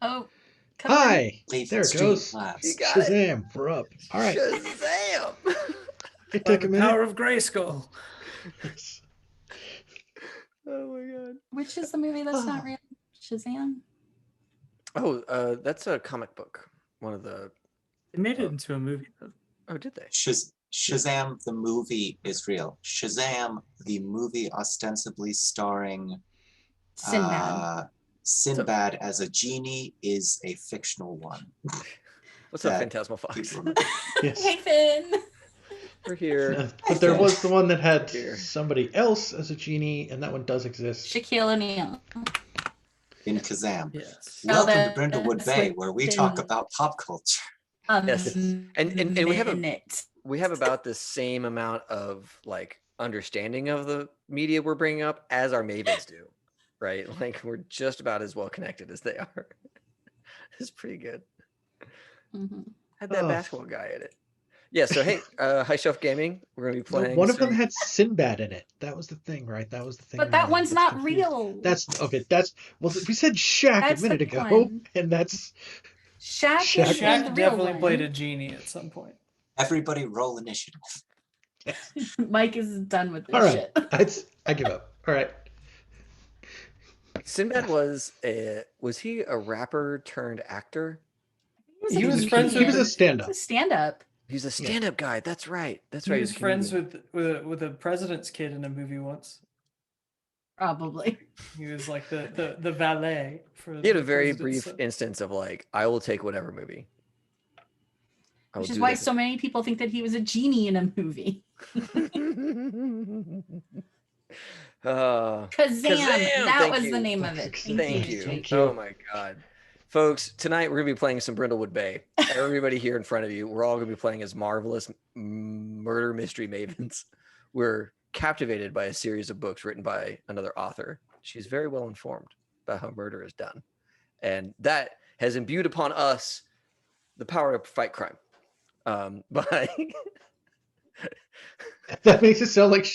Oh, come on. Hi! There it goes. You got it. Shazam! We're up. All right. Shazam! It By took a the minute. power of Grayskull. Yes. Oh my god. Which is the movie that's not real? Shazam? Oh, that's a comic book. One of the. They made it into a movie. Oh, did they? Shazam the movie is real. Shazam the movie ostensibly starring Sinbad. Sinbad as a genie is a fictional one. What's up, That Phantasmal Fox? people- Yes. Hey, Finn. We're here. But there was the one that had Here. somebody else as a genie, and that one does exist. Shaquille O'Neal. in Kazam. Yes. Welcome Oh, to Brindlewood that's Bay, like where we in- talk about pop culture. Yes. And we have minute. we have about the same amount of like understanding of the media we're bringing up as our mavens do, right? Like we're just about as well connected as they are. It's pretty good. Mhm. Had that Oh. basketball guy in it. Yeah. So hey, High Shelf Gaming, we're gonna be No, playing. one of them some- had Sinbad in it. That was the thing, right? That was the thing. But that I one's was not confused. real. That's okay. That's well. We said Shaq That's a the minute ago, one. and that's Shaq, Shaq- is the Shaq real definitely one. played a genie at some point. Everybody roll initiative. Mike is done with this all right. shit. I give up. All right. Sinbad was he a rapper turned actor? He was a friends He was a with stand-up. stand-up. He's a stand-up guy. That's right. That's he right. was he's a friends comedian. with a president's kid in a movie once. Probably. He was like the valet for. He had a the very president's brief son. instance of like, I will take whatever movie. I will Which is do why that. so many people think that he was a genie in a movie. Kazam. That thank was you. the name of it. Thank you. Thank you. Oh my god. Folks, tonight we're gonna be playing some Brindlewood Bay. Everybody here in front of you, we're all gonna be playing as marvelous murder mystery mavens. We're captivated by a series of books written by another author. She's very well informed about how murder is done. And that has imbued upon us the power to fight crime. By That makes it sound like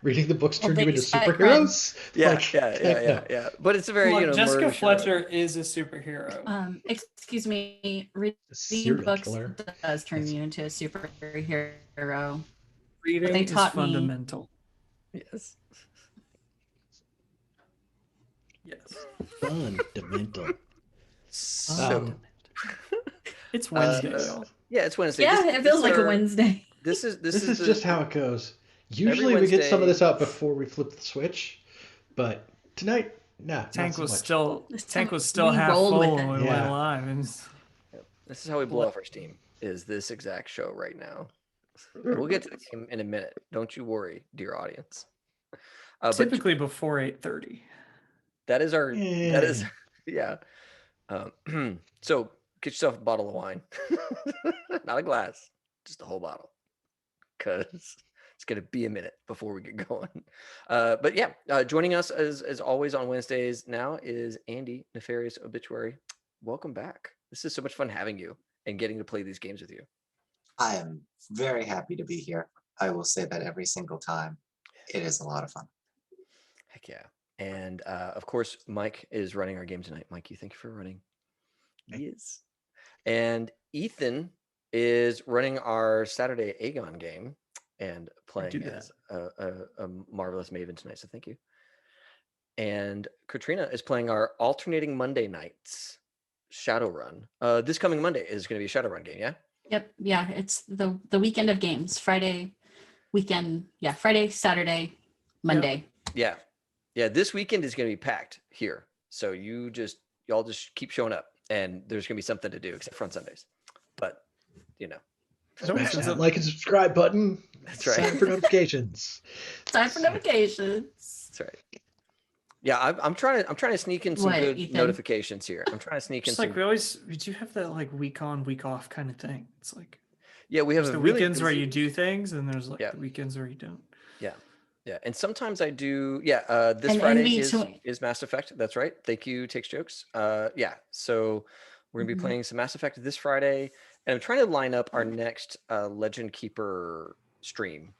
reading the books turned you into Based by crime. superheroes. yeah, Like, yeah. But it's a very Look, Jessica murder show. Fletcher is a superhero. Excuse me. Reading serial books killer. does turn you into a superhero. Reading they is taught me- fundamental. Yes. Yes. Fundamental. So It's Wednesday, uh, y'all. yeah, it's Wednesday. Yeah, This- it feels this like a are- Wednesday. This is This is the- just how it goes. Usually we get some of Wednesday- this out before we flip the switch, but tonight, nah. Tank not was so much. still This tank time was still we half rolled with full it. when we went Yeah. live. And This is how we blow off our steam. Is this exact show right now? We'll get to the game in a minute. Don't you worry, dear audience. But typically before 8:30. that is our. That is Yeah. yeah. So get yourself a bottle of wine, not a glass, just a whole bottle, because it's gonna be a minute before we get going. But yeah, joining us as always on Wednesdays now is Andy, Nefarious Obituary. Welcome back. This is so much fun having you and getting to play these games with you. I am very happy to be here. I will say that every single time. It is a lot of fun. Heck yeah. And of course, Mike is running our game tonight. Mike, thank you for running. Yes. And Ethan is running our Saturday Aegon game and playing that. as a marvelous Maven tonight. So thank you. And Katrina is playing our alternating Monday nights Shadowrun. This coming Monday is going to be a Shadowrun game, yeah? Yep. Yeah. It's the weekend of games. Friday weekend. Yeah. Friday, Saturday, Monday. Yeah. Yeah. This weekend is going to be packed here. So y'all just keep showing up and there's going to be something to do except for on Sundays. But, you know, Smash that like and subscribe button. that's right. Sign for notifications. Time for notifications. That's right. Yeah, I'm trying to sneak in some What, good Ethan? notifications here. I'm trying to sneak in Just some. like we do have that like week on, week off kind of thing. It's like Yeah, we have there's a the really weekends where busy- you do things, and there's like Yeah. the weekends where you don't. Yeah, and sometimes I do. Yeah, this And in Friday between- is Mass Effect. That's right. Thank you, Takes Jokes. Yeah, so we're gonna be Mhm. playing some Mass Effect this Friday, and I'm trying to line up our next Legend Keeper stream.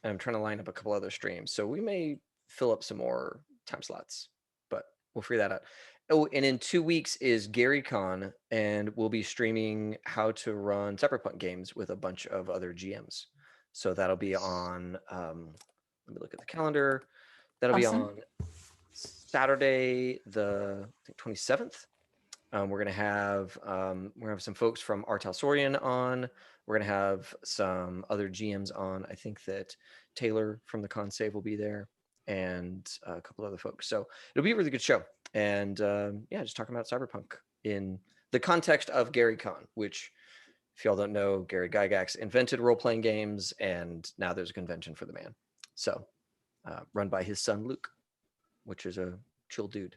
And I'm trying to line up a couple other streams, so we may fill up some more time slots, but we'll figure that out. Oh, and in 2 weeks is Gary Con, and we'll be streaming how to run Cyberpunk games with a bunch of other GMs. So that'll be on. Let me look at the calendar. That'll be Awesome. on Saturday, the 27th. We're gonna have some folks from Art Talsorian on. We're gonna have some other GMs on. I think that Taylor from the Con Save will be there, and a couple other folks. So it'll be a really good show. And yeah, just talking about Cyberpunk in the context of Gary Con, which, if y'all don't know, Gary Gygax invented role-playing games, and now there's a convention for the man. So run by his son Luke, which is a chill dude.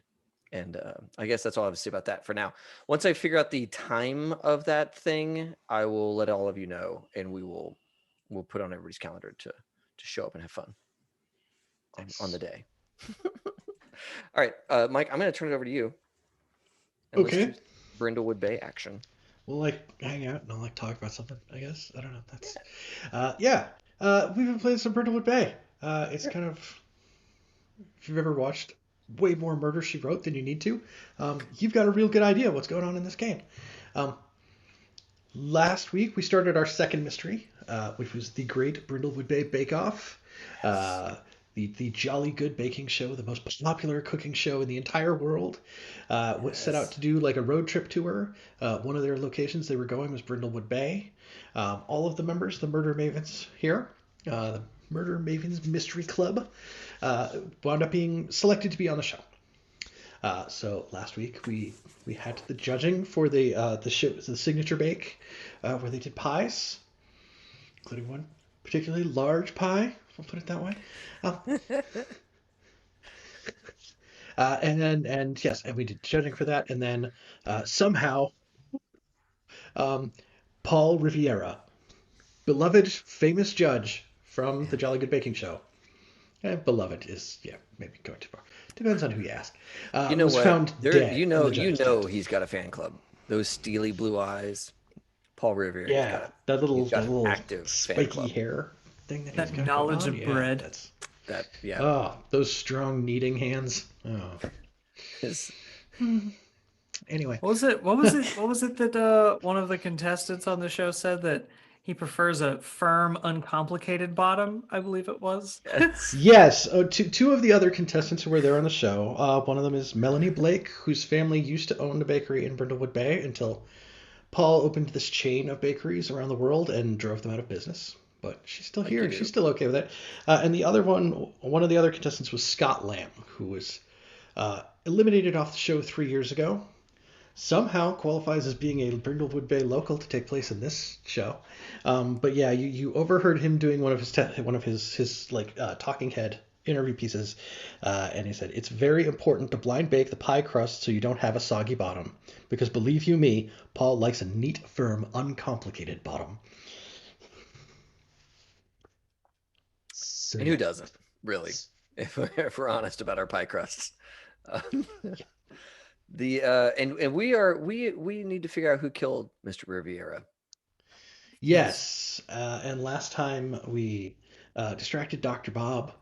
And I guess that's all I have to say about that for now. Once I figure out the time of that thing, I will let all of you know, and we'll put on everybody's calendar to show up and have fun on the day. All right, Mike, I'm going to turn it over to you. And Okay. Let's do Brindlewood Bay action. We'll like hang out and I'll like talk about something, I guess. I don't know. That's we've been playing some Brindlewood Bay. It's kind of, if you've ever watched way more Murder, She Wrote than you need to, you've got a real good idea of what's going on in this game. Last week we started our second mystery, which was the Great Brindlewood Bay Bake Off. The jolly good baking show, the most popular cooking show in the entire world, was set out to do like a road trip tour. One of their locations they were going was Brindlewood Bay. All of the members, the Murder Mavens here, the Murder Mavens Mystery Club, wound up being selected to be on the show. So last week we had the judging for the show, the signature bake, where they did pies, including one particularly large pie. I'll put it that way. And yes, and we did judging for that, and then somehow Paul Riviera, beloved, famous judge from the Jolly Good Baking Show. Beloved is maybe going too far. Depends on who you ask. You know was what? found dead You in know the judge's tent. he's got a fan club. Those steely blue eyes. Paul Revere. Yeah, that little active fan spiky club. hair thing that That he's got knowledge going on. of bread. That's, Yeah. oh, those strong kneading hands. Oh. His- Anyway, What was it? What was it that one of the contestants on the show said that he prefers a firm, uncomplicated bottom? I believe it was. yes. Two of the other contestants who were there on the show. One of them is Melanie Blake, whose family used to own the bakery in Brindlewood Bay until Paul opened this chain of bakeries around the world and drove them out of business. But she's still here and she's still okay with it. And the other one of the other contestants was Scott Lamb, who was eliminated off the show 3 years ago. Somehow qualifies as being a Brindlewood Bay local to take place in this show. But yeah, you overheard him doing one of his talking head interview pieces, and he said, "It's very important to blind bake the pie crust so you don't have a soggy bottom. Because believe you me, Paul likes a neat, firm, uncomplicated bottom." So, and who doesn't, really? If we're honest about our pie crusts. And we need to figure out who killed Mr. Riviera. Yes, and last time we distracted Dr. Bob,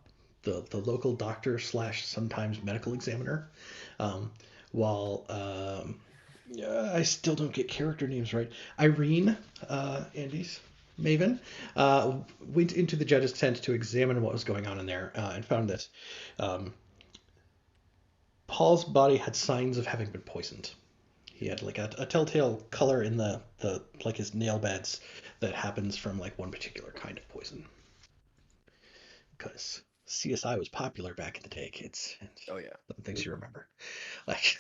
the local doctor / sometimes medical examiner, while I still don't get character names right. Irene, Andy's Maven, went into the judge's tent to examine what was going on in there, and found that Paul's body had signs of having been poisoned. He had like a telltale color in the like his nail beds that happens from like one particular kind of poison. Because CSI was popular back in the day, kids. Oh yeah, some things you remember, like.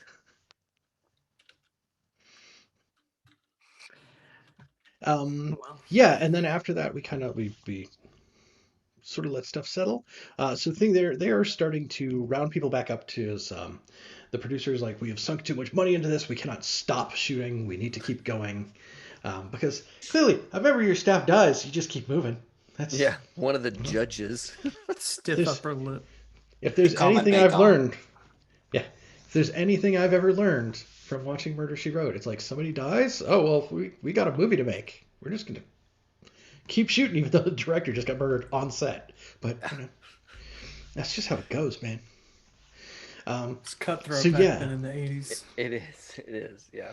Yeah, and then after that we sort of let stuff settle. So the thing they are starting to round people back up to is the producers like, we have sunk too much money into this. We cannot stop shooting. We need to keep going. Because clearly, however your staff dies, you just keep moving. That's one of the judges. Stiff upper lip. If there's anything I've learned, if there's anything I've ever learned from watching Murder, She Wrote, it's like somebody dies. Oh, well, we got a movie to make. We're just going to keep shooting even though the director just got murdered on set. But, that's just how it goes, man. It's cutthroat So, back yeah. then in the 80s. It is, yeah.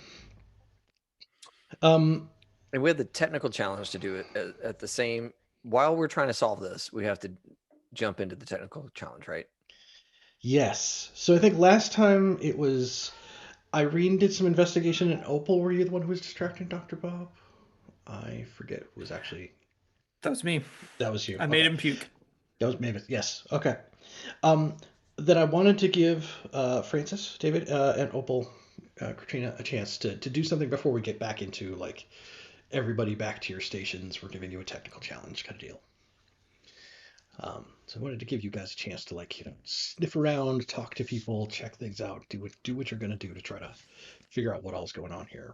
Um, And we have the technical challenge to do it at the same. While we're trying to solve this, we have to jump into the technical challenge, right? yes. So I think last time it was Irene did some investigation, and Opal, were you the one who was distracting Dr. Bob? I forget who was actually. That was me. That was you. I made Okay. him puke. That was Mavis. Yes. Okay. Then I wanted to give Francis, David, and Opal, Katrina a chance to do something before we get back into like everybody back to your stations. We're giving you a technical challenge kind of deal. So I wanted to give you guys a chance to like sniff around, talk to people, check things out, do what you're gonna do to try to figure out what all's going on here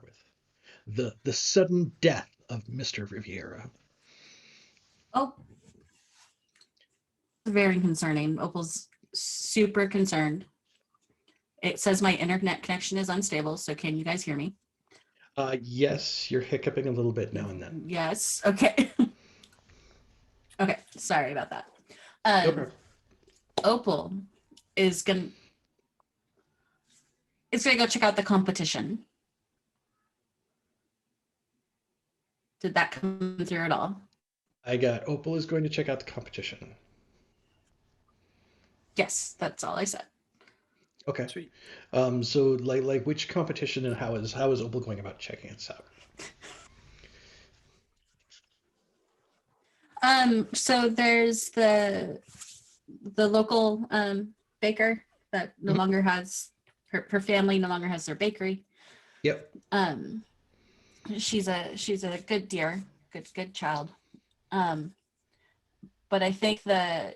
with the sudden death of Mr. Riviera. Oh, very concerning. Opal's super concerned. It says my internet connection is unstable, so can you guys hear me? Yes, you're hiccuping a little bit now and then. Yes. Okay. Okay. Sorry about that. No problem. Opal is gonna go check out the competition. Did that come through at all? I got Opal is going to check out the competition. Yes, that's all I said. Okay. Sweet. So like which competition and how is Opal going about checking this out? So there's the local baker that no longer has her family no longer has their bakery. Yep. She's a good dear, good child. But I think the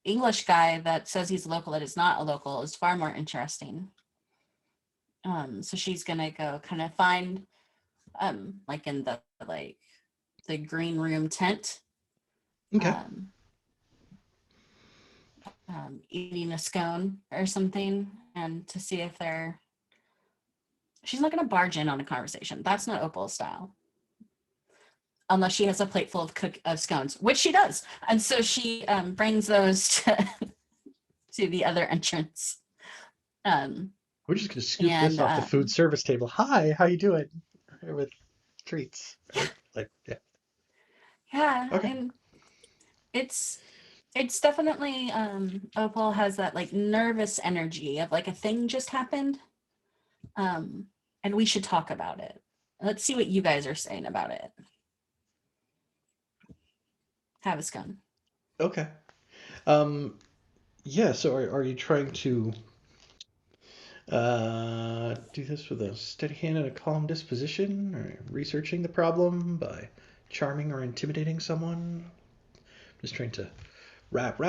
English guy that says he's local that is not a local is far more interesting. So she's gonna go kind of find like in the green room tent. Okay. Eating a scone or something, and to see if she's not going to barge in on a conversation. That's not Opal's style, unless she has a plate full of scones, which she does, and so she brings those to the other entrance. We're just gonna scoop this off the food service table. Hi, how you doing? With treats, right? Like yeah. Yeah, Okay. and it's definitely Opal has that like nervous energy of like a thing just happened, and we should talk about it. Let's see what you guys are saying about it. Have a scone. Okay. Yeah. So are you trying to do this with a steady hand and a calm disposition, or researching the problem by charming or intimidating someone? Just trying to wrap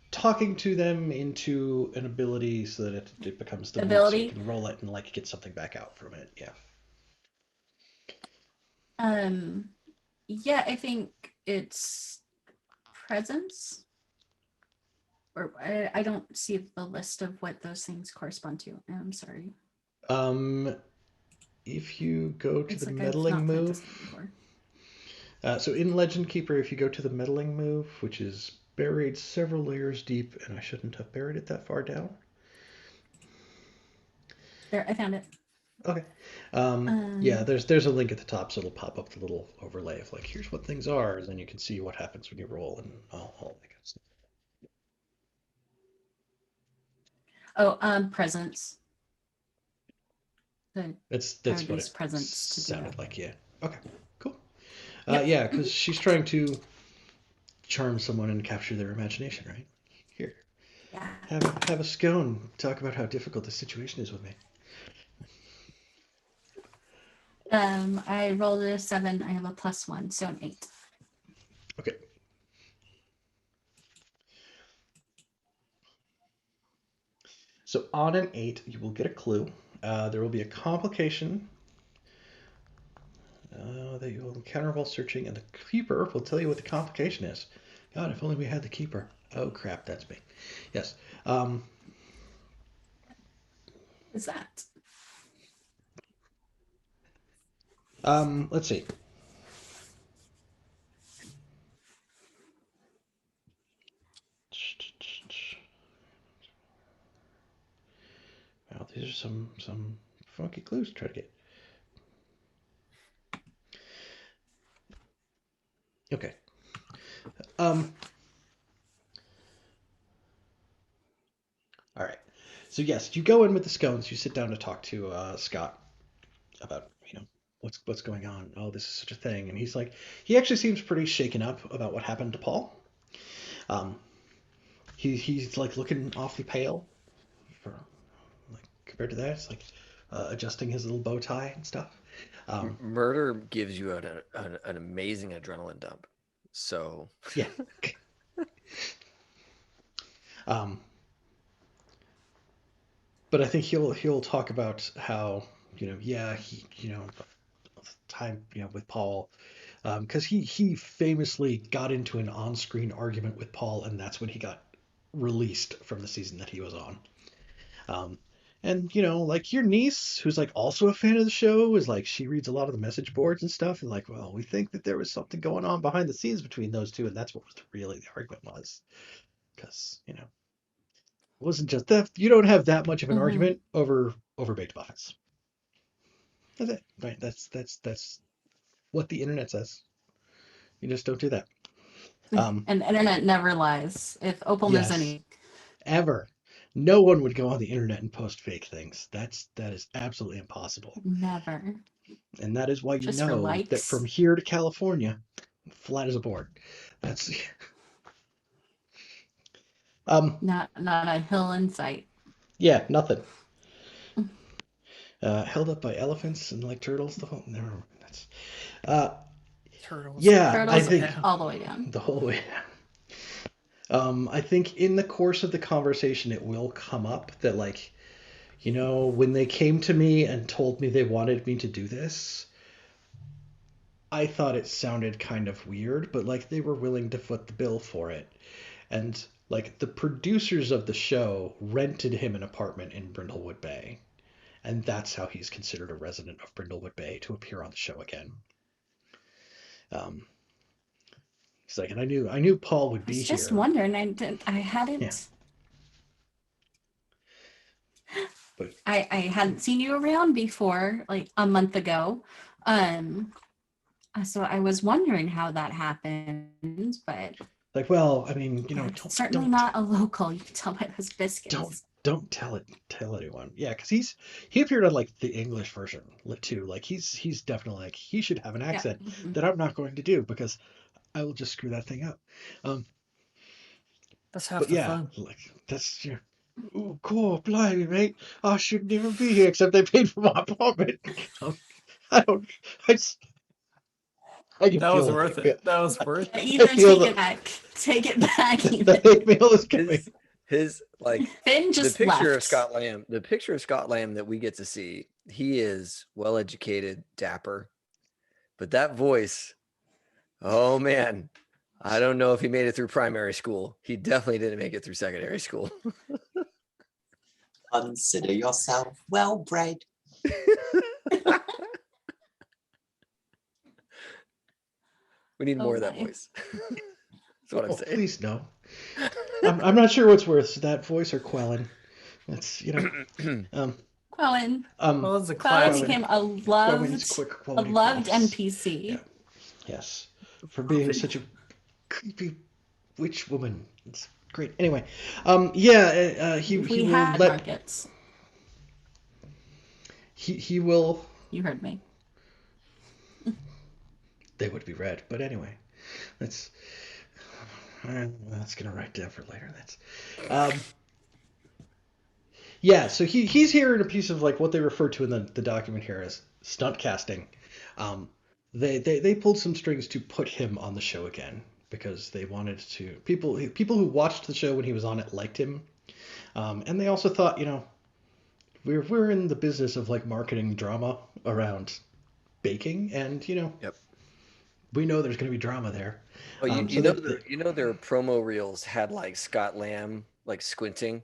talking to them into an ability so that it becomes the move so you can roll it and like get something back out from it. Yeah. Yeah, I think it's presence. Or I don't see the list of what those things correspond to. I'm sorry. If you go to It's the like meddling move, before. So in Legend Keeper, if you go to the meddling move, which is buried several layers deep, and I shouldn't have buried it that far down. There, I found it. Okay. Yeah, there's a link at the top, so it'll pop up the little overlay of like, here's what things are, and then you can see what happens when you roll and all that kind of stuff. Oh, presence. That's what it presence to sounded like. Yeah. Okay. Cool. Yep. Yeah, because she's trying to charm someone and capture their imagination, right? Here, Yeah. have a scone. Talk about how difficult the situation is with me. I rolled a 7. I have a +1, so an 8. Okay. So on an 8, you will get a clue. There will be a complication that you will encounter while searching, and the keeper will tell you what the complication is. God, if only we had the keeper. Oh crap, that's me. Yes. Is that? Let's see. some funky clues to try to get. Okay. All right. So yes, you go in with the scones. You sit down to talk to Scott about what's going on. Oh, this is such a thing, and he actually seems pretty shaken up about what happened to Paul. He's like looking awfully pale for like compared to that. It's like adjusting his little bow tie and stuff. Murder gives you an amazing adrenaline dump. So Yeah. But I think he'll talk about how he time with Paul, because he famously got into an on-screen argument with Paul, and that's when he got released from the season that he was on. And like your niece, who's like also a fan of the show, is like she reads a lot of the message boards and stuff, and like, well, we think that there was something going on behind the scenes between those two, and that's what was really the argument was, because it wasn't just that you don't have that much of an argument over baked muffins. That's it, right? That's what the internet says. You just don't do that. And internet never lies. If Opal knows Yes. any, Ever. No one would go on the internet and post fake things. That is absolutely impossible. never. And that is why you Just for know likes. that from here to California, flat as a board. That's Not a hill in sight. yeah, nothing. Held up by elephants and like turtles. The whole never mind. That's Turtles. yeah. Turtles I think all the way down. the whole way down. I think in the course of the conversation, it will come up that like, when they came to me and told me they wanted me to do this, I thought it sounded kind of weird, but like they were willing to foot the bill for it. And like the producers of the show rented him an apartment in Brindlewood Bay. And that's how he's considered a resident of Brindlewood Bay to appear on the show again. He's like, and I knew Paul would I be was just here. wondering. I hadn't. Yeah. But I hadn't seen you around before, like a month ago. So I was wondering how that happened, but like, well, I mean, certainly not a local. You can tell by those biscuits. don't tell anyone. Yeah, because he appeared on like the English version too. Like he's definitely like he should have an accent that I'm not going to do because I will just screw that thing up. That's half But the yeah, fun. like that's oh, cool, blimey, mate. I shouldn't even be here except they paid for my apartment. I don't. I can That feel was worth it. That was worth it. Either feel take it back. Take it back. The hate mail is coming. his like Finn just the picture left. of Scott Lamb, the picture of Scott Lamb that we get to see, he is well educated, dapper, but that voice, oh man, I don't know if he made it through primary school. He definitely didn't make it through secondary school. Consider yourself well bred. We need more of Oh that my. voice. That's what I'm saying. Please no. I'm not sure what's worse, that voice or Quellen. That's Quellen. Well, it's a Quellen classic. became a Quellen's quick a quality loved voice. NPC. Yeah. Yes, for being such a creepy witch woman. It's great. Anyway, he We will had let markets. he will. You heard me. They would be red, but anyway, that's gonna write down for later. Yeah, so he's here in a piece of like what they refer to in the document here as stunt casting. They pulled some strings to put him on the show again because they wanted to people who watched the show when he was on it liked him, and they also thought we're in the business of like marketing drama around baking, and Yep. we know there's going to be drama there. Well, So their promo reels had like Scott Lamb like squinting,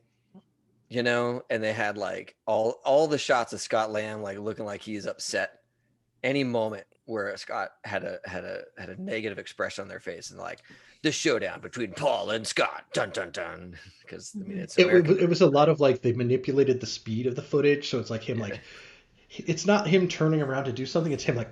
and they had like all the shots of Scott Lamb like looking like he's upset, any moment where Scott had a negative expression on their face and like the showdown between Paul and Scott, dun dun dun, because I mean it's American. It was a lot of like they manipulated the speed of the footage, so it's like him like it's not him turning around to do something, it's him like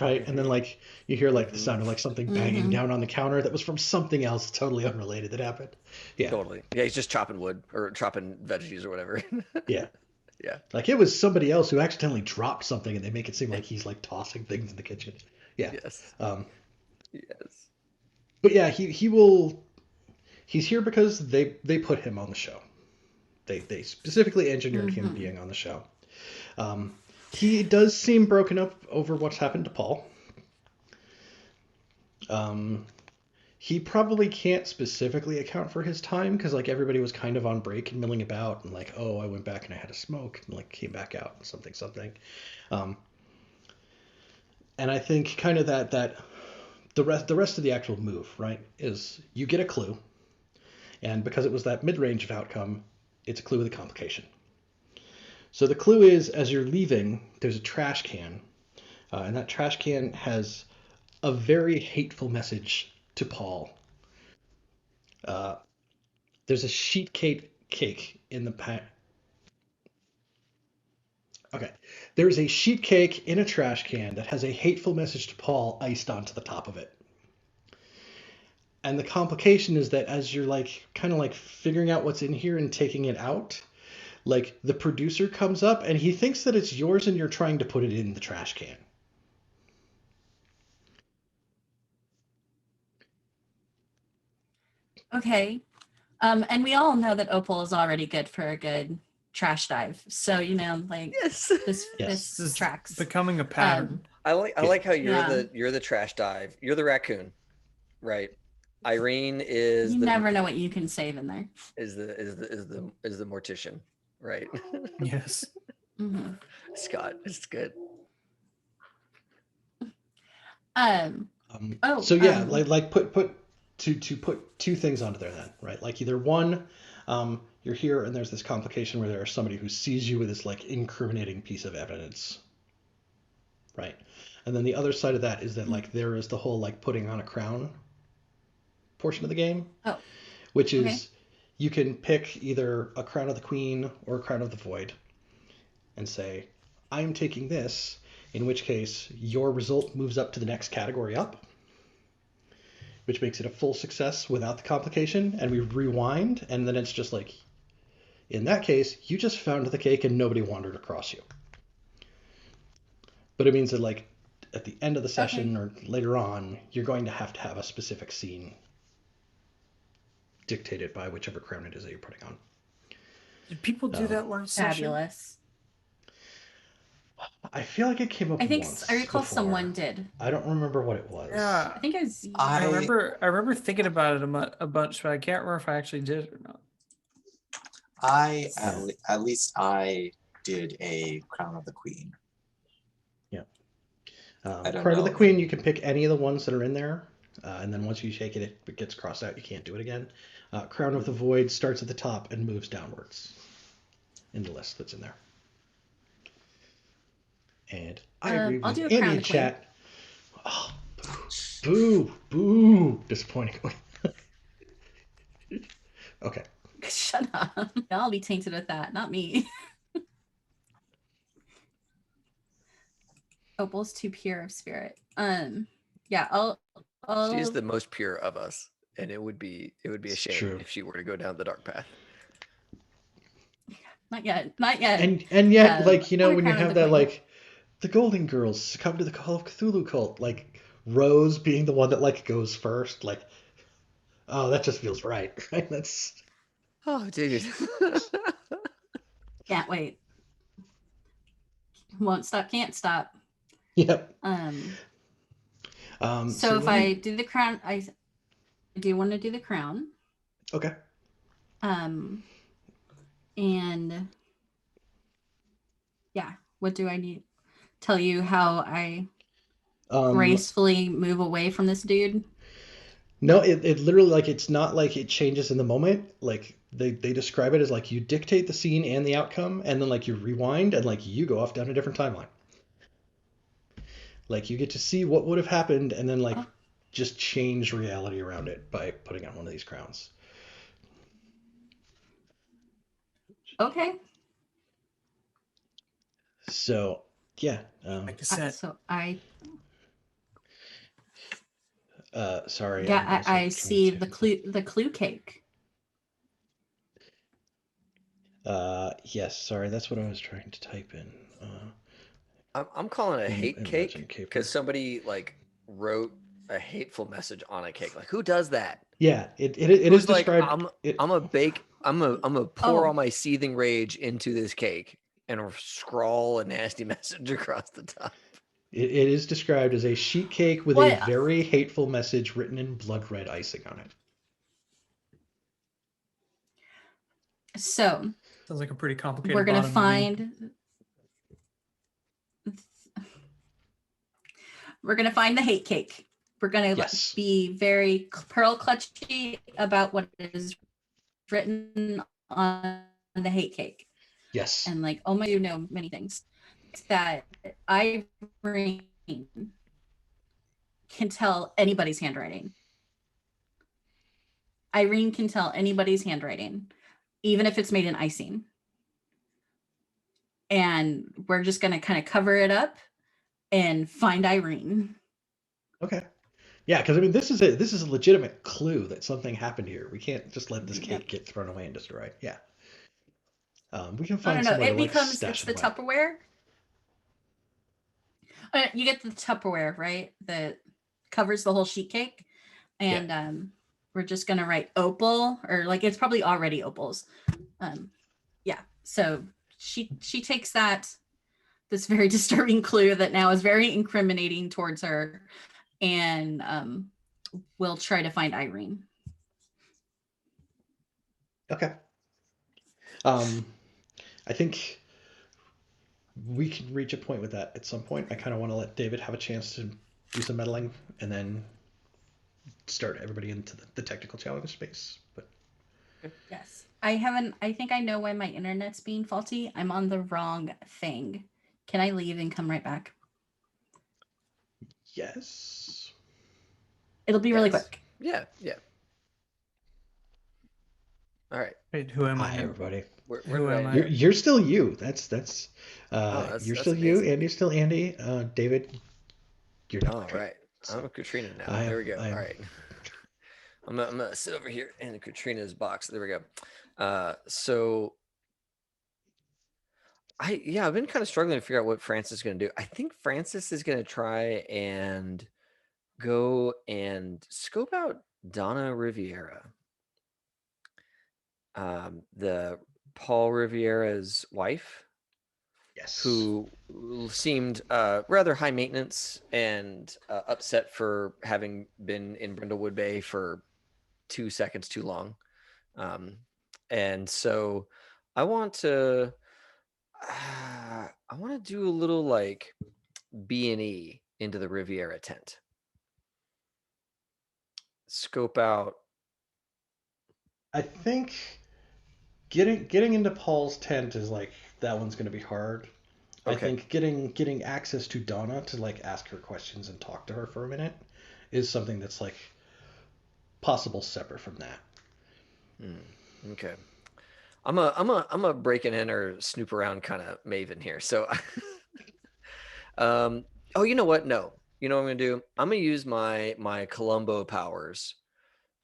right, and then like you hear like the sound of like something banging down on the counter that was from something else totally unrelated that happened. Yeah, Totally. Yeah, he's just chopping wood or chopping veggies or whatever. yeah. Yeah. Like it was somebody else who accidentally dropped something, and they make it seem like he's like tossing things in the kitchen. Yeah. Yes. Yes. But yeah, he's here because they put him on the show. They specifically engineered him being on the show. He does seem broken up over what's happened to Paul. He probably can't specifically account for his time because like everybody was kind of on break and milling about and like, oh, I went back and I had a smoke and like came back out and something. And I think kind of that the rest of the actual move, right, is you get a clue, and because it was that mid-range of outcome, it's a clue with a complication. So the clue is, as you're leaving, there's a trash can, and that trash can has a very hateful message to Paul. There's a sheet cake in the pack. Okay. There's a sheet cake in a trash can that has a hateful message to Paul iced onto the top of it. And the complication is that as you're like kind of like figuring out what's in here and taking it out, like the producer comes up and he thinks that it's yours and you're trying to put it in the trash can. Okay. And we all know that Opal is already good for a good trash dive. So, you know, like Yes. this Yes. this tracks. Becoming a pattern. I like how you're Yeah. you're the trash dive. You're the raccoon, right? Irene is You the never know what you can save in there. is the mortician, right? Yes. Mhm. Scott, it's good. So yeah, like put to put two things onto there then, right? Like either one, you're here and there's this complication where there's somebody who sees you with this like incriminating piece of evidence, right? And then the other side of that is that like there is the whole like putting on a crown portion of the game, which is you can pick either a crown of the queen or a crown of the void and say, I'm taking this, in which case your result moves up to the next category up, which makes it a full success without the complication, and we rewind, and then it's just like, in that case, you just found the cake and nobody wandered across you. But it means that like at the end of the session or later on, you're going to have a specific scene dictated by whichever crown it is that you're putting on. Did people do that last session? Fabulous. I feel like it came up I think once I recall before. someone did. I don't remember what it was. Yeah. I think it was. I remember thinking about it a bunch, but I can't remember if I actually did it or not. At least I did a Crown of the Queen. Yeah. I don't Crown of the know. Queen, you can pick any of the ones that are in there, and then once you shake it, it gets crossed out. You can't do it again. Crown of the Void starts at the top and moves downwards in the list that's in there. And I agree I'll with do a Andy Crown in of the Queen. chat. Oh, boo, disappointing. Okay. Shut up. I'll be tainted with that, not me. Opal's too pure of spirit. Yeah, I'll She is the most pure of us, and it would be a shame true. if she were to go down the dark path. Not yet. And yet, like, you know, I'll when you Crown of have the that, Queen. like, the Golden Girls succumb to the Call of Cthulhu cult, like, Rose being the one that, like, goes first, like, oh, that just feels right, right? That's... Oh, dude. Can't wait. Won't stop, can't stop. Yep. So if I do the crown, I do want to do the crown. Okay. And yeah, what do I need? Tell you how I gracefully move away from this dude? No, it literally, like, it's not like it changes in the moment. Like, they describe it as, like, you dictate the scene and the outcome, and then, like, you rewind, and, like, you go off down a different timeline. Like you get to see what would have happened and then like Oh. just change reality around it by putting on one of these crowns. Okay. So yeah, Like I said, So I sorry. yeah, I'm also I trying to see type the clue cake. yes, sorry, that's what I was trying to type in. I'm calling it a hate Imagine cake caper. because somebody like wrote a hateful message on a cake. Like, who does that? Yeah, it Who's is like, described. I'm a bake. I'm a pour Oh. all my seething rage into this cake and scrawl a nasty message across the top. It is described as a sheet cake with a What? very hateful message written in blood red icing on it. So sounds like a pretty complicated we're gonna bottom to me. find the hate cake. We're gonna Yes. be very pearl clutchy about what is written on the hate cake, Yes. and like, oh my, you know many things that Irene can tell anybody's handwriting. Irene can tell anybody's handwriting, even if it's made in icing. And we're just gonna kind of cover it up and find Irene. Okay. Yeah, because I mean, this is a legitimate clue that something happened here. We can't just let this cake get thrown away and destroyed. Yeah. We can No, find no, somewhere it to like becomes, stash it's the it away. Tupperware. You get the Tupperware, right? That covers the whole sheet cake. And we're just gonna write opal, or like it's probably already opals. Yeah. So she takes this very disturbing clue that now is very incriminating towards her, and we'll try to find Irene. Okay. I think we can reach a point with that at some point. I kind of want to let David have a chance to do some meddling and then start everybody into the technical challenge space. But Yes. I think I know why my internet's being faulty. I'm on the wrong thing. Can I leave and come right back? yes. It'll be really Yes. quick. Yeah, yeah. All right. Wait, who am I Hi now? everybody. Where Who did am I? I? You're still you. That's That's you're still you. amazing. Andy's still Andy. David, you're not. All Okay. right. I'm Katrina now. I There we go. I'm All right. I'm gonna sit over here in Katrina's box. There we go. So I've been kind of struggling to figure out what Francis is gonna do. I think Francis is gonna try and go and scope out Donna Riviera, the Paul Riviera's wife, yes. who seemed rather high maintenance and upset for having been in Brindlewood Bay for 2 seconds too long. And so I want to do a little like B&E into the Riviera tent. Scope out. I think getting into Paul's tent is like that one's going to be hard. I Okay. think getting access to Donna to like ask her questions and talk to her for a minute is something that's like possible separate from that. Okay. I'm a break and enter, snoop around kind of maven here. So, oh, you know what? No, you know what I'm gonna do? I'm gonna use my Columbo powers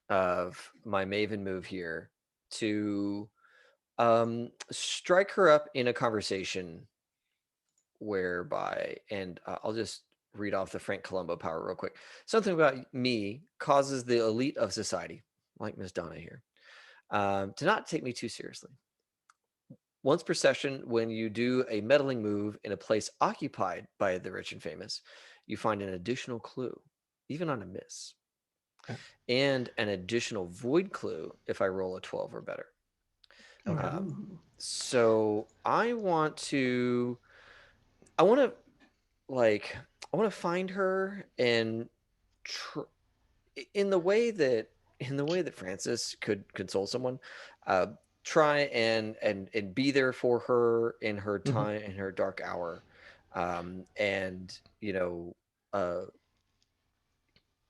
of my maven move here to strike her up in a conversation whereby, and I'll just read off the Frank Columbo power real quick. Something about me causes the elite of society, like Miss Donna here, to not take me too seriously. Once per session, when you do a meddling move in a place occupied by the rich and famous, you find an additional clue, even on a miss, and an additional void clue if I roll a 12 or better. Okay. So I want to find her and in the way that Francis could console someone, try and be there for her in her time, in her dark hour, and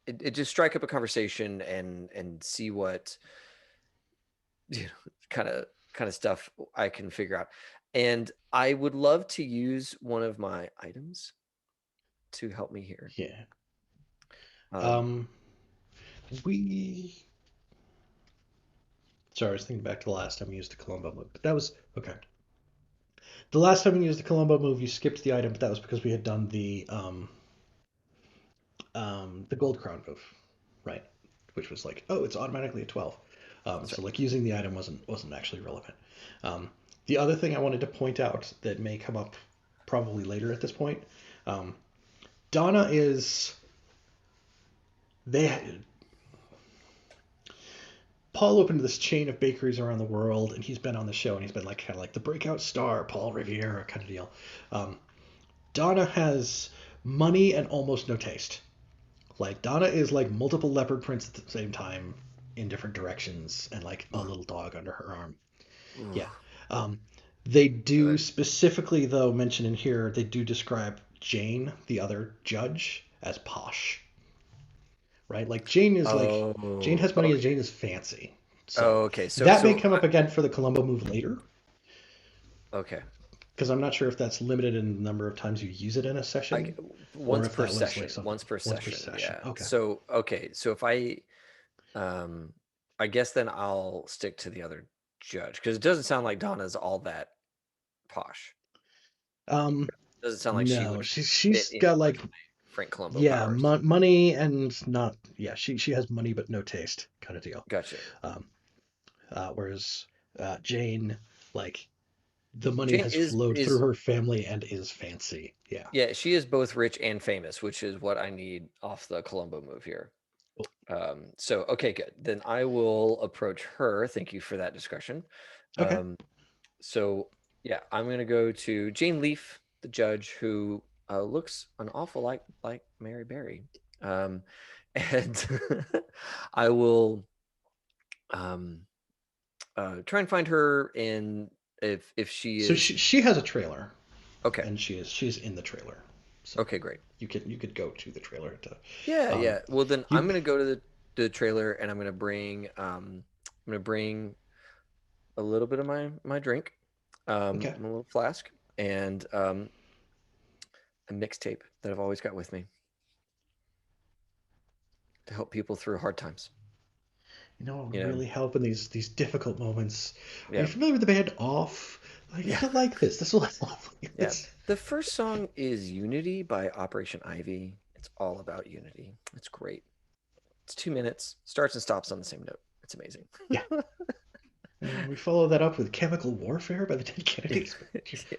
it just strike up a conversation and see what kind of stuff I can figure out. And I would love to use one of my items to help me here. Yeah. Um, We. Sorry, I was thinking back to the last time we used the Columbo move, but that was okay. The last time we used the Columbo move, you skipped the item, but that was because we had done the Gold Crown move, right? Which was like, oh, it's automatically a 12. That's So right. like using the item wasn't actually relevant. The other thing I wanted to point out that may come up probably later at this point, um, Donna is they Paul opened this chain of bakeries around the world, and he's been on the show, and he's been like kind of like the breakout star, Paul Revere kind of deal. Donna has money and almost no taste. Like Donna is like multiple leopard prints at the same time in different directions, and like a little dog under her arm. Ooh, Yeah. Um, they do good. specifically though mention in here they do describe Jane, the other judge, as posh. Right? Like Jane is like Jane Oh, has money and okay. Jane is fancy. Oh, So okay. that may come up again for the Columbo move later, Okay. because I'm not sure if that's limited in the number of times you use it in a session, or Once if per that was like session. something Once per once per session. session. Yeah. Okay. So okay. So if um, I guess then I'll stick to the other judge because it doesn't sound like Donna's all that posh. Um, Doesn't sound like she no, would fit she's in got like with my Frank Columbo yeah, powers. money and not yeah. She has money but no taste kind of deal. Gotcha. Um, whereas Jane, like the money Jane has flowed through is her family and is fancy. Yeah. yeah, she is both rich and famous, which is what I need off the Columbo move here. Cool. So okay, good. Then I will approach her. Thank you for that discussion. Okay. So yeah, I'm gonna go to Jane Leaf, the judge, who looks an awful like Mary Berry, and I will um, try and find her. And if she So is she has a trailer, okay, and she's in the trailer. So okay, great. you could go to the trailer to Yeah, yeah. Well, then you I'm gonna go to the trailer, and I'm gonna bring a little bit of my drink, okay. my little flask, and a mixtape that I've always got with me to help people through hard times. You know what You would know, really help in these difficult moments? Are you yeah, familiar with the band Off? Like, yeah, you'll like this. This will help. yeah. The first song is Unity by Operation Ivy. It's all about unity. It's great. It's 2 minutes, starts and stops on the same note. It's amazing. Yeah. And we follow that up with Chemical Warfare by the Dead Kennedys. Yeah.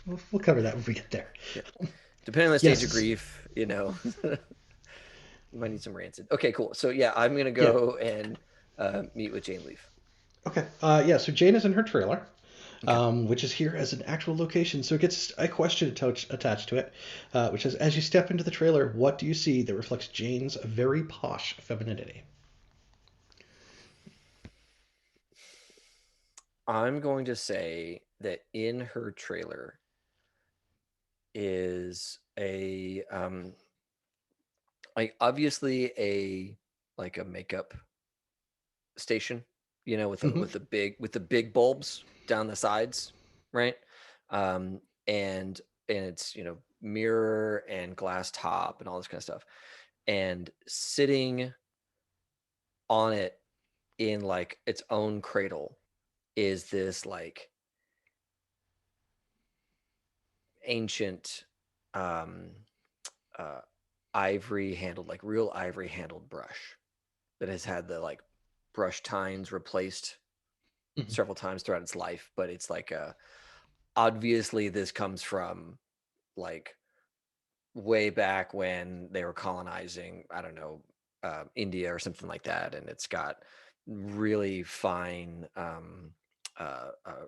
We'll cover that when we get there. Yeah. Depending on the stage of Yes. grief, you might need some rancid. Okay, cool. So yeah, I'm gonna Yeah. go and meet with Jane Leaf. Okay. Yeah. So Jane is in her trailer, Okay. which is here as an actual location. So it gets a question attached to it, which says, as you step into the trailer, what do you see that reflects Jane's very posh femininity? I'm going to say that in her trailer is a like obviously a makeup station, with Hmm. the big bulbs down the sides, right? And it's mirror and glass top and all this kind of stuff, and sitting on it in like its own cradle is this like ancient um uh ivory handled, like real ivory handled brush that has had the like brush tines replaced Hmm. several times throughout its life, but it's like obviously this comes from like way back when they were colonizing, I don't know, India or something like that, and it's got really fine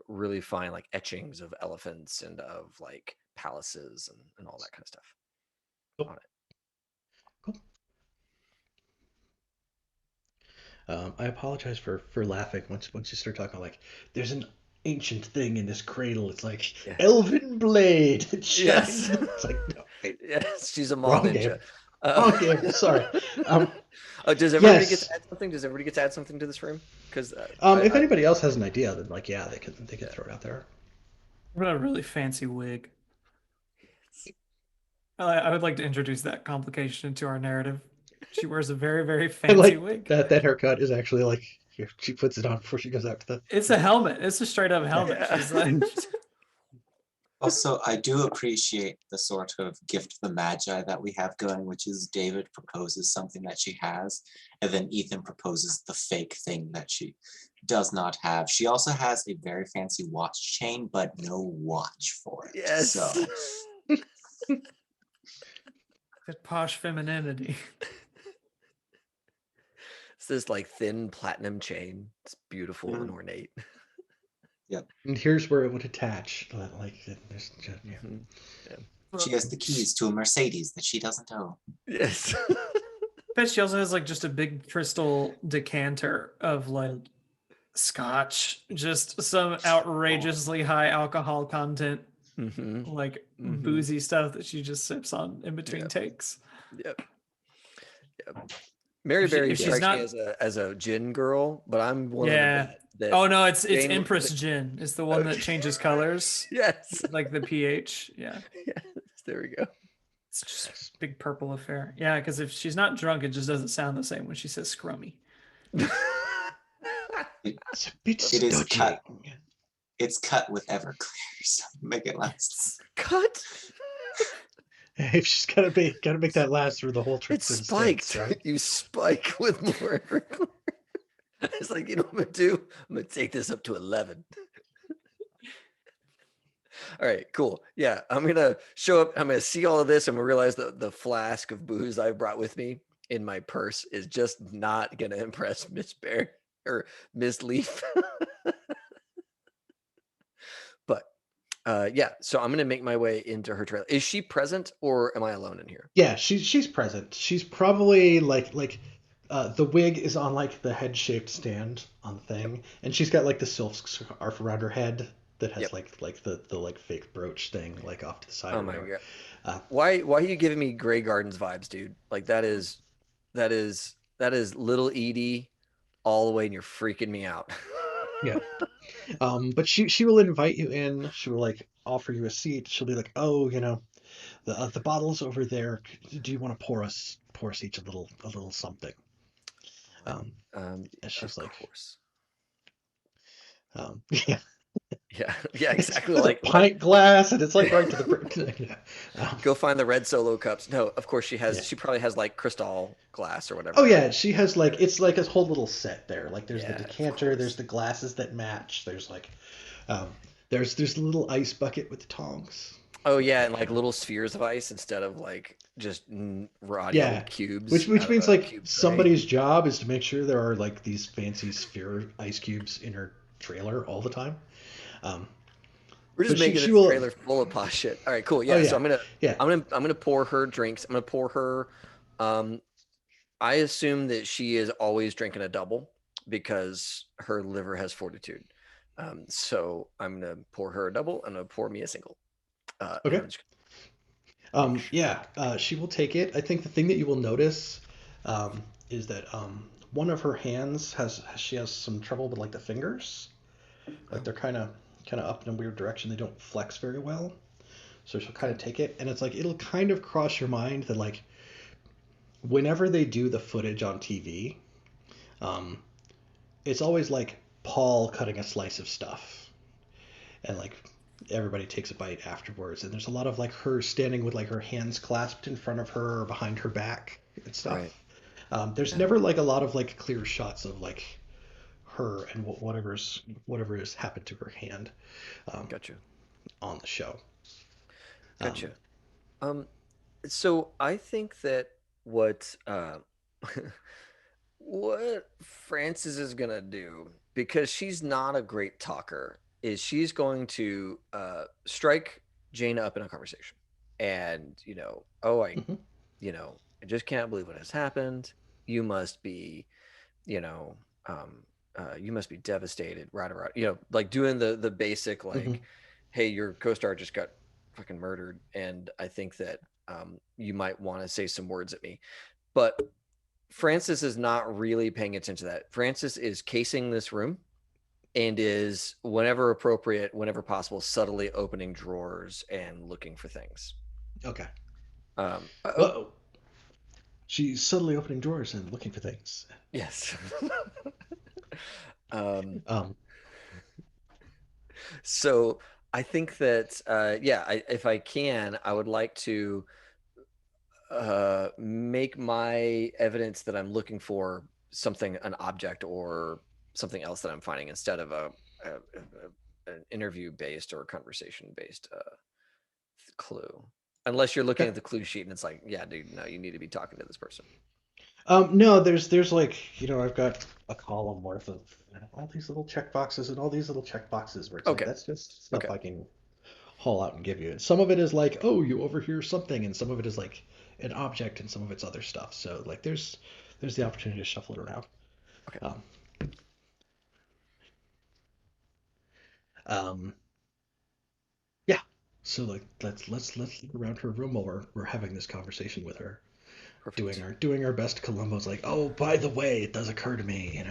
really fine like etchings of elephants and of like palaces and all that kind of stuff Cool. on it. Cool. I apologize for laughing once you start talking like there's an ancient thing in this cradle. It's like Yeah. elven blade. It Yes. shines. It's like no. Yes, she's a mall Wrong ninja. game. Wrong game. Sorry. Does everybody get Yes. to add something? Does everybody get to add something to this room? Because If anybody else has an idea, then like they could throw it out there. What a really fancy wig. I would like to introduce that complication into our narrative. She wears a very, very And fancy like wig. that haircut is actually like she puts it on before she goes out to the. It's a helmet. It's a straight up helmet. Yeah. She's like, Also, I do appreciate the sort of gift of the magi that we have going, which is David proposes something that she has, and then Ethan proposes the fake thing that she does not have. She also has a very fancy watch chain, but no watch for it. Yes. So that posh femininity. It's this like thin platinum chain. It's beautiful and ornate. And here's where it would attach. Like there's yeah. Mhm. she has the keys to a Mercedes that she doesn't own. Yes. Bet she also has like just a big crystal decanter of like scotch, just some outrageously high alcohol content, Mhm. like Mhm. boozy stuff that she just sips on in between Yep. takes. Yep. Mary If she- Berry if she's strikes not- me as a gin girl, but I'm willing to Yeah. bet that. Oh no, it's Jane- Empress Gin. It's the one that changes colors, Yes. like the pH. Yeah, Yes. There we go. it's just a big purple affair. Yeah, because if she's not drunk, it just doesn't sound the same when she says scrummy. It's a bit It is dodgy. cut. It's cut with Everclear, so make it last. Cut. If she's gotta make that last through the whole trip. It's to the spiked. States, right? You spike with more Everclear. It's like, you know what I'm gonna do? I'm gonna take this up to 11. All right, cool. Yeah, I'm gonna show up. I'm gonna see all of this. I'm gonna realize that the flask of booze I brought with me in my purse is just not gonna impress Miss Bear or Miss Leaf. But yeah, so I'm gonna make my way into her trailer. Is she present or am I alone in here? Yeah, she's present. She's probably like the wig is on like the head shaped stand on the thing, and she's got like the silk scarf around her head that has Yep. like the like fake brooch thing like off to the side. Oh or my whatever. god. Why are you giving me Grey Gardens vibes, dude? Like that is little Edie all the way, and you're freaking me out. Yeah. But she will invite you in. She will like offer you a seat. She'll be like, oh, the bottle's over there. Do you want to pour us each a little something? And she's Of like, course. yeah. Yeah, exactly. It's Like a pint glass, and it's like right to the. go find the red Solo cups. No, of course she has. Yeah. She probably has like crystal glass or whatever. Oh yeah, she has like it's like a whole little set there. Like there's Yeah, the of decanter, course. there's the glasses that match. There's like, there's the little ice bucket with the tongs. Oh yeah, and like little spheres of ice instead of like just rotty Yeah, old cubes. Which out of means a like cube tray. somebody's job is to make sure there are like these fancy sphere ice cubes in her trailer all the time. We're just but making she this will- trailer full of posh shit. All right, cool. Yeah, yeah, so I'm yeah. gonna pour her drinks. I'm gonna pour her. I assume that she is always drinking a double because her liver has fortitude. So I'm gonna pour her a double. I'm gonna pour me a single. And Okay. I'm just She will take it. I think the thing that you will notice is that one of her hands has some trouble with like the fingers, like they're kind of up in a weird direction. They don't flex very well. So she'll kind of take it, and it's like it'll kind of cross your mind that like whenever they do the footage on TV, it's always like Paul cutting a slice of stuff, and like everybody takes a bite afterwards, and there's a lot of like her standing with like her hands clasped in front of her or behind her back and stuff. Right. There's never like a lot of like clear shots of like her and whatever has happened to her hand Gotcha. on the show. Gotcha. So I think that what what Frances is gonna do, because she's not a great talker, is she's going to strike Jane up in a conversation, and Mhm. I just can't believe what has happened. You must be, you must be devastated, right? Like doing the basic like, Mhm. hey, your co-star just got fucking murdered, and I think that you might want to say some words at me. But Francis is not really paying attention to that. Francis is casing this room and is, whenever appropriate, whenever possible, subtly opening drawers and looking for things. Okay. Uh-oh. Whoa. She's subtly opening drawers and looking for things. Yes. So I think that, if I can, I would like to make my evidence that I'm looking for something, an object or something else that I'm finding, instead of an interview-based or conversation-based clue. Unless you're looking at the clue sheet and it's like, yeah, dude, no, you need to be talking to this person. No, there's like, I've got a column worth of all these little checkboxes and all these little checkboxes where it's like, that's just stuff I can haul out and give you. And some of it is like, oh, you overhear something, and some of it is like an object, and some of it's other stuff. So like there's the opportunity to shuffle it around. Okay. Yeah. So like let's look around her room while we're having this conversation with her. Perfect. Doing our best. Columbo's like, oh, by the way, it does occur to me,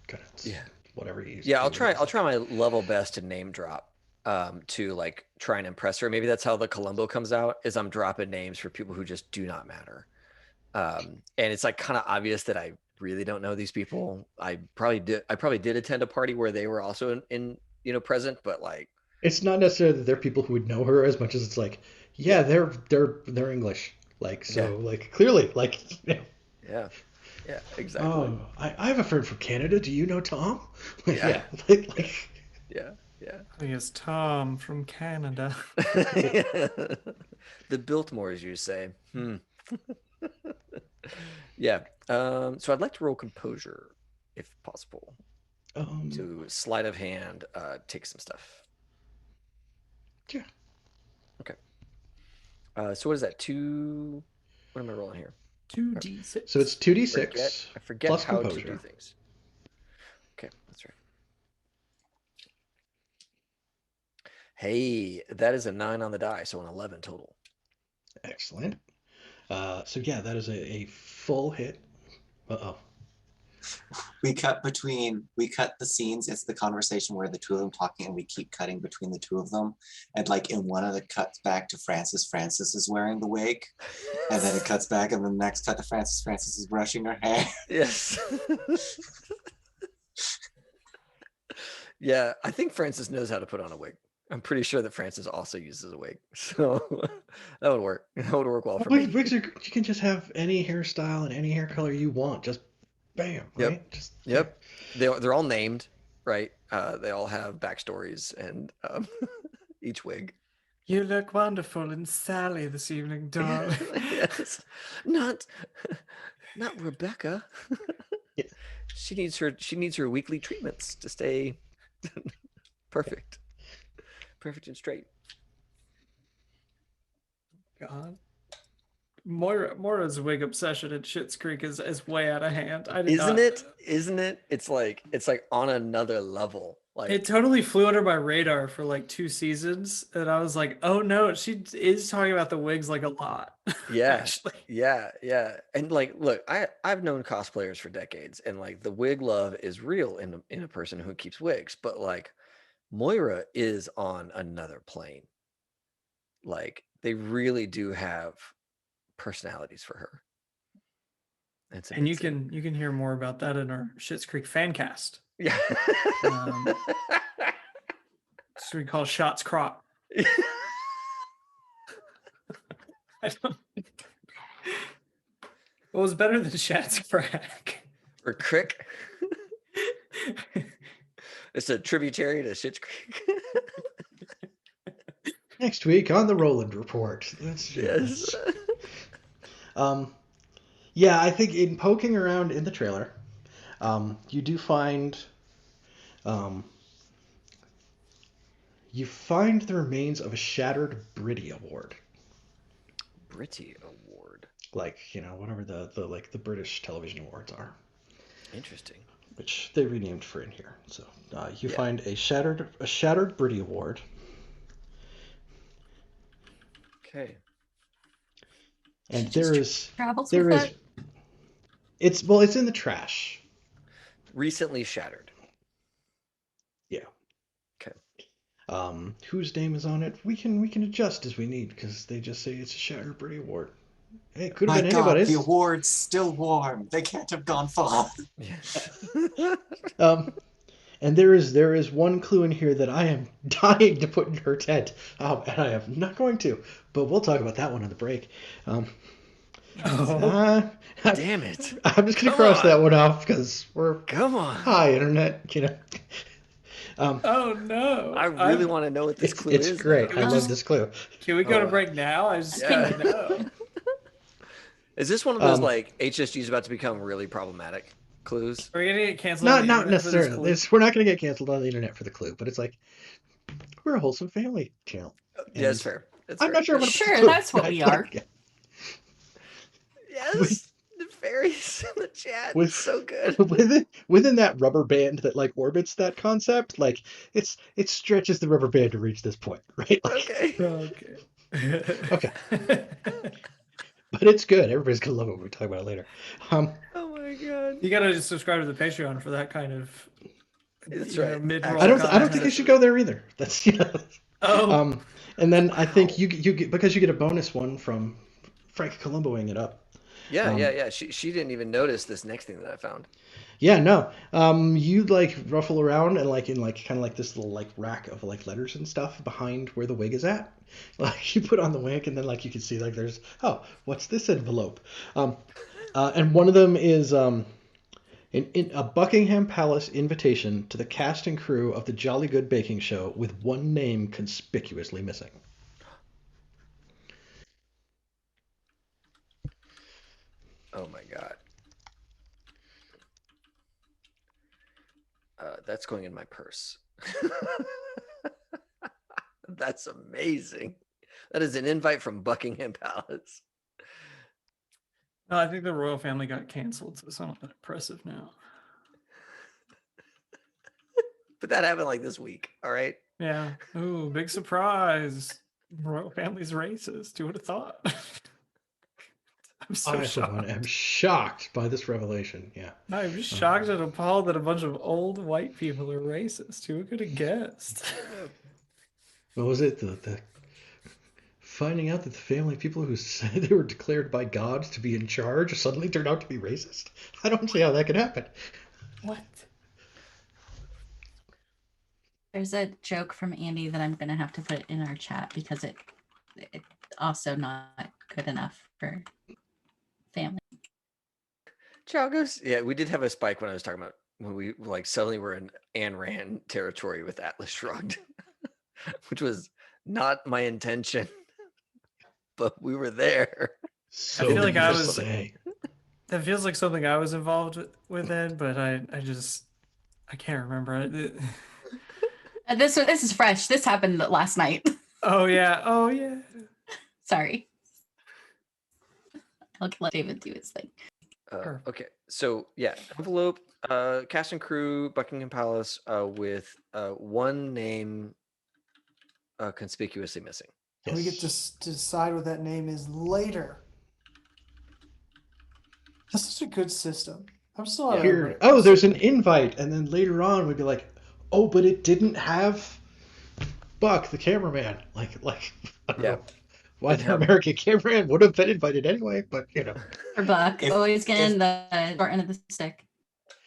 kind of whatever he used. Yeah, I'll try my level best to name drop, to like try and impress her. Maybe that's how the Columbo comes out, is I'm dropping names for people who just do not matter. And it's like kind of obvious that I really don't know these people. I probably did attend a party where they were also in present, but like, it's not necessarily that they're people who would know her as much as it's like, they're English. Like, so, like, clearly, like, Yeah, exactly. Oh, I have a friend from Canada. Do you know Tom? Yeah. Yeah. I guess Tom from Canada. The Biltmores, you say? Yeah. So I'd like to roll composure, if possible, to sleight of hand, take some stuff. Yeah. Okay. So what is that? What am I rolling here? 2d6. So it's 2d6. I forget plus how composure. to do things. Okay, that's right. Hey, that is a 9 on the die, so an 11 total. Excellent. So yeah, that is a full hit. Uh-oh. We cut the scenes. It's the conversation where the two of them talking, and we keep cutting between the two of them. And like in one of the cuts back to Frances, Frances is wearing the wig, and then it cuts back, and the next cut to Frances, Frances is brushing her hair. Yes. Yeah, I think Frances knows how to put on a wig. I'm pretty sure that Frances also uses a wig, so that would work. That would work well for me. Wigs you can just have any hairstyle and any hair color you want. Just bam, right? Yep. They're all named, right? They all have backstories and each wig. You look wonderful in Sally this evening, darling. Yes. Not Rebecca. Yeah. She needs her weekly treatments to stay perfect. Perfect and straight. God. Moira's wig obsession at Schitt's Creek is way out of hand. Isn't it? It's like on another level. Like, it totally flew under my radar for like 2 seasons, and I was like, oh no, she is talking about the wigs like a lot. Yeah. Actually. Yeah. And like, look, I've known cosplayers for decades, and like the wig love is real in a person who keeps wigs, but like Moira is on another plane. Like, they really do have personalities for her. And you can hear more about that in our Schitt's Creek fan cast. Yeah. So we call Shots Crop. What was better than Shots Crack? Or Crick. It's a tributary to Schitt's Creek. Next week on the Roland Report. Yes. Yeah, I think in poking around in the trailer, you do find the remains of a shattered Britty Award. Britty Award. Like, whatever the British television awards are. Interesting. Which they renamed for in here. So you find a shattered Britty Award. Okay. And She there just is travels there with is it. it's in the trash. Recently shattered. Yeah. Okay. Whose name is on it? We can adjust as we need because they just say it's a Shatter Birdie Award. Hey, it could have My been God, the anybody's. award's still warm. They can't have gone far. Yes. And there is one clue in here that I am dying to put in her tent, and I am not going to. But we'll talk about that one on the break. Oh. Damn it. I'm just gonna Come cross on. that one off because we're Come on. hi internet. Oh no! I really want to know what this clue It's is. great. now. I love this clue. Can we go to wow. break now? I just Yeah. need to know. Is this one of those Um, like HSG is about to become really problematic clues? Are we gonna get canceled? on Not the internet for this necessarily. clue? We're not gonna get canceled on the internet for the clue, but it's like we're a wholesome family channel. Yeah, that's And fair. That's I'm fair. not sure what Sure, that's what we are. Yes, the fairies in the chat. With- so good. Within that rubber band that like orbits that concept, like it stretches the rubber band to reach this point, right? Like, Okay. Okay. Okay. But it's good. Everybody's gonna love it when we talk about it later. Oh my god. You gotta just subscribe to the Patreon for that kind of. That's you know, right. mid-roll I don't think content. you should go there either. That's Oh, and then I think you get because you get a bonus one from Frank Columboing it up. Yeah. She didn't even notice this next thing that I found. Yeah, no. You like ruffle around and like in like kind of like this little like rack of like letters and stuff behind where the wig is at. Like you put on the wig and then like you can see like there's what's this envelope? And one of them is in a Buckingham Palace invitation to the cast and crew of the Jolly Good Baking Show with one name conspicuously missing. Oh my god. That's going in my purse. That's amazing. That is an invite from Buckingham Palace. no, I think the royal family got canceled, so it's not that impressive now. But that happened like this week. All right. Yeah. Ooh, big surprise. Royal family's racist. Who would have thought? I'm so I, for shocked. one, am shocked by this revelation. Yeah. I'm shocked and appalled that a bunch of old white people are racist. Who could have guessed? What was it? The finding out that the family people who said they were declared by God to be in charge suddenly turned out to be racist? I don't see how that could happen. What? There's a joke from Andy that I'm gonna have to put in our chat because it's also not good enough for family. Chagos. Yeah, we did have a spike when I was talking about when we like suddenly were in Ayn Rand territory with Atlas Shrugged, which was not my intention, but we were there. So I feel like I to was- say. That feels like something I was involved with Ed, but I can't remember it. This is fresh. This happened last night. Oh yeah. Sorry. I'll let David do his thing. Sure. Okay, so yeah, envelope, cast and crew, Buckingham Palace, with one name conspicuously missing. And we get to decide what that name is later. That's such a good system. I'm still not over Here, it. oh, there's an invite, and then later on we'd be like, oh, but it didn't have Buck, the cameraman. Like, I don't Yeah. know why Didn't the have- American cameraman would have been invited anyway, but you know. For Buck, If- always getting if- the short end of the stick.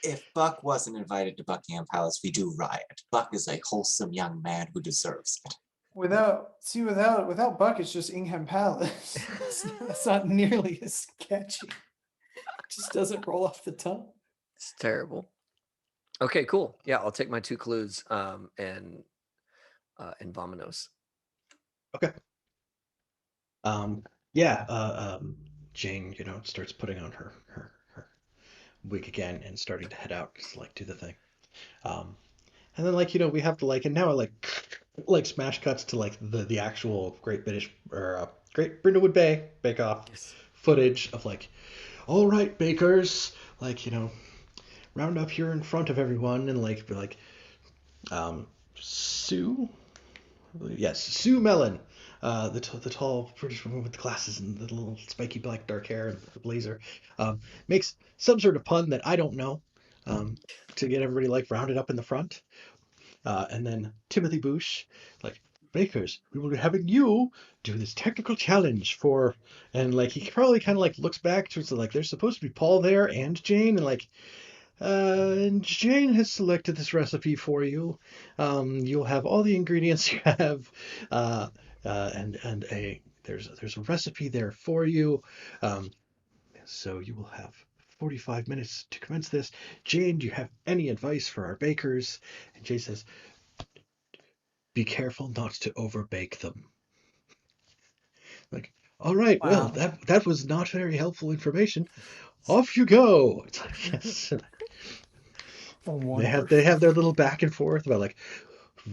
If Buck wasn't invited to Buckingham Palace, we do riot. Buck is a wholesome young man who deserves it. Without Buck, it's just Ingham Palace. That's not nearly as catchy. It just doesn't roll off the tongue. It's terrible. Okay, cool. Yeah, I'll take my 2 clues and Vominos. Jane, starts putting on her wig again and starting to head out to like do the thing. And then we have to and now like smash cuts to like the actual Great British or Great Brindlewood Bay Bake Off Yes. footage of all right, bakers, round up here in front of everyone and be like, Sue, yes, Sue Mellon, the tall British woman with the glasses and the little spiky black dark hair and the blazer, makes some sort of pun that I don't know, to get everybody like rounded up in the front. And then Timothy Boosh, like, Bakers, we will be having you do this technical challenge for, and like he probably kind of like looks back towards the, like there's supposed to be Paul there and Jane, and like, and Jane has selected this recipe for you. You'll have all the ingredients you have, and there's a recipe there for you. So you will have 45 minutes to commence this. Jane, do you have any advice for our bakers? And Jane says, be careful not to overbake them. Like, all right, well, Wow. that was not very helpful information. Off you go. It's like, yes. They have their little back and forth about like,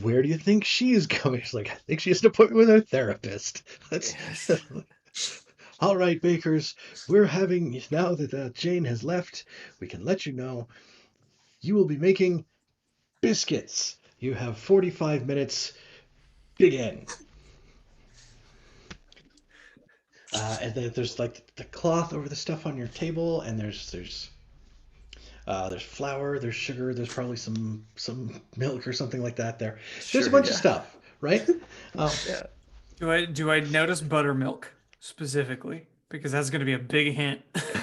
where do you think she's going? She's like, I think she has an appointment with her therapist. Yes. All right, bakers, we're having, now that Jane has left, we can let you know you will be making biscuits. You have 45 minutes. Begin. And then there's like the cloth over the stuff on your table, and there's flour, there's sugar, there's probably some milk or something like that there. There's a Sure, bunch of yeah. stuff, right? Yeah. Do I notice buttermilk specifically? Because that's going to be a big hint.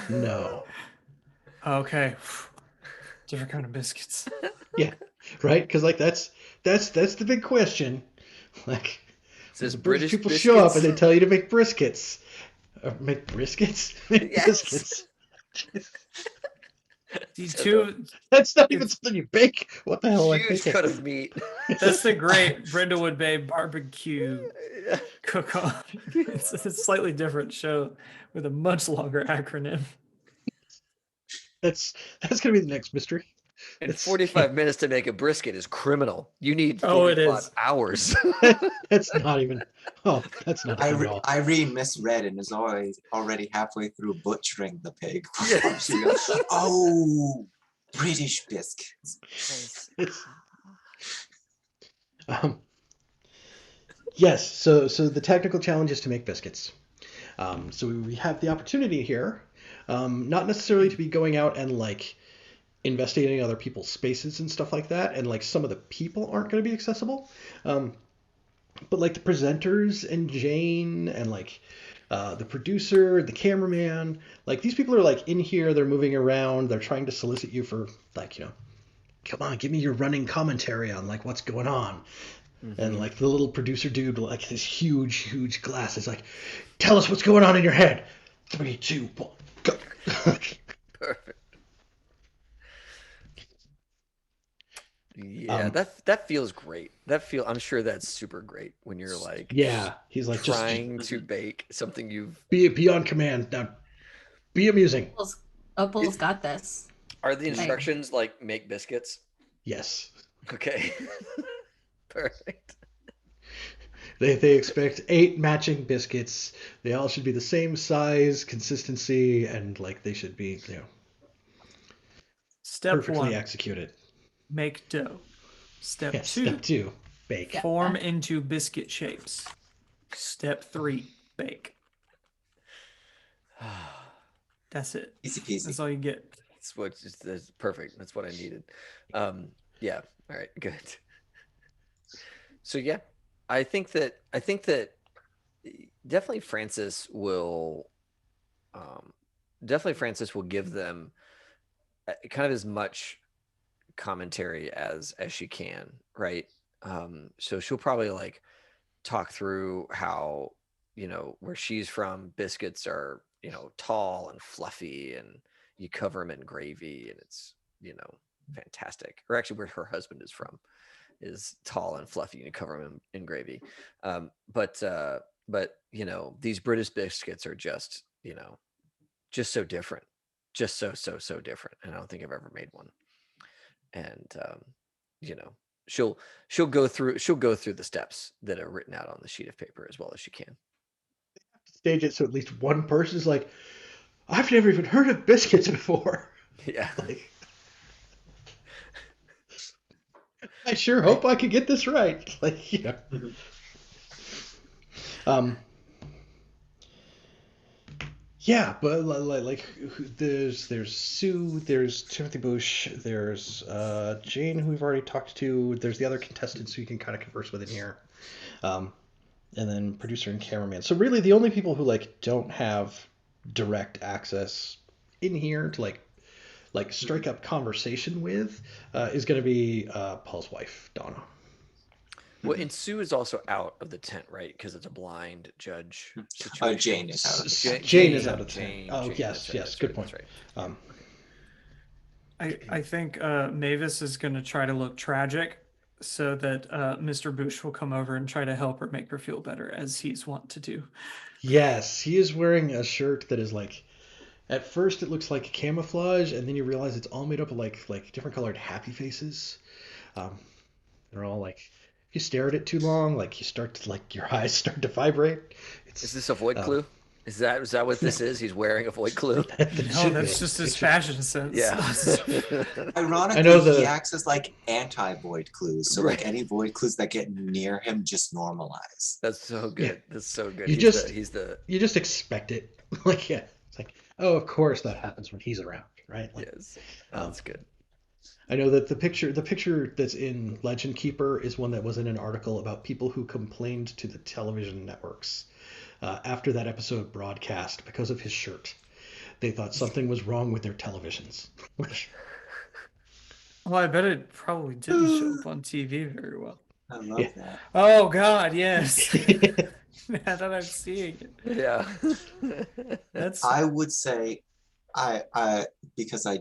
No. Okay. Different kind of biscuits. Yeah, right? Because like that's the big question. Like, Says the British British people show up and biscuits. they tell you to make briskets. Make briskets? Make Yes. biscuits. These So two, That's not even It's- something you bake. What the hell am I Huge thinking? cut of meat. that's the great Brindlewood Bay barbecue cook-off. It's a slightly different show with a much longer acronym. That's gonna be the next mystery. And It's- 45 minutes to make a brisket is criminal. You need Oh, it 45 is. hours. That's not even. Oh, that's not good at all. Irene misread and is already halfway through butchering the pig. Yeah. She goes, oh, British biscuits. It's, um, yes. So the technical challenge is to make biscuits. So we have the opportunity here, not necessarily to be going out and like investigating other people's spaces and stuff like that, and like some of the people aren't going to be accessible, but like the presenters and Jane and like the producer, the cameraman, like these people are like in here, they're moving around, they're trying to solicit you for like, come on, give me your running commentary on like what's going on. And like the little producer dude, like his huge glasses, like, tell us what's going on in your head. 3, 2, 1, go. Perfect. Yeah, that feels great. I'm sure that's super great when you're like Yeah, he's like, just trying to bake something you've. be on command now. Be amusing. Opal's got this. Are the instructions like make biscuits? Yes. Okay. Perfect. They expect 8 matching biscuits. They all should be the same size, consistency, and like they should be, Step perfectly 1, executed. make dough. Step Yes. 2, Step 2, bake. Yeah. form into biscuit shapes. Step 3, bake. That's it. Easy peasy. That's all you get. That's perfect. That's what I needed. Yeah. All right. Good. So yeah, I think that definitely Frances will give them kind of as much commentary as she can, right? So she'll probably like talk through how, where she's from, biscuits are, tall and fluffy and you cover them in gravy and it's, fantastic. Or actually where her husband is from is tall and fluffy and you cover them in gravy. But these British biscuits are just, just so different, just so different. And I don't think I've ever made one. And, she'll go through the steps that are written out on the sheet of paper as well as she can. Stage it so at least one person is like, I've never even heard of biscuits before. Yeah. Like, I sure hope I could get this right. Like, Um, yeah, but there's Sue, there's Timothy Bush, there's Jane, who we've already talked to. There's the other contestants who you can kind of converse with in here, and then producer and cameraman. So really, the only people who like don't have direct access in here to like strike up conversation with is going to be Paul's wife, Donna. Well, and Sue is also out of the tent, right? Because it's a blind judge Oh, situation. Jane is out of the tent. Jane is out of the tent. Jane, Oh, Jane, yes, that's right, yes, that's good right, point. that's right. I think Mavis is going to try to look tragic so that Mr. Bush will come over and try to help her make her feel better, as he's wont to do. Yes, he is wearing a shirt that is like, at first it looks like camouflage, and then you realize it's all made up of like different colored happy faces. They're all like, if you stare at it too long, like you start to like your eyes start to vibrate. Is this a void clue? Is that what this is? He's wearing a void clue? No, that's just his fashion sense. Yeah. Ironically, he acts as like anti-void clues. So Right. like any void clues that get near him just normalize. That's so good. That's so good. You He's the you just expect it. Like, yeah, it's like, oh, of course that happens when he's around, right? Like, yes. That's good. I know that the picture that's in Legend Keeper is one that was in an article about people who complained to the television networks after that episode broadcast because of his shirt. They thought something was wrong with their televisions. Well, I bet it probably didn't show up on TV very well. I love Yeah. that. Oh God, yes. Now that I'm seeing it, Yeah. that's I would say I because I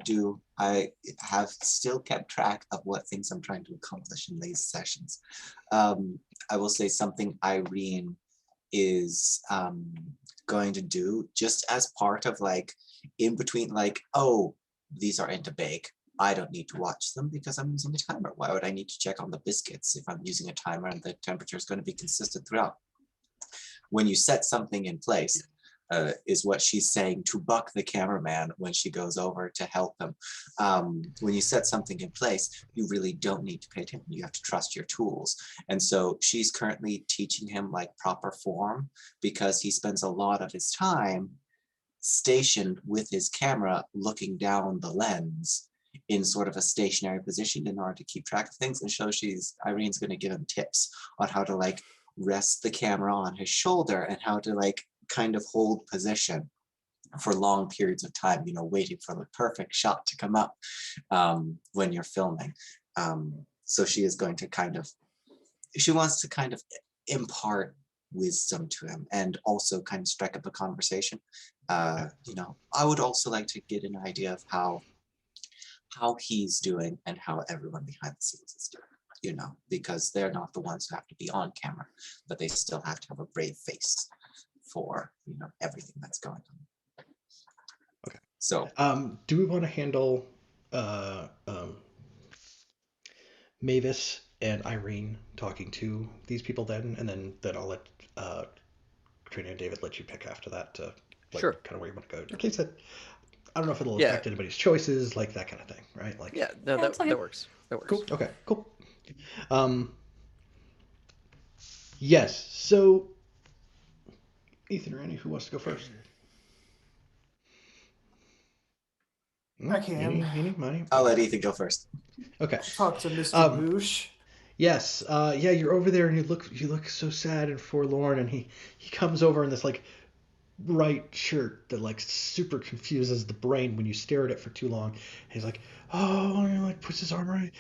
have still kept track of what things I'm trying to accomplish in these sessions. I will say something Irene is going to do just as part of like in between, like, oh, these are into bake. I don't need to watch them because I'm using a timer. Why would I need to check on the biscuits if I'm using a timer and the temperature is going to be consistent throughout? When you set something in place, is what she's saying to Buck the cameraman when she goes over to help him. When you set something in place, you really don't need to pay attention. You have to trust your tools. And so she's currently teaching him like proper form because he spends a lot of his time stationed with his camera looking down the lens in sort of a stationary position in order to keep track of things. And so Irene's going to give him tips on how to like rest the camera on his shoulder and how to like kind of hold position for long periods of time, you know, waiting for the perfect shot to come up when you're filming. So she is going to she wants to kind of impart wisdom to him and also kind of strike up a conversation. You know, I would also like to get an idea of how he's doing and how everyone behind the scenes is doing, you know, because they're not the ones who have to be on camera, but they still have to have a brave face for, you know, everything that's going on. Okay. So do we want to handle Mavis and Irene talking to these people then, and then I'll let Katrina and David let you pick after that to Sure. kind of where you want to go. In case that, I don't know if it'll Yeah. affect anybody's choices, like that kind of thing, right? Like, Yeah. No, Yeah, it's okay. that works. That works. cool. Okay, cool. Yes. So, Ethan or Annie, who wants to go first? I can. Eenie, Money? I'll let Ethan go first. Okay. Talk to Mr. Boosh. Yes. Yeah, you're over there and you look so sad and forlorn, and he comes over in this like bright shirt that like super confuses the brain when you stare at it for too long. And he's like, oh, and he like puts his arm around,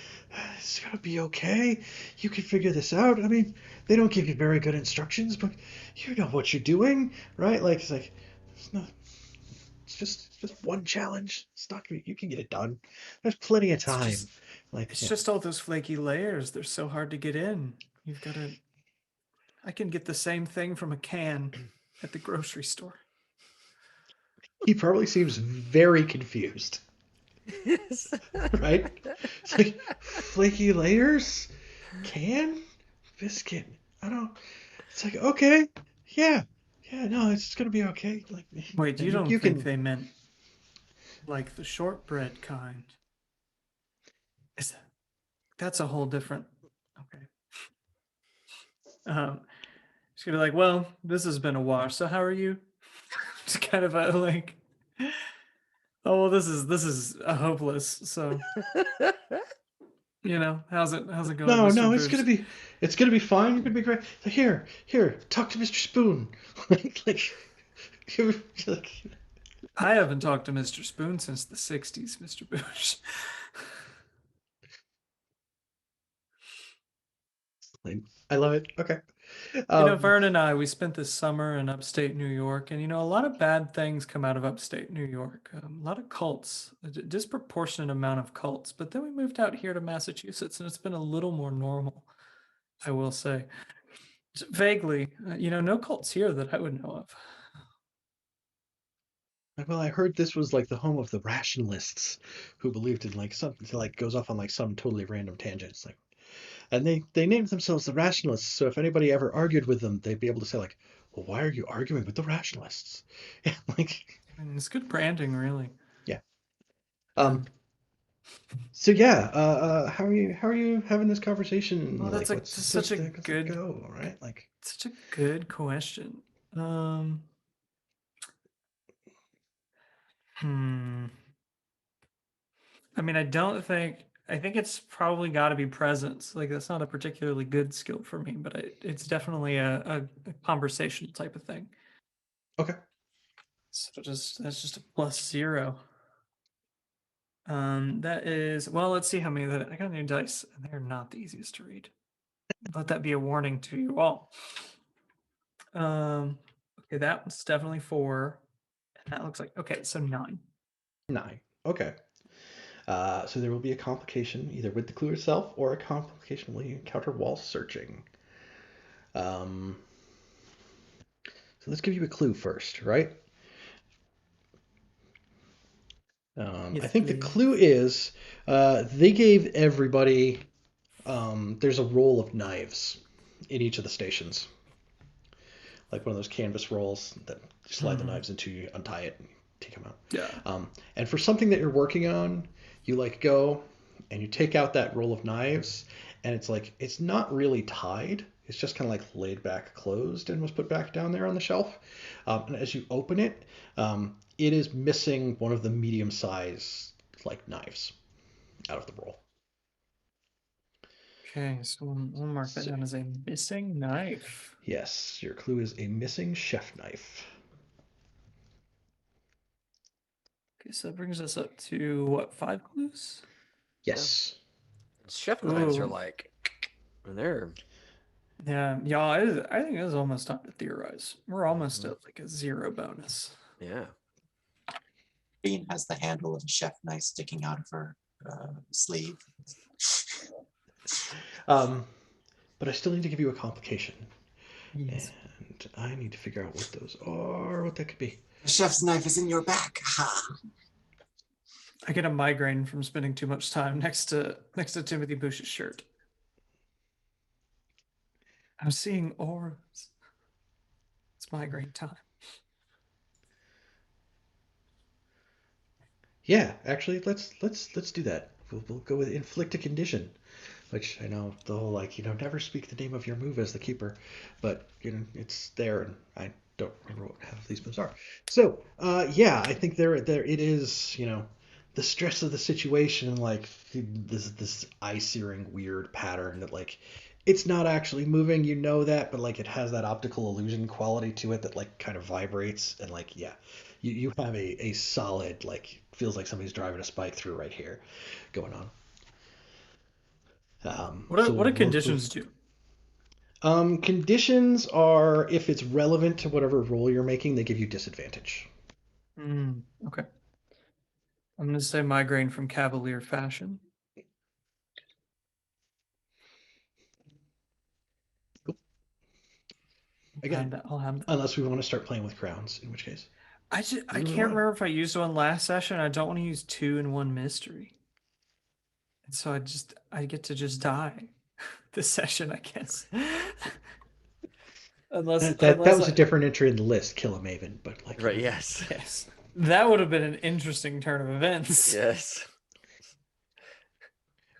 it's gonna be okay. You can figure this out. I mean, they don't give you very good instructions, but you know what you're doing, right? Like it's like it's just one challenge. It's not gonna, you can get it done. There's plenty of time. It's just all those flaky layers. They're so hard to get in. You've got to. I can get the same thing from a can at the grocery store. He probably seems very confused. Right? It's like flaky layers, can, biscuit. I don't. It's like okay, yeah, no, it's gonna be okay. Like, Wait, you don't you think can. they meant like the shortbread kind? That's a whole different. Okay. She's gonna be like, well, this has been a wash. So how are you? It's kind of a like, oh well, this is a hopeless. So how's it going, No, Mr. no, Boosh? it's gonna be fine. You're gonna be great. So here, talk to Mr. Spoon. like, like, I haven't talked to Mr. Spoon since the '60s, Mr. Boosh. I love it. Okay. Vern and I, we spent this summer in upstate New York, and a lot of bad things come out of upstate New York. A lot of cults, a disproportionate amount of cults. But then we moved out here to Massachusetts, and it's been a little more normal, I will say. Vaguely, no cults here that I would know of. Well, I heard this was like the home of the rationalists, who believed in like something like goes off on like some totally random tangents, like, and they named themselves the rationalists. So if anybody ever argued with them, they'd be able to say like, "Well, why are you arguing with the rationalists?" Yeah, like, I mean, it's good branding, really. yeah. So yeah, how are you having this conversation? Well, Like, that's such a how's it good, go? Right? Like, such a good question. Hmm. I mean, I think it's probably got to be presence. Like, that's not a particularly good skill for me, but it's definitely a conversational type of thing. okay. So that's just a +0. That is, well, let's see how many that I got new dice, and they're not the easiest to read. Let that be a warning to you all. Okay, that one's definitely 4. And that looks like, okay, so 9. 9. Okay. So there will be a complication either with the clue itself or a complication when you encounter while searching. So let's give you a clue first, right? Yes, I think the please. clue is they gave everybody, there's a roll of knives in each of the stations. Like one of those canvas rolls that you slide the knives into, you untie it, and take them out. Yeah. And for something that you're working on, you like go and you take out that roll of knives, and it's like it's not really tied. It's just kind of like laid back, closed, and was put back down there on the shelf. And as you open it, it is missing one of the medium-sized like knives out of the roll. Okay, so we'll mark that down as a missing knife. Yes, your clue is a missing chef knife. Okay, so that brings us up to what, 5 clues? Yes. Chef knives are Ooh. like, they're Yeah, y'all, I think it is almost time to theorize. We're almost at like a 0 bonus. yeah. Bean has the handle of a chef knife sticking out of her sleeve. But I still need to give you a complication. Yes. And I need to figure out what those are, what that could be. The chef's knife is in your back. Ha! I get a migraine from spending too much time next to Timothy Bush's shirt. I'm seeing auras. It's migraine time. Yeah, actually, let's do that. We'll go with inflict a condition, which I know the whole like never speak the name of your move as the keeper, but it's there, and I don't remember what half of these moves are. So yeah, I think there it is. The stress of the situation and like this eye-searing weird pattern that like it's not actually moving, that, but like it has that optical illusion quality to it that like kind of vibrates, and like yeah, you have a solid like feels like somebody's driving a spike through right here going on. What So do conditions do? Conditions are if it's relevant to whatever roll you're making, they give you disadvantage. Okay. I'm going to say migraine from cavalier fashion. Cool. Again, I'll have that. Unless we want to start playing with crowns, in which case. I can't remember if I used one last session. I don't want to use 2 in one mystery. And so I get to just die this session, I guess. Unless that was a different entry in the list, kill a Maven, but like Right, yes. Yes. That would have been an interesting turn of events. Yes.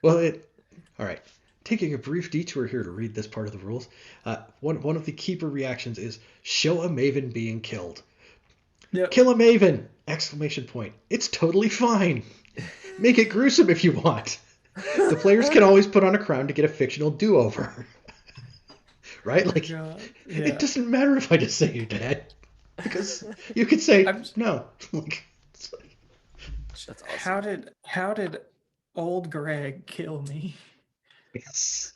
Well, all right. taking a brief detour here to read this part of the rules. One of the keeper reactions is show a maven being killed. Yep. Kill a maven! Exclamation point. It's totally fine. Make it gruesome if you want. The players can always put on a crown to get a fictional do-over. Right? Oh, Like, God. it Yeah. doesn't matter if I just say you're dead. Because you could say, I'm- no. Like, That's awesome. How did old Greg kill me? yes.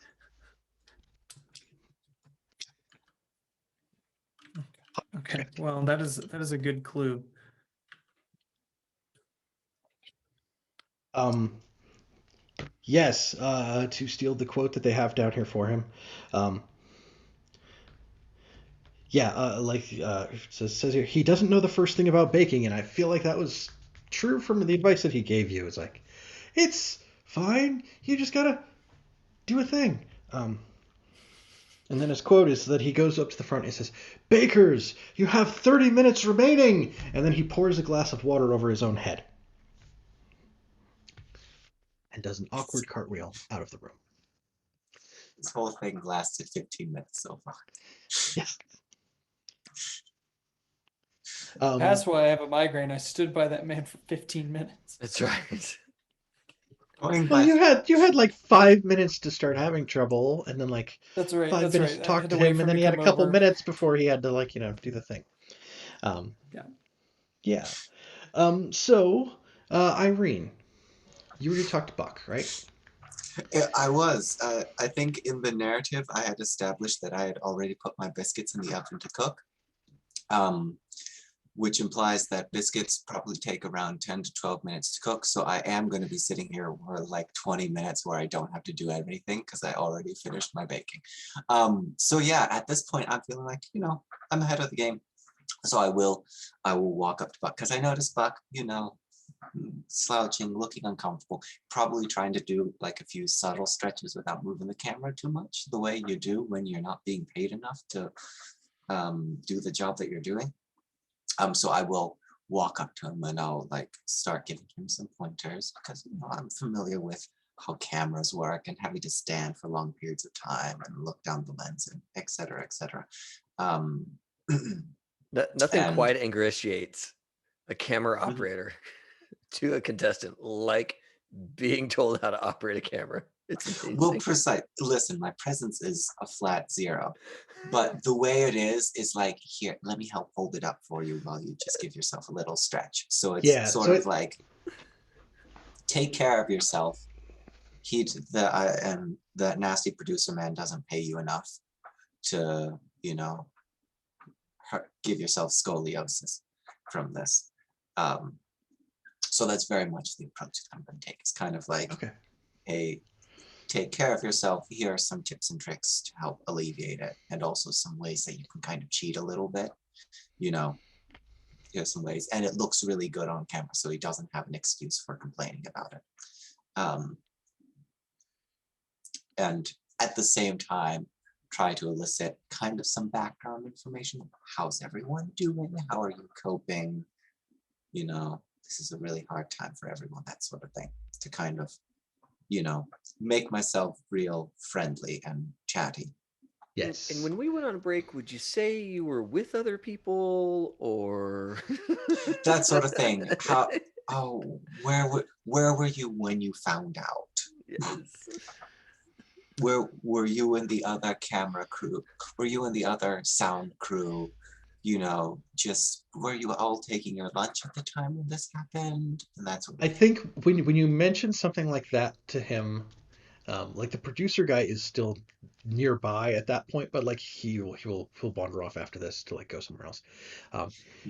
Okay. Well, that is a good clue. Yes, to steal the quote that they have down here for him. It says here, he doesn't know the first thing about baking, and I feel like that was true from the advice that he gave you. It's like, it's fine. You just gotta do a thing. And then his quote is that he goes up to the front and says, "Bakers, you have 30 minutes remaining!" And then he pours a glass of water over his own head. And does an awkward cartwheel out of the room. This whole thing lasted 15 minutes so far. Yes. That's why I have a migraine. I stood by that man for 15 minutes. That's right. Going Well, by you had like 5 minutes to start having trouble, and then like That's right. 5 That's minutes right. to I talk had to wait him, for and then him he to had a come couple over. minutes before he had to like do the thing. Yeah. Yeah. Irene, you already talked to Buck, right? I was. I think in the narrative, I had established that I had already put my biscuits in the oven to cook, which implies that biscuits probably take around 10 to 12 minutes to cook. So I am going to be sitting here for like 20 minutes where I don't have to do anything because I already finished my baking. So yeah, at this point, I'm feeling like, I'm ahead of the game. So I will walk up to Buck because I noticed Buck, slouching, looking uncomfortable, probably trying to do like a few subtle stretches without moving the camera too much, the way you do when you're not being paid enough to do the job that you're doing. So I will walk up to him and I'll like start giving him some pointers because I'm familiar with how cameras work and having to stand for long periods of time and look down the lens and et cetera, et cetera. Nothing And- quite ingratiates a camera operator to a contestant like being told how to operate a camera. It's amazing. Well, precise. Listen, my presence is a flat 0, but the way it is like, here, let me help hold it up for you while you just give yourself a little stretch. So it's like, take care of yourself. And that nasty producer man doesn't pay you enough to, give yourself scoliosis from this. So that's very much the approach that I'm going to take. It's kind of like, Okay. hey, take care of yourself. Here are some tips and tricks to help alleviate it, and also some ways that you can kind of cheat a little bit. Here's some ways, and it looks really good on camera, so he doesn't have an excuse for complaining about it. And at the same time, try to elicit kind of some background information. How's everyone doing? How are you coping? This is a really hard time for everyone, that sort of thing, to kind of, make myself real friendly and chatty. Yes. And when we went on break, would you say you were with other people or That sort of thing. Where were you when you found out? Yes. Where were you and the other camera crew? Were you and the other sound crew? Just were you all taking your lunch at the time when this happened? And that's what I think when you mention something like that to him, like the producer guy is still nearby at that point, but like he'll wander off after this to like go somewhere else.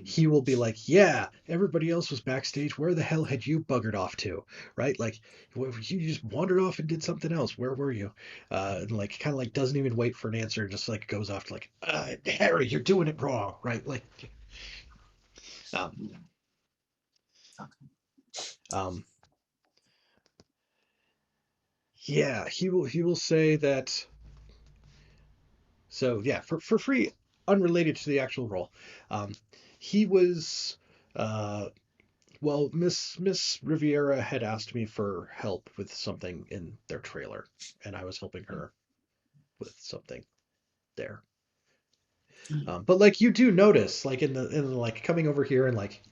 He will be like, yeah, everybody else was backstage. Where the hell had you buggered off to? Right? Like you just wandered off and did something else. Where were you? And like kind of like doesn't even wait for an answer, just like goes off to like, Harry, you're doing it wrong, right? Like, yeah, he will say that. So yeah, for free, unrelated to the actual role, he was Well, Miss Riviera had asked me for help with something in their trailer, and I was helping her with something there. But like you do notice, like in like coming over here and like,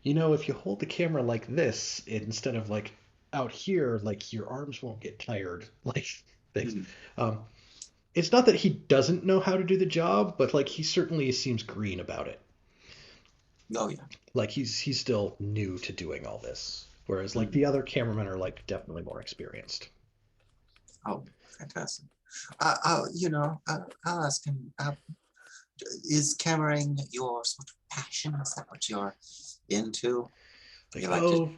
if you hold the camera like this instead of like out here, like your arms won't get tired, like things. Mhm. Um, it's not that he doesn't know how to do the job, but like he certainly seems green about it. Oh yeah. Like he's still new to doing all this, whereas like Mhm. the other cameramen are like definitely more experienced. Oh, fantastic. I'll ask him. Is cameraing your sort of passion? Is that what you're into? Like, You like to? oh,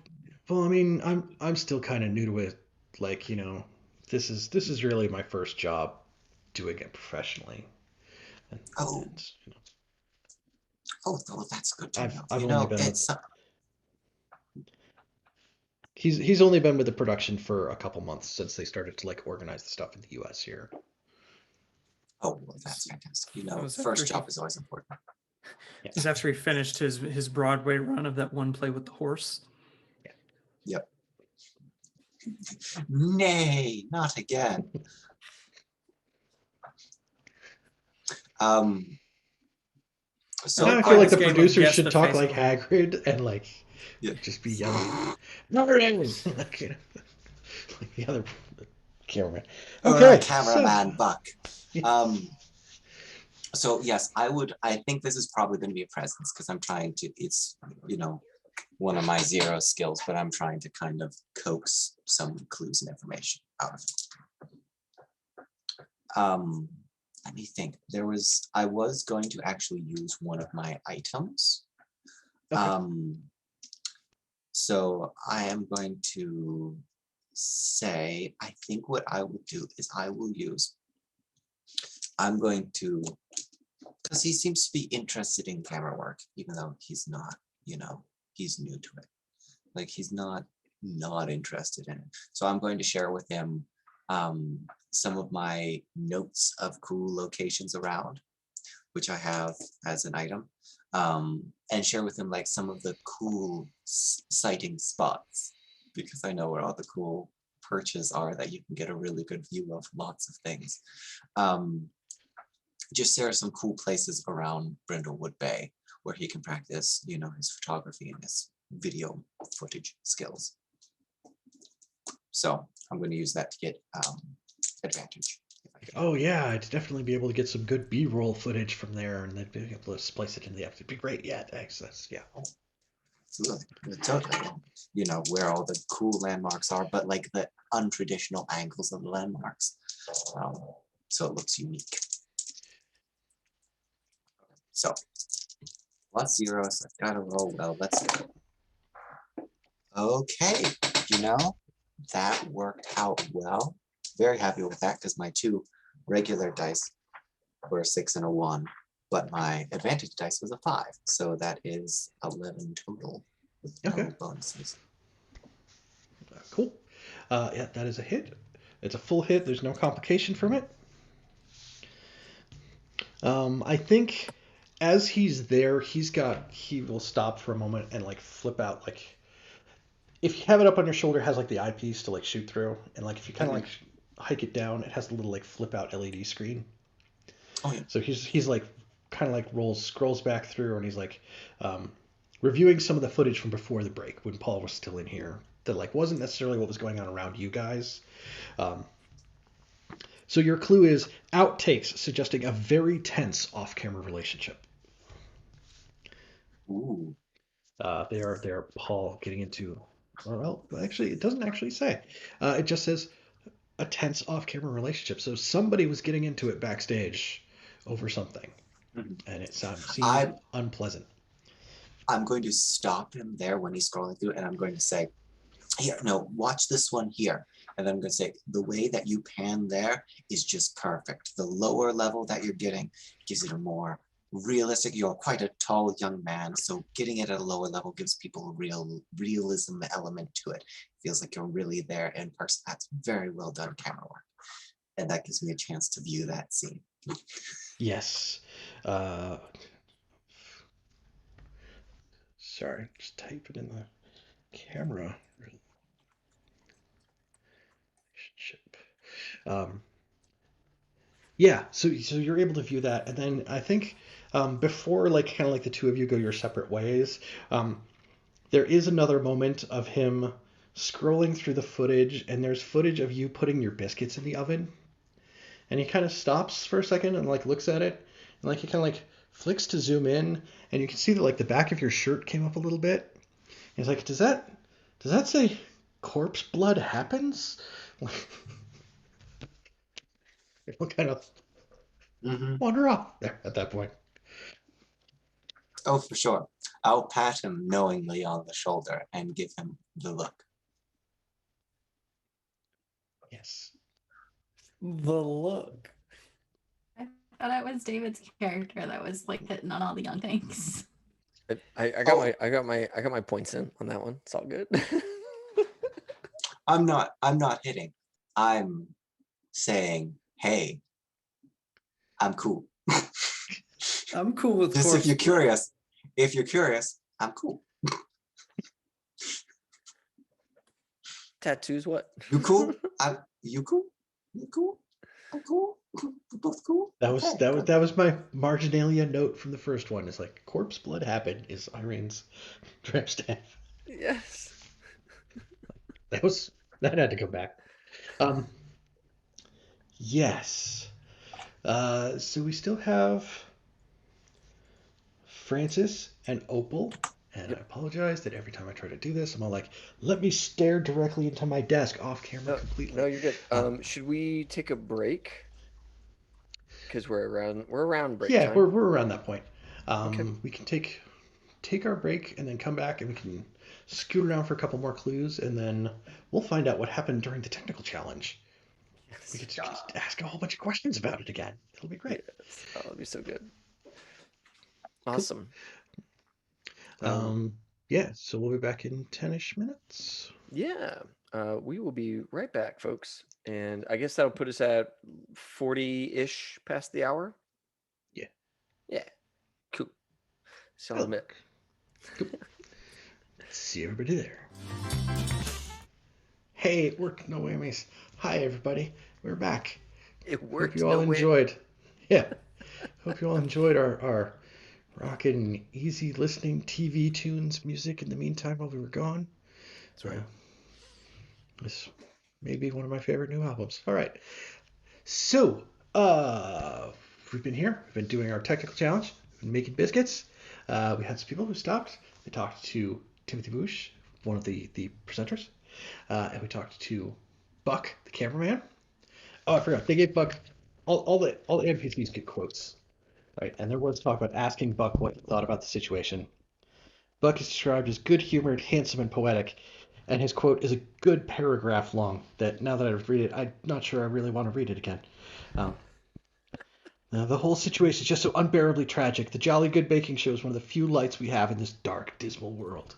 well, I mean, I'm still kind of new to it. Like, this is really my first job doing it professionally. And, Oh, and, that's good to know. I've only been with It's he's only been with the production for a couple months since they started to like organize the stuff in the U.S. here. oh, well, that's fantastic. That was after First he- job is always important. Yeah. Is after he finished his Broadway run of that one play with the horse. Yep. Nay, not again. So Now I play feel like this the game of producers guess should the talk face like of Hagrid and like yeah. just be yelling. No, it is. Like, like the other cameraman. Okay, Cameraman Buck. Yes. So yes, I think this is probably going to be a presence because I'm trying to. It's one of my zero skills, but I'm trying to kind of coax some clues and information out of it. Let me think. I was going to actually use one of my items. Okay. So I am going to say, I think what I will do is I'm going to, because he seems to be interested in camera work, even though he's not, he's new to it. Like he's not interested in it. So I'm going to share with him some of my notes of cool locations around, which I have as an item, and share with him like some of the cool sighting spots, because I know where all the cool perches are that you can get a really good view of lots of things. Just there are some cool places around Brindlewood Bay where he can practice, his photography and his video footage skills. So I'm going to use that to get advantage. Oh yeah, I'd definitely be able to get some good B-roll footage from there, and then be able to splice it into the episode. It'd be great. Yeah, thanks. Yeah. Totally. Where all the cool landmarks are, but like the untraditional angles of the landmarks. So it looks unique. So +0, so I've got to roll well. Let's go. Okay, that worked out well. Very happy with that because my 2 regular dice were a 6 and a 1, but my advantage dice was a 5. So that is 11 total with no Okay. bonuses. Cool. Yeah, that is a hit. It's a full hit. There's no complication from it. I think as he's there, he will stop for a moment and like flip out, like if you have it up on your shoulder, it has like the eyepiece to like shoot through, and like if you kind of like hike it down, it has a little like flip out LED screen. Oh yeah. So he's like kind of like scrolls back through, and he's like reviewing some of the footage from before the break when Paul was still in here. That like wasn't necessarily what was going on around you guys. So your clue is outtakes suggesting a very tense off-camera relationship. Ooh. They're Paul getting into. Well, actually, it doesn't actually say. It just says a tense off-camera relationship. So somebody was getting into it backstage over something, and it seemed unpleasant. I'm going to stop him there when he's scrolling through, and I'm going to say, here, no, watch this one here. And then I'm going to say, the way that you pan there is just perfect. The lower level that you're getting gives it a more realistic, you're quite a tall young man, so getting it at a lower level gives people a realism element to it. Feels like you're really there in person. That's very well done camera work. And that gives me a chance to view that scene. Yes. Sorry, just type it in the camera relationship. Yeah, so you're able to view that, and then I think before like kind of like the two of you go your separate ways, there is another moment of him scrolling through the footage, and there's footage of you putting your biscuits in the oven, and he kind of stops for a second and like looks at it, and like he kind of like flicks to zoom in, and you can see that like the back of your shirt came up a little bit. And he's like, does that say corpse blood happens? We'll kind of wander off there at that point. Oh, for sure. I'll pat him knowingly on the shoulder and give him the look. Yes. The look. I thought it was David's character that was like hitting on all the young things. I got my points in on that one. It's all good. I'm not hitting. I'm saying, hey, I'm cool. I'm cool with Just corpse if you're curious, I'm cool. Tattoos, what? You cool? You cool? You cool? I'm cool. We're both cool. That was Okay, that was good. that was my marginalia note from the first one. It's like corpse blood happened is Irene's tramp staff. Yes. That had to go back. Yes. So we still have Francis and Opal. And I apologize that every time I try to do this, I'm all like, let me stare directly into my desk off camera completely. No, you're good. Should we take a break? Because we're around break Yeah, time. we're around that point. Okay. We can take our break and then come back and we can scoot around for a couple more clues and then we'll find out what happened during the technical challenge. Yes. We could just ask a whole bunch of questions about it again. It'll be great. Yes. Oh, it'll be so good. Awesome. Yeah, so we'll be back in 10-ish minutes. Yeah. We will be right back, folks. And I guess that'll put us at 40-ish past the hour. Yeah. Yeah. Cool. So I'll admit. Cool. See everybody there. Hey, it worked. No whammies. Hi, everybody. We're back. It worked. Hope you all no way. enjoyed. Yeah. Hope you all enjoyed our rockin' easy listening TV tunes music in the meantime while we were gone. That's right. This may be one of my favorite new albums. All right. So, we've been here. We've been doing our technical challenge. We've been making biscuits. We had some people who stopped. They talked to Timothy Bush, one of the presenters. And we talked to Buck, the cameraman. Oh, I forgot. They gave Buck all the NPCs get quotes. Right, and there was talk about asking Buck what he thought about the situation. Buck is described as good-humored, handsome, and poetic, and his quote is a good paragraph long that, now that I read it, I'm not sure I really want to read it again. Now, the whole situation is just so unbearably tragic. The Jolly Good Baking Show is one of the few lights we have in this dark, dismal world.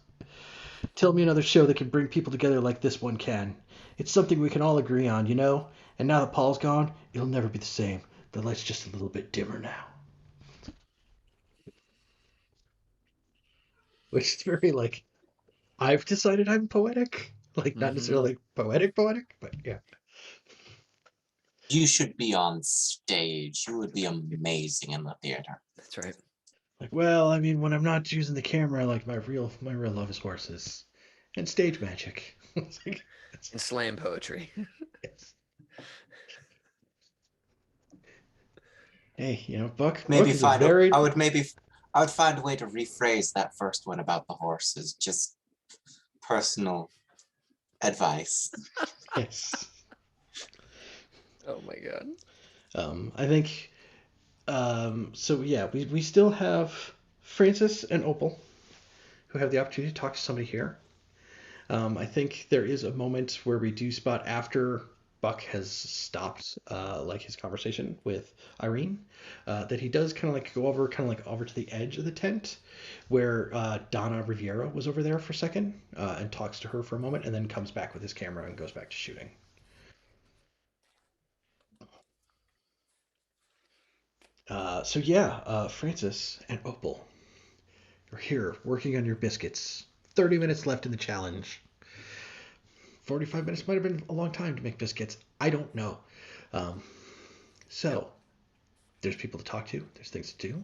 Tell me another show that can bring people together like this one can. It's something we can all agree on, you know? And now that Paul's gone, it'll never be the same. The light's just a little bit dimmer now. Which is very like, I've decided I'm poetic. Like, not necessarily poetic, but yeah. You should be on stage. You would be amazing in the theater. That's right. Like, well, I mean, when I'm not using the camera, like my real love is horses and stage magic. It's like, And slam poetry. yes. Hey, Buck. Maybe Buck is a very I would find a way to rephrase that first one about the horses. Just personal advice. yes. Oh my god. I think. So yeah, we still have Francis and Opal, who have the opportunity to talk to somebody here. I think there is a moment where we do spot after Buck has stopped like his conversation with Irene, that he does kind of like go over to the edge of the tent where Donna Riviera was over there for a second and talks to her for a moment and then comes back with his camera and goes back to shooting. So yeah, Francis and Opal, We're here working on your biscuits. 30 minutes left in the challenge. 45 minutes might have been a long time to make biscuits. I don't know. So, there's people to talk to. There's things to do.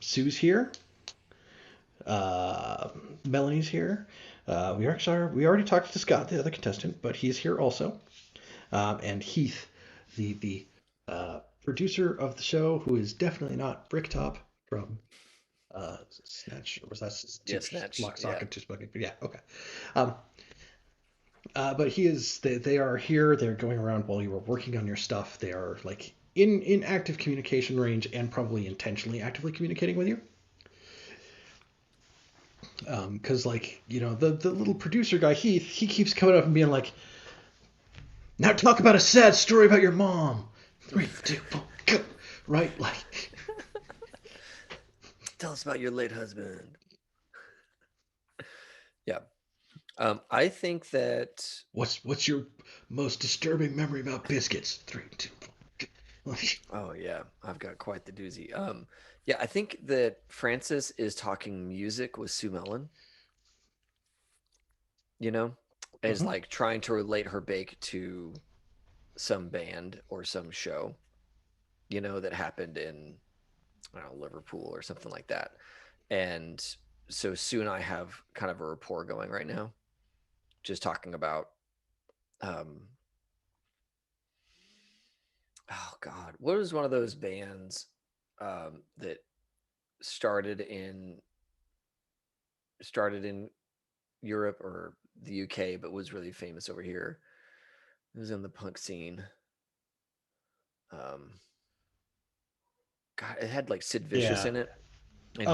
Sue's here. Melanie's here. We already talked to Scott, the other contestant, but he's here also. And Heath, the producer of the show, who is definitely not Bricktop from Snatch, or was that Snatch, Lock, Stock, yeah. and Two Smoking? Yeah, okay. But he is. They are here. They're going around while you were working on your stuff. They are like in active communication range and probably intentionally actively communicating with you. Because like the little producer guy Heath, he keeps coming up and being like, "Now talk about a sad story about your mom." 3, 2, 1, go. Right, like. Tell us about your late husband. Yeah. I think that What's your most disturbing memory about biscuits? 3, 2, 1. oh yeah, I've got quite the doozy. Yeah, I think that Francis is talking music with Sue Mellon. Is like trying to relate her bake to some band or some show, that happened in, I don't know, Liverpool or something like that. And so Sue and I have kind of a rapport going right now, just talking about, oh God, what is one of those bands that started in Europe or the UK, but was really famous over here? It was in the punk scene. God, it had like Sid Vicious in it. And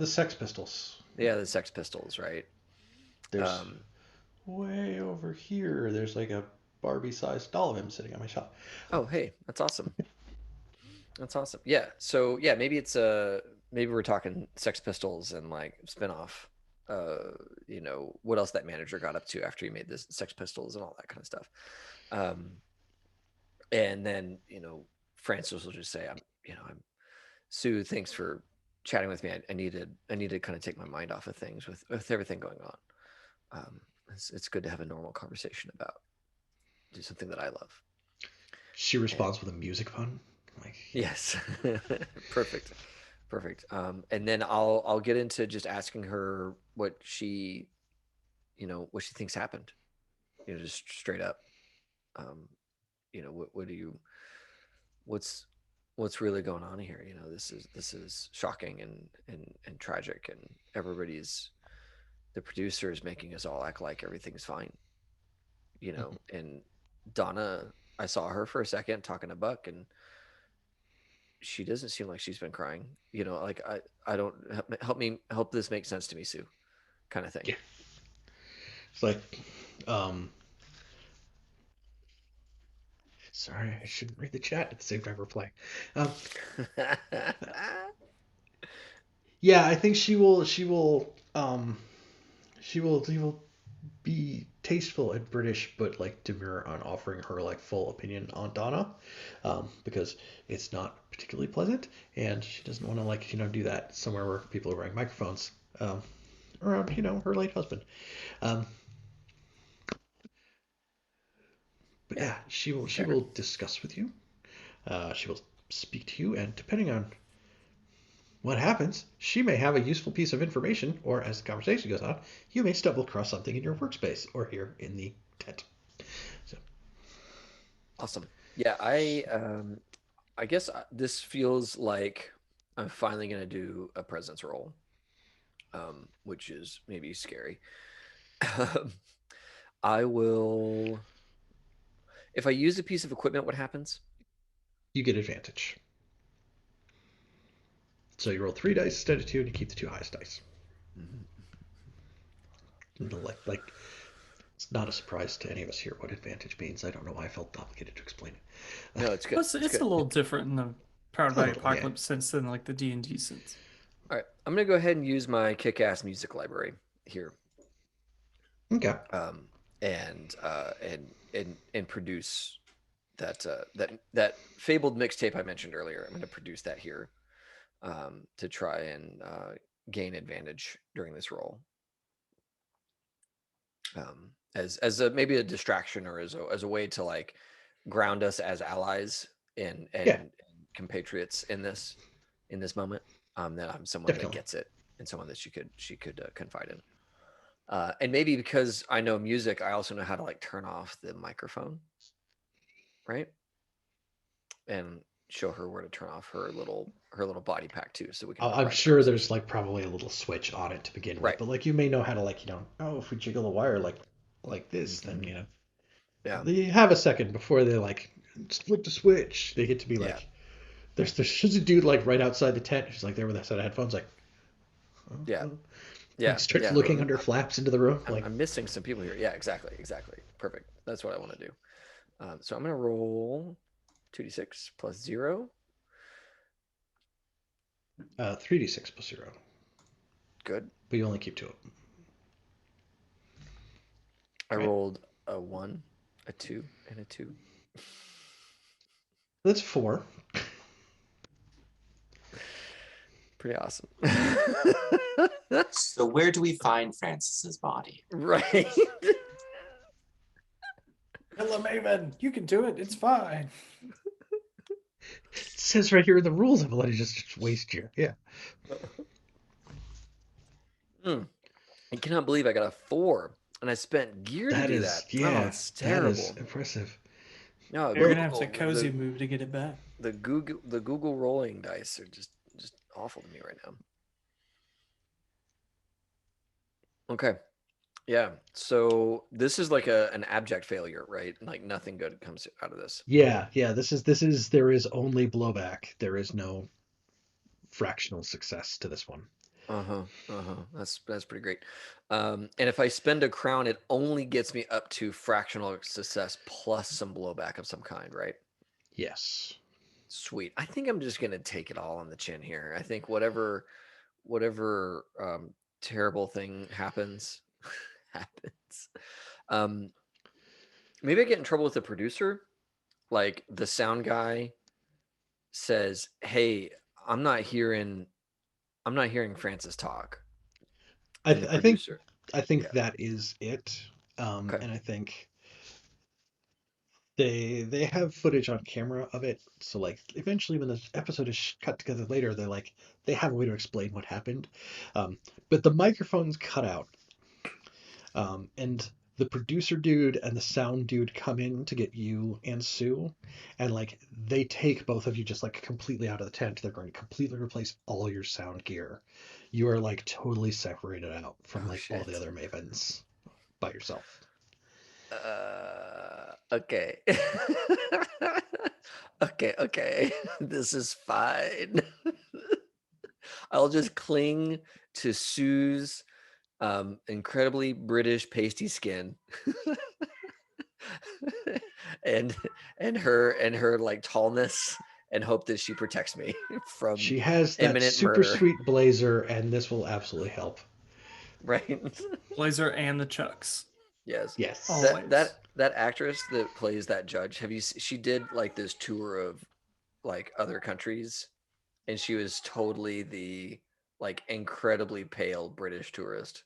the Sex Pistols. yeah, the Sex Pistols, right? There's way over here. There's like a Barbie-sized doll of him sitting on my shelf. Oh, hey, that's awesome. That's awesome. Yeah. So yeah, maybe maybe we're talking Sex Pistols and like spinoff. What else that manager got up to after he made this Sex Pistols and all that kind of stuff. And then Francis will just say, I'm Sue, thanks for chatting with me. I need to kind of take my mind off of things with everything going on. It's good to have a normal conversation about do something that I love. She responds with a music pun. Like, yes. Perfect. And then I'll get into just asking her what she thinks happened, just straight up. What's really going on here? This is shocking and tragic, and the producer is making us all act like everything's fine. And Donna, I saw her for a second talking to Buck, and she doesn't seem like she's been crying. Like I don't help this make sense to me, Sue, kind of thing. Yeah. It's like, sorry, I shouldn't read the chat at the same time we're playing. Yeah, I think she will be tasteful and British, but like demure on offering her like full opinion on Donna, because it's not particularly pleasant, and she doesn't want to like do that somewhere where people are wearing microphones around her late husband. But yeah, she will discuss with you. She will speak to you, and depending on what happens, she may have a useful piece of information, or as the conversation goes on, you may stumble across something in your workspace or here in the tent. So. Awesome. Yeah, I guess this feels like I'm finally going to do a presence roll, which is maybe scary. I will. If I use a piece of equipment, what happens? You get advantage. So you roll 3 dice instead of 2, and you keep the 2 highest dice. Mm-hmm. Like, it's not a surprise to any of us here what advantage means. I don't know why I felt obligated to explain it. No, it's good. It's good. a little different in the Powered by Yeah. Apocalypse sense than like the D&D sense. All right, I'm gonna go ahead and use my kick-ass music library here. Okay. And produce that fabled mixtape I mentioned earlier. I'm gonna produce that here, to try and gain advantage during this roll. As a maybe a distraction or as a way to like ground us as allies and compatriots in this moment. That I'm someone Definitely. that gets it and someone that she could confide in. And maybe because I know music, I also know how to like turn off the microphone, right? And show her where to turn off her little body pack too, so we can. Have a I'm private sure there's conversation. like probably a little switch on it to begin with, Right. but like you may know how to like, oh, if we jiggle the wire like this, then Yeah. they have a second before they like flip the switch. They get to be like, there's a dude like right outside the tent who's like there with a set of headphones, like, Yeah. Like starts looking under flaps into the room. Like I'm missing some people here. Yeah, exactly. Perfect. That's what I want to do. So I'm gonna roll 2d6 plus 0. 3d6 plus 0. Good. But you only keep 2 of them. I rolled a 1, a 2, and a 2. That's 4. Pretty awesome. So where do we find Francis's body? Right. Hello, Maven. You can do it. It's fine. It says right here in the rules, I'm letting you just waste your I cannot believe I got a 4, and I spent gear to do that. Yeah, Oh, it's terrible. That is impressive. No, You're gonna have to cozy move to get it back. The Google rolling dice are just awful to me right now. Okay. Yeah. So this is like an abject failure, right? Like nothing good comes out of this. Yeah. This is there is only blowback. There is no fractional success to this one. That's pretty great. And if I spend a crown, it only gets me up to fractional success plus some blowback of some kind, right? Yes. Sweet. I think I'm just gonna take it all on the chin here. I think whatever terrible thing happens. Maybe I get in trouble with the producer. Like the sound guy says, "Hey, I'm not hearing Francis talk." I think that is it. Okay. And I think they have footage on camera of it, so like eventually when the episode is cut together later, they have a way to explain what happened. But the microphone's cut out. And the producer dude and the sound dude come in to get you and Sue, and like they take both of you just like completely out of the tent. They're going to completely replace all your sound gear. You are like totally separated out from all the other Mavens by yourself. Okay. Okay. This is fine. I'll just cling to Sue's incredibly British pasty skin and her like tallness, and hope that she protects me from She has that imminent super murder. sweet blazer, and this will absolutely help. Right. Blazer and the chucks. Yes. Always. That actress that plays that judge, she did like this tour of like other countries, and she was totally the like incredibly pale British tourist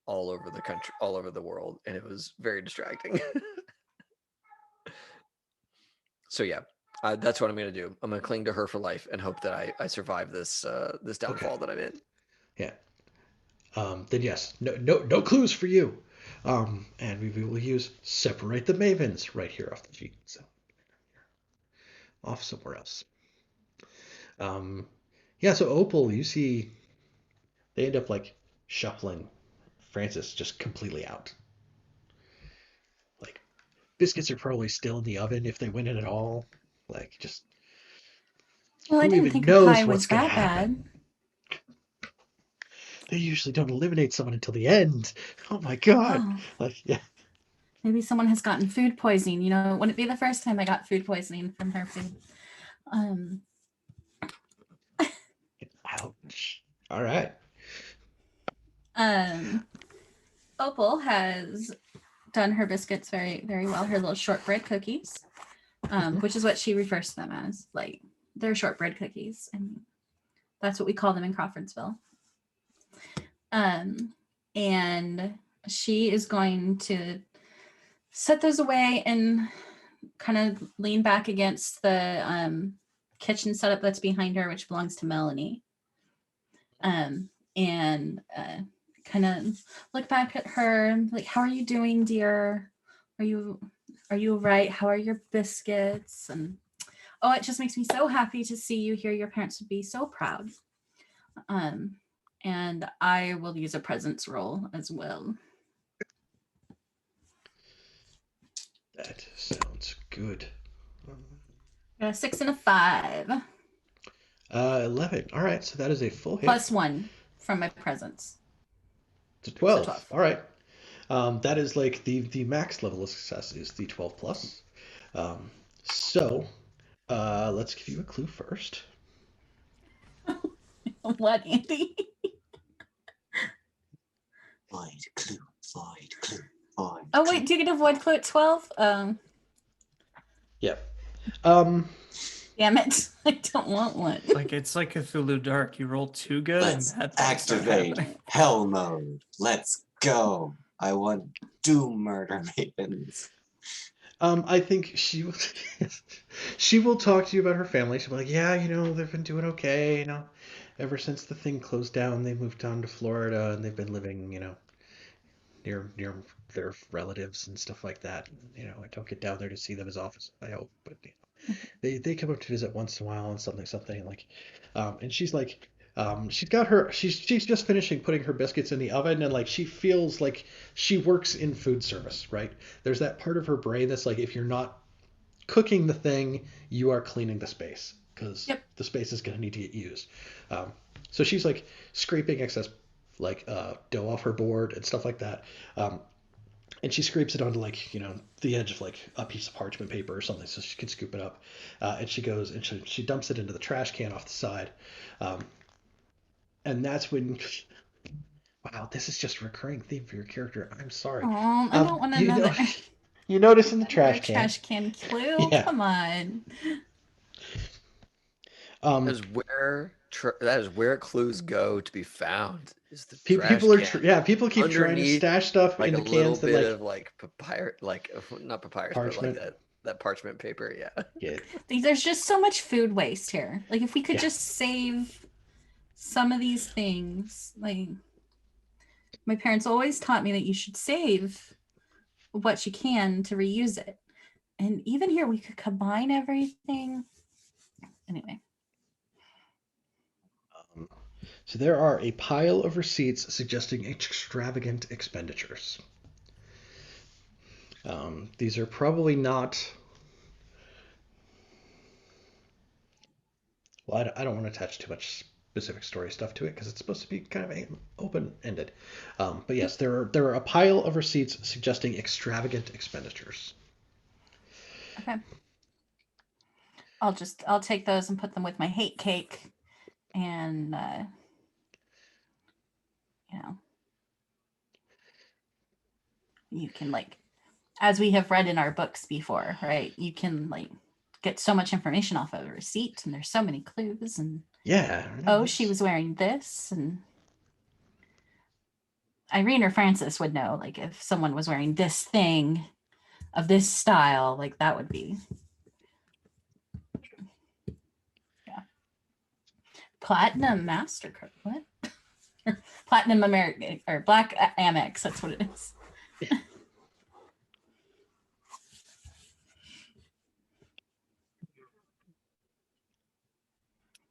all over the country, all over the world, and it was very distracting. So yeah, that's what I'm gonna do. I'm gonna cling to her for life and hope that I survive this this downfall that I'm in. Yeah. Then yes, no clues for you. And we will use separate the Mavens right here off the sheet. So off somewhere else. Yeah, so Opal, you see they end up like shuffling Francis just completely out. Like biscuits are probably still in the oven if they went in at all. Like just Well, I who didn't even think a knows pie what's was gonna that happen? bad. They usually don't eliminate someone until the end. Oh my god. Oh. Like yeah. Maybe someone has gotten food poisoning. It wouldn't be the first time I got food poisoning from her food. Ouch. All right. Opal has done her biscuits very, very well. Her little shortbread cookies, which is what she refers to them as. Like they're shortbread cookies, and that's what we call them in Crawfordsville. And she is going to set those away and kind of lean back against the kitchen setup that's behind her, which belongs to Melanie. And kind of look back at her, like, how are you doing, dear? Are you all right? How are your biscuits? And oh, it just makes me so happy to see you here. Your parents would be so proud. And I will use a presence roll as well. That sounds good. A 6 and a 5. 11. All right, so that is a full hit. Plus 1 from my presence. To 12. 12. All right. That is like the max level of success is the 12 plus. So let's give you a clue first. What, Andy? Void clue, void clue, void. Oh wait, do you get a void clue at 12? Yep. Damn it. I don't want one. It's like Cthulhu Dark. You roll too good Let's and bad things start activate happening. hell mode. Let's go. I want Doom Murder Mavens. I think she will talk to you about her family. She'll be like, yeah, they've been doing okay, ever since the thing closed down, they moved down to Florida and they've been living, near their relatives and stuff like that. I don't get down there to see them as often as I hope, but they come up to visit once in a while and something like, and she's like, she's just finishing putting her biscuits in the oven, and like she feels like she works in food service, right? There's that part of her brain that's like, if you're not cooking the thing, you are cleaning the space, because the space is going to need to get used. So she's like scraping excess dough off her board and stuff like that. And she scrapes it onto the edge of a piece of parchment paper or something so she can scoop it up. And she goes and she dumps it into the trash can off the side. And that's when, wow, this is just a recurring theme for your character. I'm sorry. Oh, I don't want another. You notice in the trash can. Trash can clue? Yeah. Come on. That is where clues go to be found. Is the trash people are can. people keep trying to stash stuff in the cans that of papyrus, not papyrus, parchment. but that parchment paper. Yeah. There's just so much food waste here. Like if we could just save some of these things. Like my parents always taught me that you should save what you can to reuse it. And even here we could combine everything. Anyway. So there are a pile of receipts suggesting extravagant expenditures. These are probably not... Well, I don't want to attach too much specific story stuff to it because it's supposed to be kind of open-ended. But yes, there are a pile of receipts suggesting extravagant expenditures. Okay. I'll take those and put them with my hate cake, and you can as we have read in our books before, right? You can get so much information off of a receipt, and there's so many clues, and she was wearing this, and Irene or Francis would know if someone was wearing this thing of this style, that would be Platinum MasterCard. What? Platinum American or Black Amex. That's what it is.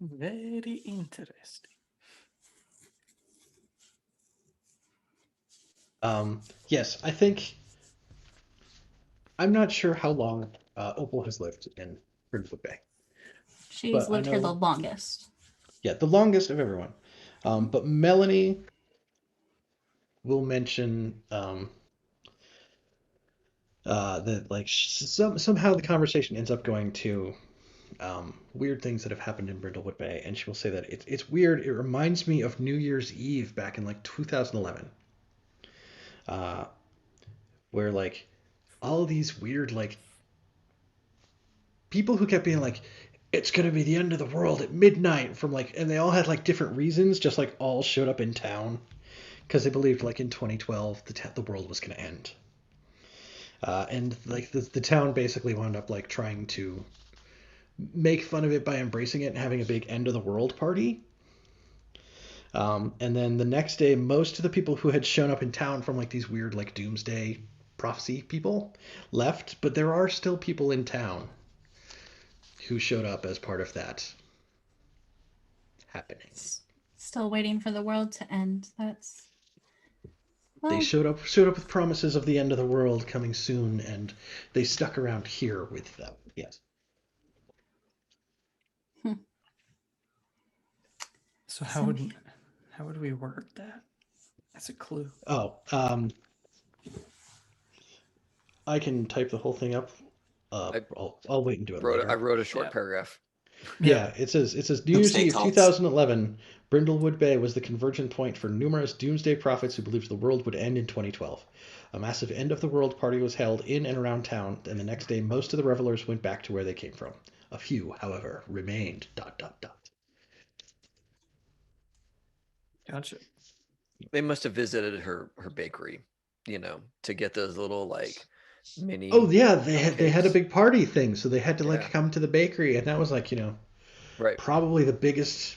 Very interesting. Yes, I think... I'm not sure how long Opal has lived in Brindlewood Bay. She's lived here the longest. Yeah, the longest of everyone. But Melanie will mention that somehow the conversation ends up going to weird things that have happened in Brindlewood Bay, and she will say that it's weird. It reminds me of New Year's Eve back in 2011, where all these weird people who kept being it's gonna be the end of the world at midnight and they all had different reasons, just all showed up in town, because they believed like in 2012 the world was going to end. And like the town basically wound up like trying to make fun of it by embracing it and having a big end of the world party. And then the next day, most of the people who had shown up in town from like these weird like doomsday prophecy people left, but there are still people in town who showed up as part of that happening. Still waiting for the world to end. That's They well, showed up with promises of the end of the world coming soon, and they stuck around here with them. Yes. So Some- how would we word that? That's a clue. Oh, I can type the whole thing up. I'll wait and do it later. I wrote a short Yeah. paragraph. Yeah, it says New Year's Doomsday Eve cults. 2011, Brindlewood Bay was the convergent point for numerous doomsday prophets who believed the world would end in 2012. A massive end of the world party was held in and around town, and the next day most of the revelers went back to where they came from. A few, however, remained. ... Gotcha. They must have visited her bakery, to get those little like mini. Oh yeah, they had a cupcakes. big party thing, so they had to like Yeah. come to the bakery, and that was like Right. probably the biggest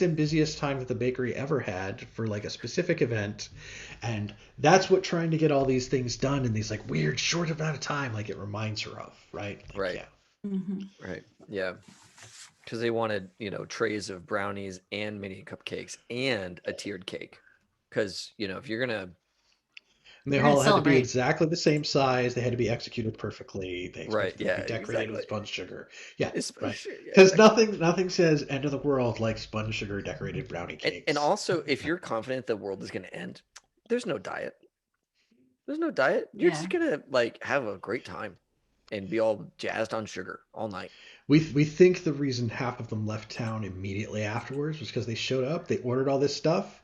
and busiest time that the bakery ever had for like a specific event, and that's what trying to get all these things done in these like weird short amount of time like it reminds her of, right? Like, Right. Yeah. mhm. Right. Yeah. Because they wanted, trays of brownies and mini cupcakes and a tiered cake. Because, if you're gonna, And they You're gonna all had to be celebrate. exactly the same size. They had to be executed perfectly. They Right, expected them yeah, to be decorated with exactly. spun sugar. Yeah, it's right. yeah, Because exactly. nothing says end of the world like spun sugar decorated brownie cakes. And also, if you're confident the world is gonna end, there's no diet. There's no diet. You're just Yeah. gonna like have a great time and be all jazzed on sugar all night. We think the reason half of them left town immediately afterwards was because they showed up, they ordered all this stuff,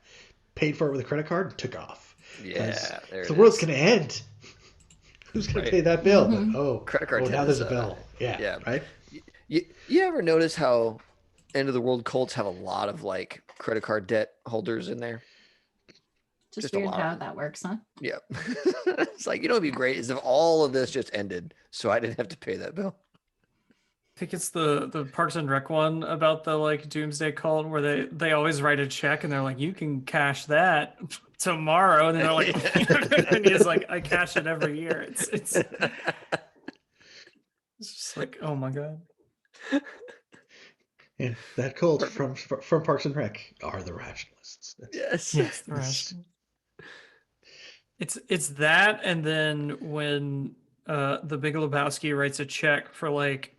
paid for it with a credit card, and took off. Because Yeah, there if it the world's is. gonna end, who's gonna Right. pay that bill? Mhm. But Credit card debt now is there's a bill. Yeah, yeah. right. You ever notice how end of the world cults have a lot of like credit card debt holders in there? Just Just a weird lot. how that works, huh? Yeah. It's like, it'd be great is if all of this just ended so I didn't have to pay that bill. I think it's the Parks and Rec one about the like doomsday cult where they always write a check and they're like, you can cash that tomorrow, and then they're like, and he's like, I cash it every year. It's just like, oh my god. And that cult Perfect. from Parks and Rec are the rationalists. Yes. Yes, the Yes. rational. It's that, and then when the Big Lebowski writes a check for like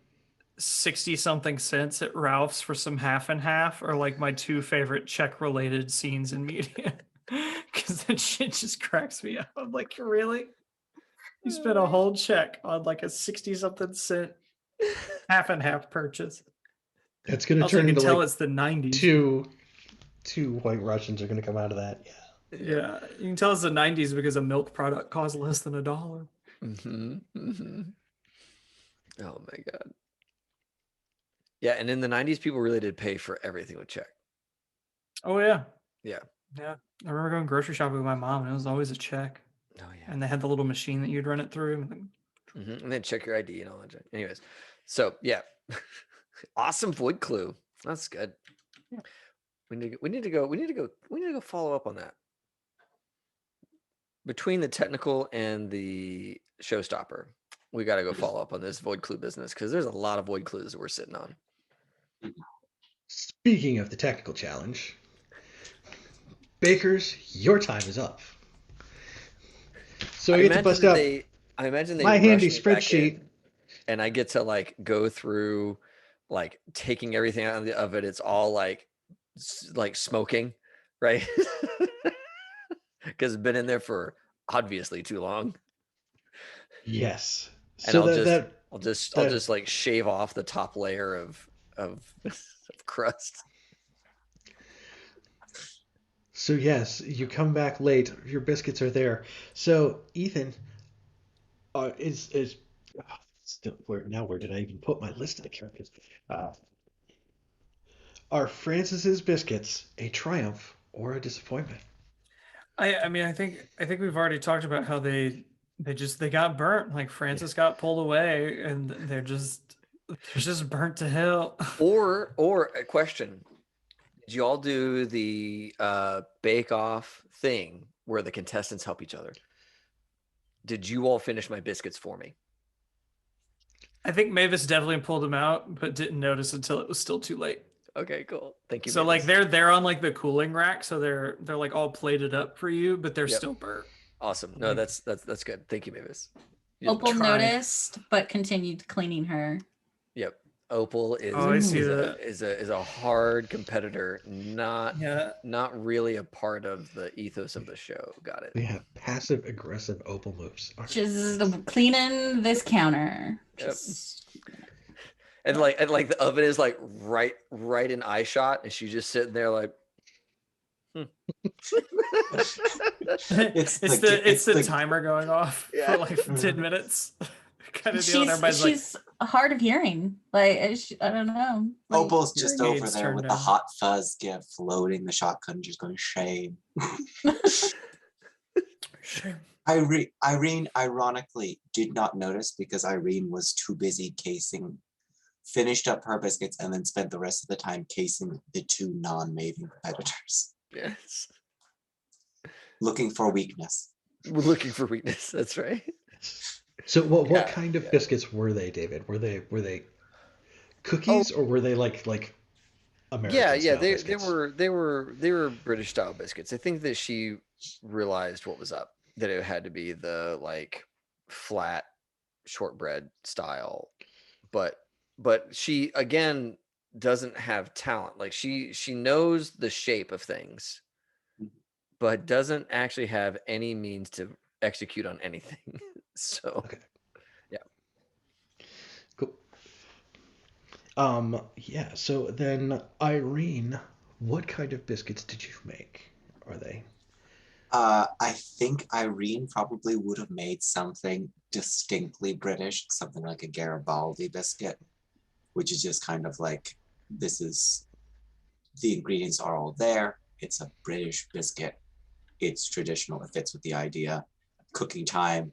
60 something cents at Ralph's for some half and half are like my two favorite check related scenes in media. Because that shit just cracks me up. I'm like, really? You spent a whole check on like a 60 something cent half and half purchase. It's gonna Also, you turn can into tell like it's the 90s. two white Russians are gonna come out of that. Yeah. Yeah, you can tell it's the 90s because a milk product costs less than $1. Mm-hmm. Mm-hmm. Oh my god. Yeah, and in the 90s, people really did pay for everything with check. Oh, yeah. Yeah. Yeah. I remember going grocery shopping with my mom, and it was always a check. Oh yeah. And they had the little machine that you'd run it through. And then check your ID and all that. Anyways, so yeah, awesome void clue. That's good. Yeah. We need to go follow up on that. Between the technical and the showstopper, we got to go follow up on this void clue business because there's a lot of void clues that we're sitting on. Speaking of the technical challenge, bakers, your time is up. So I get to bust out I imagine they my rush handy me back spreadsheet. in, and I get to like go through like taking everything out of it. It's all like smoking, right? Because it's been in there for obviously too long. Yes. And So I'll just like shave off the top layer of crust. So yes, you come back late. Your biscuits are there. So Ethan, is still where did I even put my list of the characters? Are Francis's biscuits a triumph or a disappointment? I mean, I think we've already talked about how they got burnt. Like Francis got pulled away, and they're just burnt to hell. Or a question: did you all do the Bake Off thing where the contestants help each other? Did you all finish my biscuits for me? I think Mavis definitely pulled him out, but didn't notice until it was still too late. Okay, cool. Thank you. So like Mavis. they're on like the cooling rack, so they're like all plated up for you, but they're Yep. still burnt. Awesome. No, that's good. Thank you, Mavis. Yep. Opal try. noticed, but continued cleaning her. Yep. Opal is Oh, I see is a hard competitor, not really a part of the ethos of the show. Got it. We have passive aggressive Opal moves. Just cleaning this counter. Yep. Just And like the oven is like right in eye shot, and she's just sitting there like. It's the timer going off for like 10 minutes. Kind of deal. And everybody's she's hard of hearing. Like I don't know. Like, Opal's just your over gaze there turned with the down. hot fuzz gift floating the shotgun, just going shame. Shame. Irene ironically did not notice because Irene was too busy finished up her biscuits and then spent the rest of the time casing the two non-Maven competitors. Yes. Looking for weakness. We're looking for weakness. That's right. So what kind of biscuits were they, David? Were they cookies or were they like American style biscuits? They were British style biscuits. I think that she realized what was up, that it had to be the like flat shortbread style, but she again doesn't have talent. Like she knows the shape of things, but doesn't actually have any means to execute on anything. So Okay. yeah. Cool. Yeah, so then Irene, what kind of biscuits did you make? Are they? I think Irene probably would have made something distinctly British, something like a Garibaldi biscuit, which is just kind of like, the ingredients are all there. It's a British biscuit. It's traditional. It fits with the idea. Cooking time,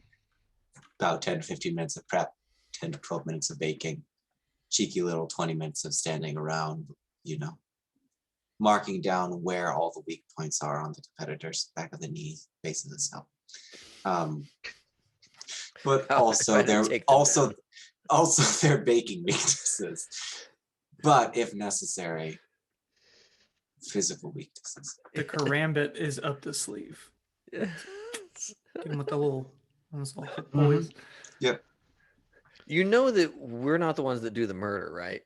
about 10 to 15 minutes of prep, 10 to 12 minutes of baking, cheeky little 20 minutes of standing around, marking down where all the weak points are on the competitors, back of the knee, base of the cell. But also their baking weaknesses. But if necessary, physical weaknesses. The karambit is up the sleeve. Yeah. Give him with the little hit boys. Yep. You know that we're not the ones that do the murder, right?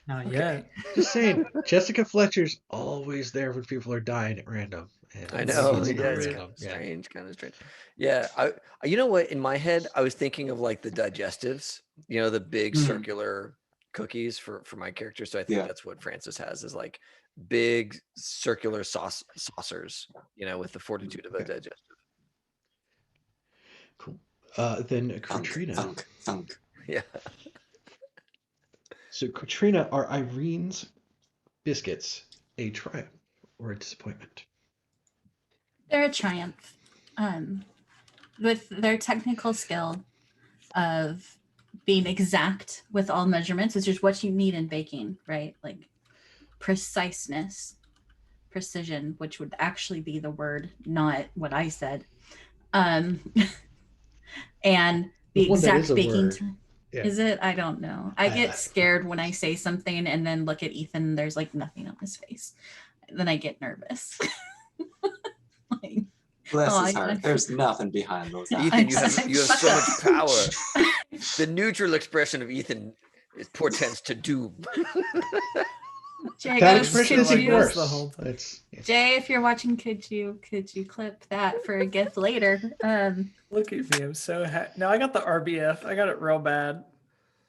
Not yet. Just saying, Jessica Fletcher's always there when people are dying at random. And I know. it's Yeah, not it's random. kind of strange. Yeah. You know what? In my head, I was thinking of like the digestives, the big circular cookies for my character. So I think that's what Francis has, is like big circular saucers, with the fortitude of a digestive. Cool. Then Katrina. Thunk. Yeah. So Katrina, are Irene's biscuits a triumph or a disappointment? They're a triumph. With their technical skill of being exact with all measurements, which is what you need in baking, right? Like preciseness, precision, which would actually be the word, not what I said. And the exact baking time. Yeah. Is it? I don't know. I get scared when I say something and then look at Ethan and there's like nothing on his face. Then I get nervous. Like, Bless his heart. There's nothing behind those eyes. Ethan, you have so much power. The neutral expression of Ethan portends to doom. Jay, That expression is could you, worse. The whole thing. Jay, if you're watching, could you clip that for a gift later? Look at me, I'm so happy. No, I got the RBF. I got it real bad.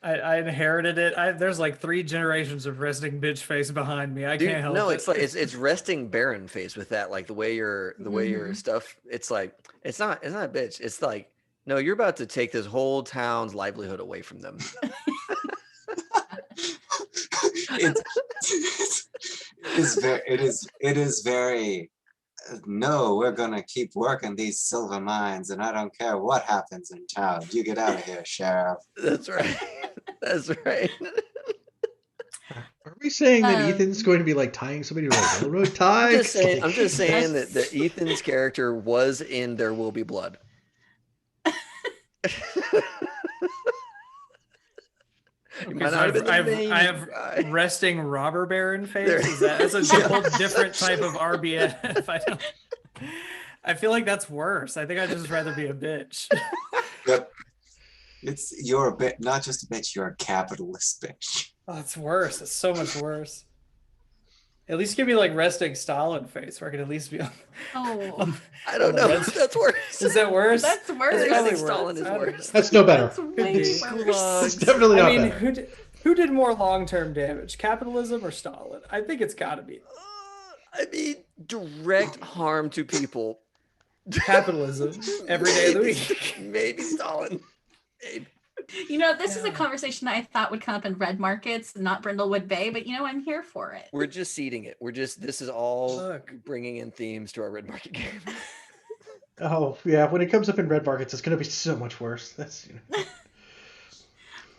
I inherited it. There's like 3 generations of resting bitch face behind me. I can't help it. No, it's like it's resting barren face with that, like the way your stuff. It's like it's not a bitch. It's like, no, you're about to take this whole town's livelihood away from them. It is very No, we're gonna keep working these silver mines, and I don't care what happens in town. You get out of here, Sheriff. That's right. That's right. Are we saying that Ethan's Um, going to be like tying somebody to a railroad tie? I'm just 'Cause, saying. like, I'm just saying that That's- Ethan's character was in There Will Be Blood. He Okay, might so not have been the main I have guy. resting robber baron face. There- Is that's a Yeah. whole different type of RBF? I feel like that's worse. I think I'd just rather be a bitch. Yep. You're a bit, not just a bitch, you're a capitalist bitch. Oh, it's worse. It's so much worse. At least give me like resting Stalin face, where I can at least be on. Oh, I don't on the know. red- That's worse. Is that worse? that's I worse. think probably Stalin is worse. I don't worse. know. That's no better. That's way It's, worse. it's definitely not I mean, better. who did more long-term damage, capitalism or Stalin? I think it's got to be I mean, direct harm to people. capitalism every day of the week. Maybe Stalin. Maybe. You know, this is a Yeah. conversation I thought would come up in red markets, not Brindlewood Bay, but you know, I'm here for it. We're just seeding it. This is all Look. bringing in themes to our red market game. Oh yeah, when it comes up in red markets, it's going to be so much worse. That's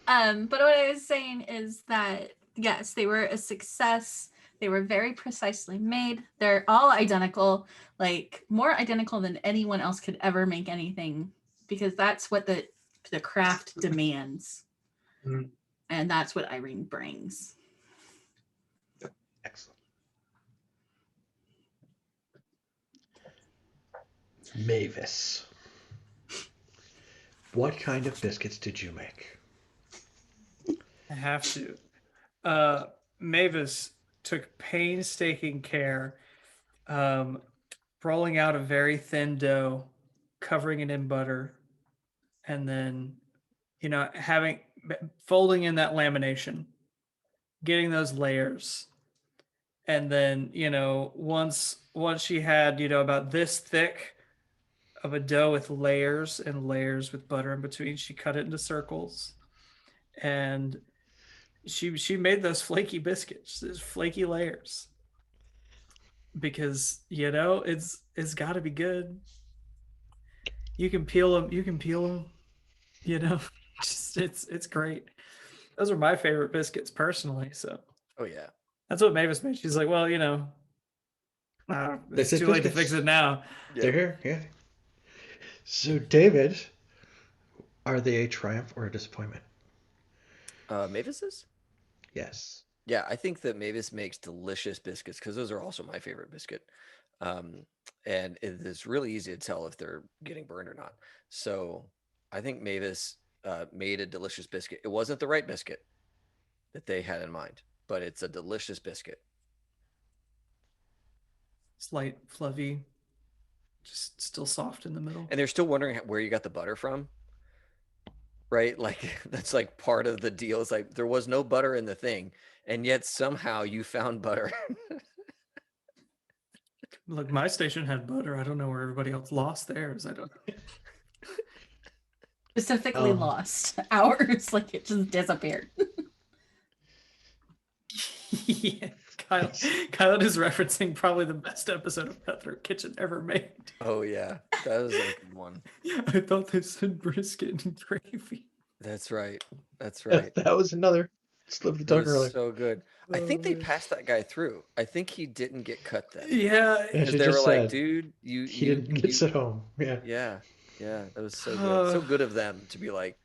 But what I was saying is that yes, they were a success. They were very precisely made. They're all identical, like more identical than anyone else could ever make anything, because that's what the craft demands. Mhm. And that's what Irene brings. excellent. Mavis, what kind of biscuits did you make? I have to. Mavis took painstaking care, rolling out a very thin dough, covering it in butter, and then, folding in that lamination, getting those layers, and then once she had about this thick of a dough with layers and layers with butter in between, she cut it into circles, and she made those flaky biscuits, those flaky layers, because it's got to be good. You can peel them. Just it's great. Those are my favorite biscuits personally. So Oh yeah. that's what Mavis made. She's like, well, it's This is too late to biscuits. fix it now. They're here, yeah. So David, are they a triumph or a disappointment? Mavis's? Yes. Yeah, I think that Mavis makes delicious biscuits because those are also my favorite biscuit. And it is really easy to tell if they're getting burned or not. So I think Mavis made a delicious biscuit. It wasn't the right biscuit that they had in mind, but it's a delicious biscuit. Slight, fluffy, just still soft in the middle. And they're still wondering where you got the butter from, right? Like that's like part of the deal. It's like there was no butter in the thing, and yet somehow you found butter. Look, my station had butter. I don't know where everybody else lost theirs. I don't know. Specifically lost ours, like it just disappeared. Yeah, Kyle is referencing probably the best episode of Cutthroat Kitchen ever made. Oh yeah, that was a good one. I thought they said brisket and gravy. That's right. That's right. That was another slip of the It tongue was earlier. so good. I think they man. passed that guy through. I think he didn't get cut then. Yeah, Yeah, Because she they were just like, said dude, he didn't get sent home. Yeah. Yeah, yeah, that was so good. So good of them to be like,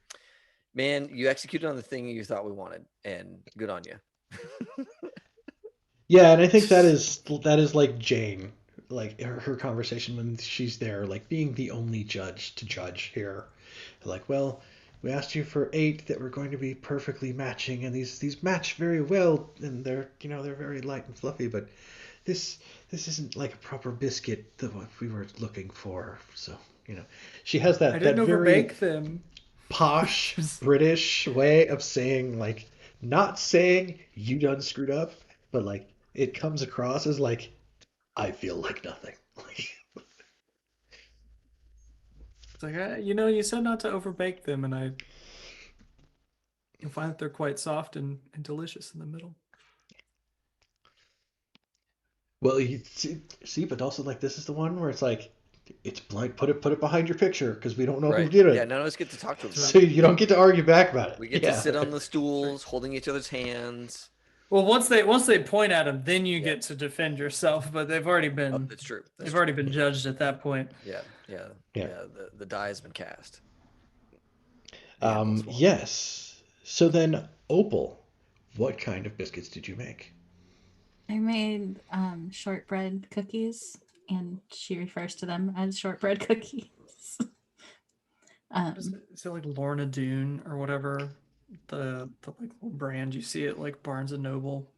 man, you executed on the thing you thought we wanted, and good on you. Yeah, and I think that is like Jane, like her conversation when she's there, like being the only judge to judge here. Like, well, we asked you for 8 that were going to be perfectly matching, and these match very well, and they're they're very light and fluffy, but this isn't like a proper biscuit that what we were looking for. So she has I that didn't very overbake them. posh British way of saying, like, not saying you done screwed up, but like it comes across as like I feel like nothing. It's like, you said not to overbake them, and you'll find that they're quite soft and delicious in the middle. Well, you see, but also like this is the one where it's like it's blank. Put it behind your picture because we don't know who Right. did it. Yeah, none of us get to talk to them. So you don't get to argue back about it. We get Yeah. to sit on the stools, holding each other's hands. Well, once they point at him, then you Yeah. get to defend yourself. But they've already Oh, been that's true. That's they've true. already been judged at that point. Yeah. The die has been cast. The apple's fallen. Yes. So then, Opal, what kind of biscuits did you make? I made shortbread cookies, and she refers to them as shortbread cookies. Is it like Lorna Doone or whatever? The like little brand you see at like Barnes and Noble,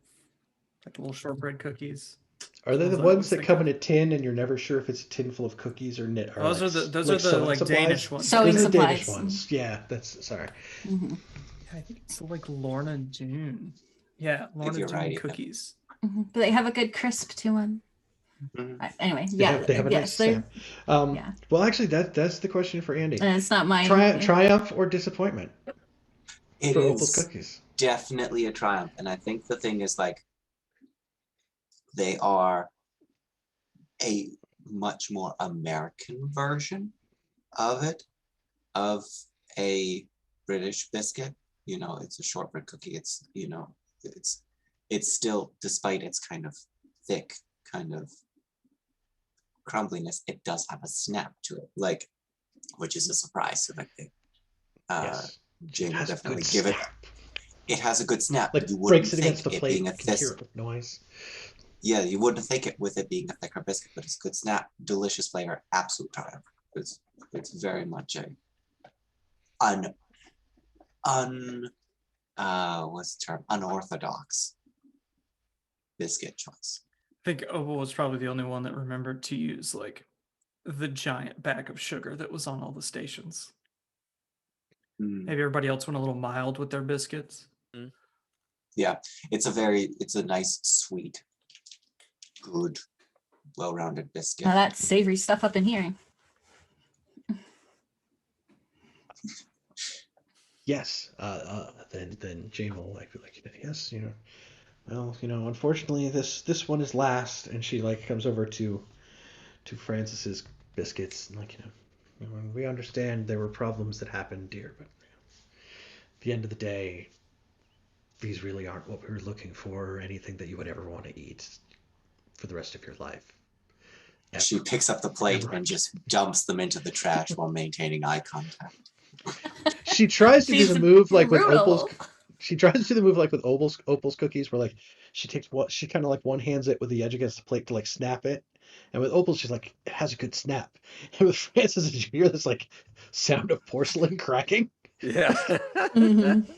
like little shortbread cookies. Are they the I ones always that think come of. in a tin and you're never sure if it's a tin full of cookies or knit? Or Those like, are the sewing like supplies? Danish ones. Sewing Those are the Danish supplies. ones. Yeah, that's sorry. Mhm, I think it's like Lorna Doone. Yeah, Lorna you're Doone right, Ethan. cookies. mhm. But they have a good crisp to them. Mhm. Anyway, They yeah, have a nice they're- snap. yeah. Well, actually, that's the question for Andy. and it's not mine. Triumph or disappointment It for Opal's is cookies? definitely a triumph. And I think the thing is like they are a much more American version of it, of a British biscuit. You know, it's a shortbread cookie. It's, you know, it's still, despite its kind of thick, kind of crumbliness, it does have a snap to it, like, which is a surprise. So like, Yes. Jane It will has a definitely good give it. snap. It has a good snap. Like You breaks wouldn't it think against the it plate. being You a can hear thick, it with noise. yeah, you wouldn't think it with it being a thicker biscuit, but it's a good snap, delicious flavor, absolute triumph. It's very much a what's the term? Unorthodox biscuit choice. I think Opal was probably the only one that remembered to use like the giant bag of sugar that was on all the stations. Mm, Maybe everybody else went a little mild with their biscuits. yeah, it's a nice, sweet, good, well-rounded biscuit. Now that's savory stuff up in here. Yes. Then Jane will like be like, yes, you know. Well, you know, unfortunately, this one is last, and she like comes over to Francis's biscuits and like, you know, we understand there were problems that happened, dear, but you know, at the end of the day, these really aren't what we were looking for or anything that you would ever want to eat for the rest of your life. Ever. She picks up the plate Ever. and just dumps them into the trash while maintaining eye contact. She tries to do She's the move like with brutal. Opal's. She tries to do the move like with Opal's cookies, where like she takes what she kind of like one hands it with the edge against the plate to like snap it, and with Opal's she's like it has a good snap, and with Francis you hear this like sound of porcelain cracking. Yeah. Mhm.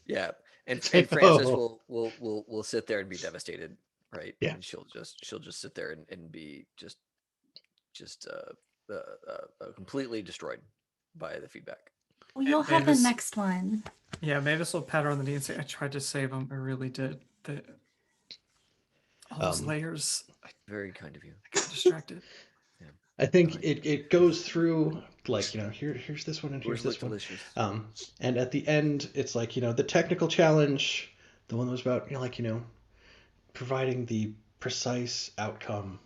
Yeah. And like, Francis oh. will sit there and be devastated, right? Yeah. And she'll just sit there and be just completely destroyed by the feedback. Well, you'll have the Mavis- next one. Yeah, Mavis will pat her on the knee and say, I tried to save him. I really did. All those layers, I Very kind of you. got distracted. I think it goes through like, you know, here's this one and here's Yours this look one. delicious. And at the end it's like, you know, the technical challenge, the one that was about, you know, like, you know, providing the precise outcome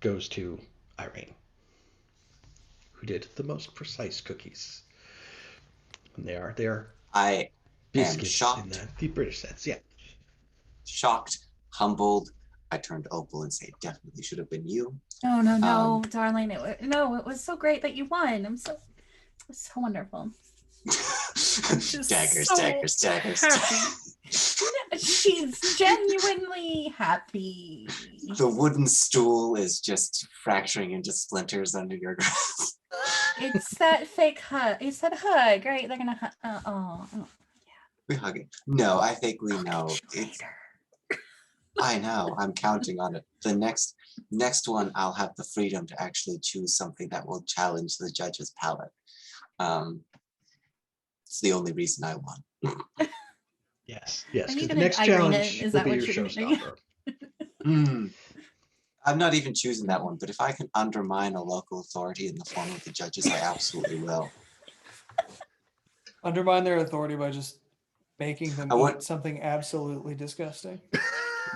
goes to Irene, who did the most precise cookies. And they are I biscuits shocked. in the British sense. Yeah. Shocked, humbled. I turned to Opal and say, it definitely should have been you. No, darling. It was so great that you won. It was so wonderful. daggers, so daggers, daggers. She's genuinely happy. The wooden stool is just fracturing into splinters under your grasp. It's that fake hug. It's that hug, right? They're gonna hug. Oh. We hug it. No, I think we know. It's, Later. I know. I'm counting on it. The next one, I'll have the freedom to actually choose something that will challenge the judge's palate. It's the only reason I won. Yes. Are Because you the gonna next Irene challenge it? Is will that be what your you're gonna do? showstopper. I'm not even choosing that one, but if I can undermine a local authority in the form of the judges, I absolutely will. Undermine their authority by just making them I want- eat something absolutely disgusting.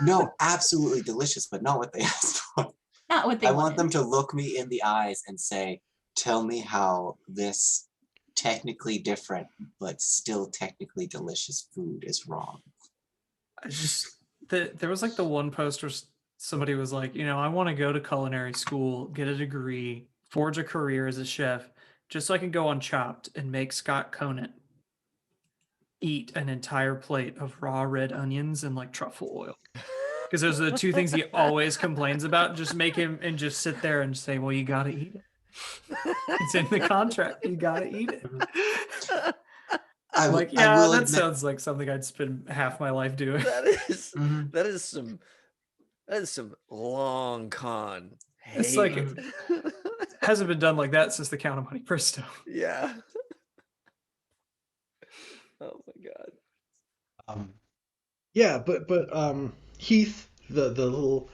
No, absolutely delicious, but not what they asked for. Not what they I want them wanted. to look me in the eyes and say, tell me how this technically different, but still technically delicious food is wrong. I just there was like the one post where somebody was like, I want to go to culinary school, get a degree, forge a career as a chef, just so I can go on Chopped and make Scott Conant eat an entire plate of raw red onions and like truffle oil. Because those are the two things he always complains about. Just make him and just sit there and say, well, you gotta eat it. It's in the contract. You gotta eat it. I Like, will yeah, that admit, sounds like something I'd spend half my life doing. that is some long con. It's like hate. it hasn't been done like that since the Count of Monte Cristo. Yeah. Oh my god. Yeah, but Heath, the little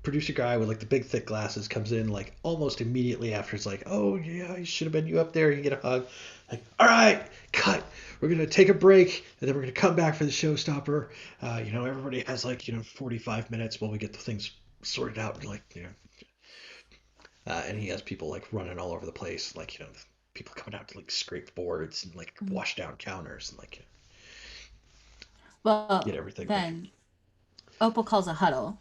producer guy with like the big thick glasses, comes in like almost immediately after. It's like, oh yeah, I should have been you up there. You get a hug. Like, all right, cut. We're gonna take a break, and then we're gonna come back for the showstopper. Everybody has like 45 minutes while we get the things sorted out. And he has people like running all over the place, like people coming out to like scrape boards and like wash down counters and like Well, get everything. then Opal calls a huddle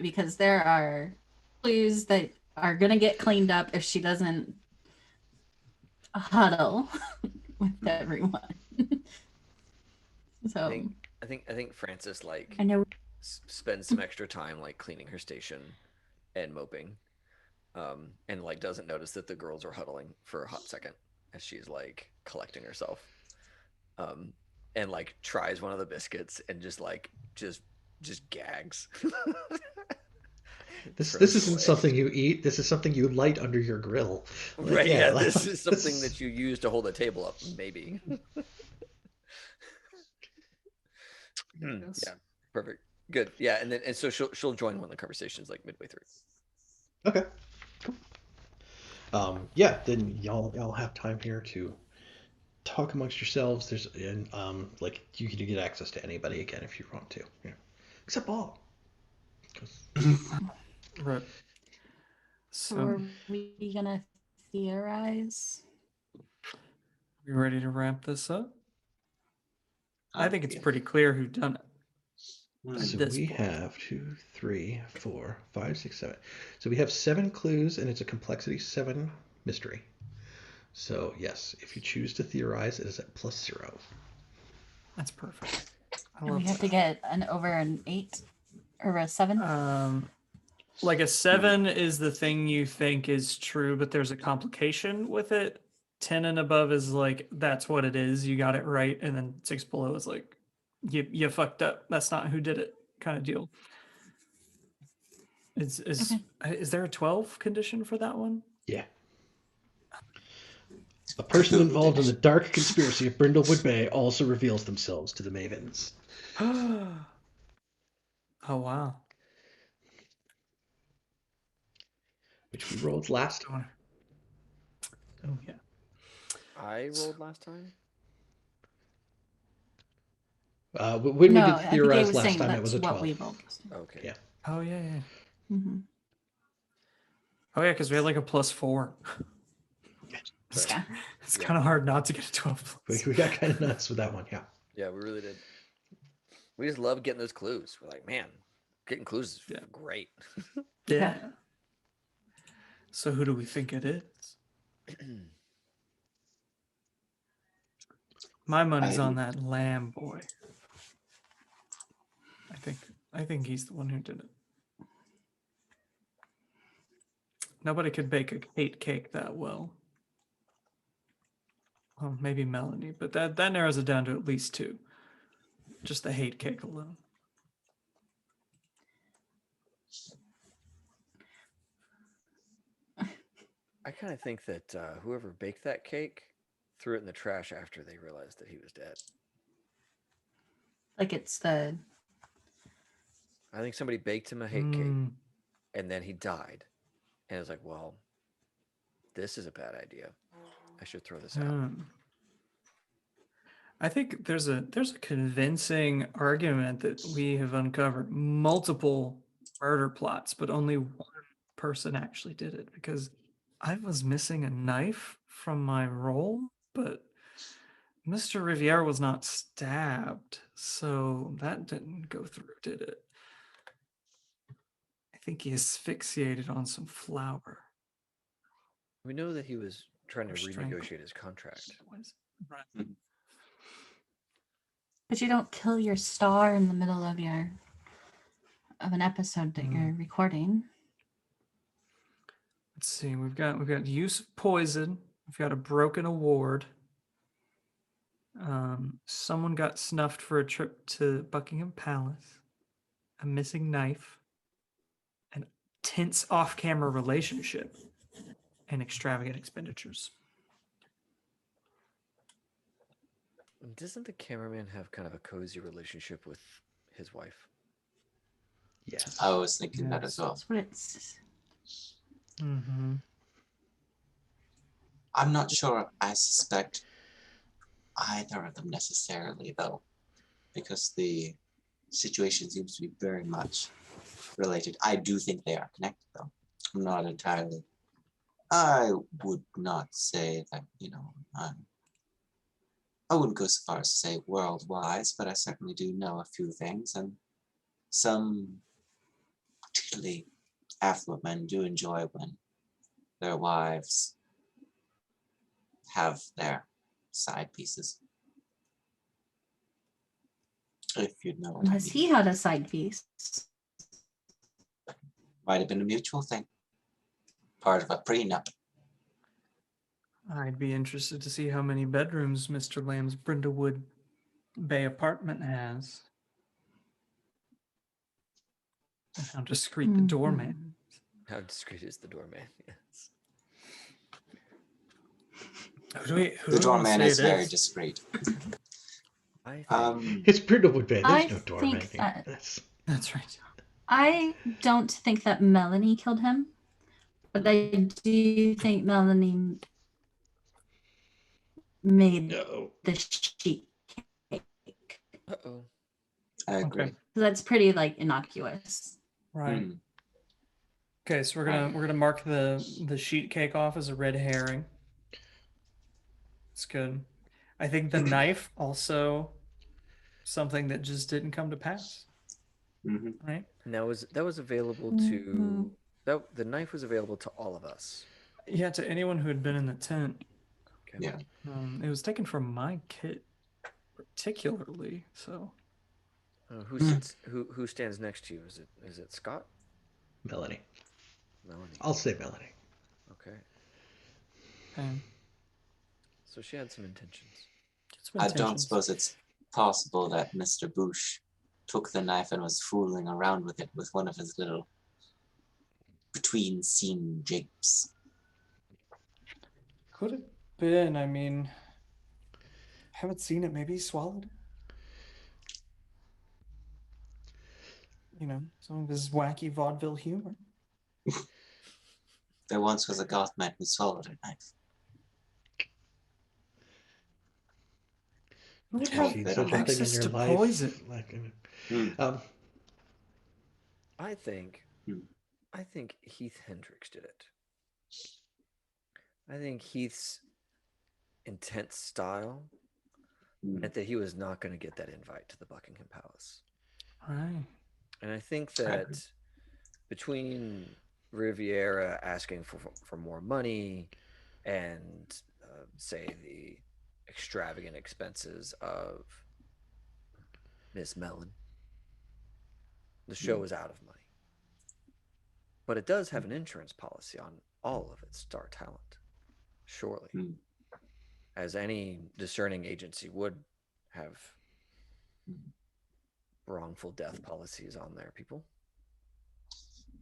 because there are clues that are going to get cleaned up if she doesn't huddle with everyone. So I think Frances like I know spends some extra time like cleaning her station and moping, and like doesn't notice that the girls are huddling for a hot second as she's like collecting herself, and like tries one of the biscuits and just gags. This Throws it isn't away. something you eat. This is something you light under your grill. Like, Right? Yeah, like, this is something that you use to hold a table up, maybe. Yes. Yeah, perfect, good. Yeah, and so she'll join one of the conversations like midway through. Okay. Cool. Yeah, then y'all have time here to talk amongst yourselves. Like you can get access to anybody again if you want to. Yeah. Except Paul. 'Cause- Right. So So, are we gonna theorize? you ready to ramp this up? I think it's Okay. pretty clear who done it. So this we point. have 2, 3, 4, 5, 6, 7. So we have 7 clues, and it's a complexity 7 mystery. So yes, if you choose to theorize, it is at +0. That's perfect. I And love we have to that. get over an 8 or a 7. Like a 7 is the thing you think is true, but there's a complication with it. 10 and above is like that's what it is. You got it right, and then 6 below is like you fucked up. That's not who did it, kind of deal. Is there a 12 condition for that one? Yeah. A person involved in the dark conspiracy of Brindlewood Bay also reveals themselves to the Mavens. Oh wow. Which we rolled last. Oh yeah. I rolled last time. When we No, did I think theorize Dave was last saying time, it that's was a what 12. we rolled. Okay. Yeah. Oh yeah. Mm-hmm. Oh yeah, because we had like a +4. It's, Yeah. it's kind of hard not to get a 12 plus. We got kind of nuts with that one, yeah. Yeah, we really did. We just love getting those clues. We're like, man, getting clues is great. Yeah. So who do we think it is? My money's on that lamb boy. I think he's the one who did it. Nobody could bake a hate cake that well. Well, maybe Melanie, but that narrows it down to at least 2. Just the hate cake alone. I kind of think that whoever baked that cake threw it in the trash after they realized that he was dead. Like it's the I think somebody baked him a hate cake and then he died. And it's like, well, this is a bad idea. I should throw this out. I think there's a convincing argument that we have uncovered multiple murder plots, but only one person actually did it, because I was missing a knife from my roll, but Mr. Riviere was not stabbed, so that didn't go through, did it? I think he asphyxiated on some flour. We know that he was trying to Or strangled. renegotiate his contract. Right. But you don't kill your star in the middle of an episode that you're recording. Let's see. We've got use of poison. We've got a broken award. Someone got snuffed for a trip to Buckingham Palace. A missing knife. An tense off-camera relationship. And extravagant expenditures. Doesn't the cameraman have kind of a cozy relationship with his wife? Yes. I was thinking that Yes. as well. That's what it's. Mm-hmm. I'm not sure I suspect either of them necessarily, though, because the situation seems to be very much related. I do think they are connected, though. Not entirely. I would not say that, I wouldn't go so far as to say world-wise, but I certainly do know a few things, and some particularly affluent men do enjoy when their wives have their side pieces. If you know what I Has mean. he had a side piece? Might have been a mutual thing. Part of a prenup. I'd be interested to see how many bedrooms Mr. Lamb's Brindlewood Bay apartment has. And how discreet the doorman. How discreet is the doorman? Yes. Who The do we wanna doorman say is it very is? discreet. I think It's Brindlewood Bay. There's I no think doorman. that- That's right. I don't think that Melanie killed him, but I do think Melanie made No. the sheet cake. Uh-oh. I agree. Okay. So that's pretty innocuous. Right. Hmm. Okay, so we're gonna mark the sheet cake off as a red herring. It's good. I think the knife also something that just didn't come to pass. Mhm. Right? And that was available to the knife was available to all of us. Yeah, to anyone who had been in the tent. Okay. Yeah. It was taken from my kit, particularly. So Who stands next to you? Is it Scott? Melanie. Melanie. I'll say Melanie. Okay. okay. So she had some intentions. I don't suppose it's possible that Mr. Boosh took the knife and was fooling around with it with one of his little between scene japes. Could have been. I mean, haven't seen it. Maybe he swallowed it. Some of his wacky vaudeville humor. There once was a goth man who swallowed a knife. Who would You've have seen Such such a thing in access your to life. poison? I think Hmm. I think Heath Hendricks did it. I think Heath's intense style meant that he was not going to get that invite to the Buckingham Palace. Right. And I think that between Riviera asking for more money and say the extravagant expenses of Miss Mellon, the show is out of money. But it does have an insurance policy on all of its star talent, surely. As any discerning agency would have wrongful death policies on their people.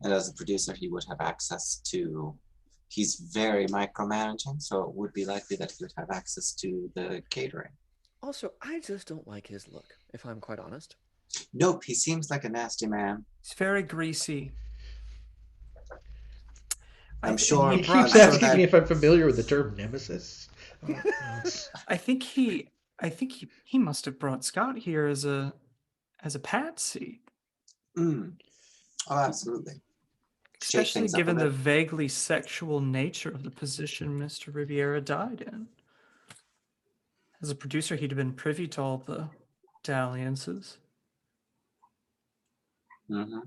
And as a producer, he would have access to, he's very micromanaging, so it would be likely that he would have access to the catering. Also, I just don't like his look, if I'm quite honest. Nope, he seems like a nasty man. It's very greasy. I'm sure. He brought- keeps asking me if I'm familiar with the term nemesis. I think he I think he must have brought Scott here as a patsy, Mm. Oh, absolutely. Shake especially things up a given the bit. vaguely sexual nature of the position Mr. Riviera died in. As a producer, he'd have been privy to all the dalliances. Hmm.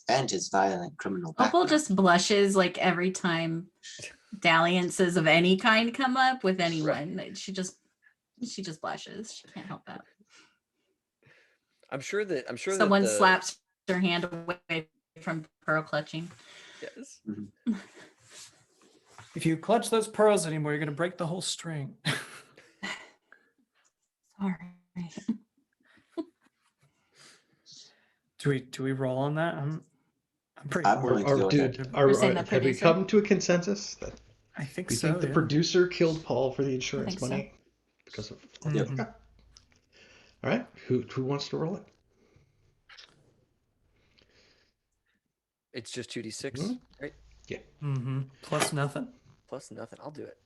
And his violent criminal Opal background. just blushes like every time dalliances of any kind come up with anyone. She just blushes. She can't help that. I'm sure that Someone the slaps her hand away from pearl clutching. yes. Mhm. If you clutch those pearls anymore, you're going to break the whole string. Sorry. Do we roll on that? I'm pretty. I'm willing to Or, go with dude, it. You're saying the have we producer? come to a consensus that I think we so. think the Yeah. producer killed Paul for the insurance think so. money? Because of Yep. Mhm. Okay. All right, who wants to roll it? It's just 2d6, Mhm. right? Plus nothing. Plus nothing. I'll do it.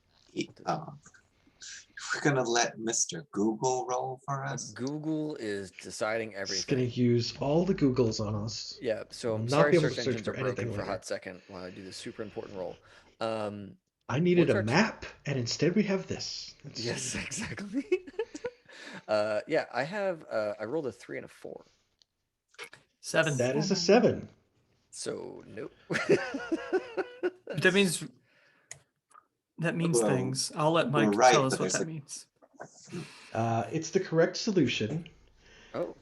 We're gonna let Mr. Google roll for us. Google is deciding It's gonna everything. use all the Googles on us. Yeah, so Will I'm not sorry be able search to search engines for are broken anything for a later. hot second while I do this super important roll. I needed What's a our map, and instead we have this. Yes, exactly. Yeah, I rolled a 3 and a 4. 7. That is a 7. So nope. That means Well, things. I'll let we're Mike right, tell us but what there's that a- means. It's the correct solution, Oh,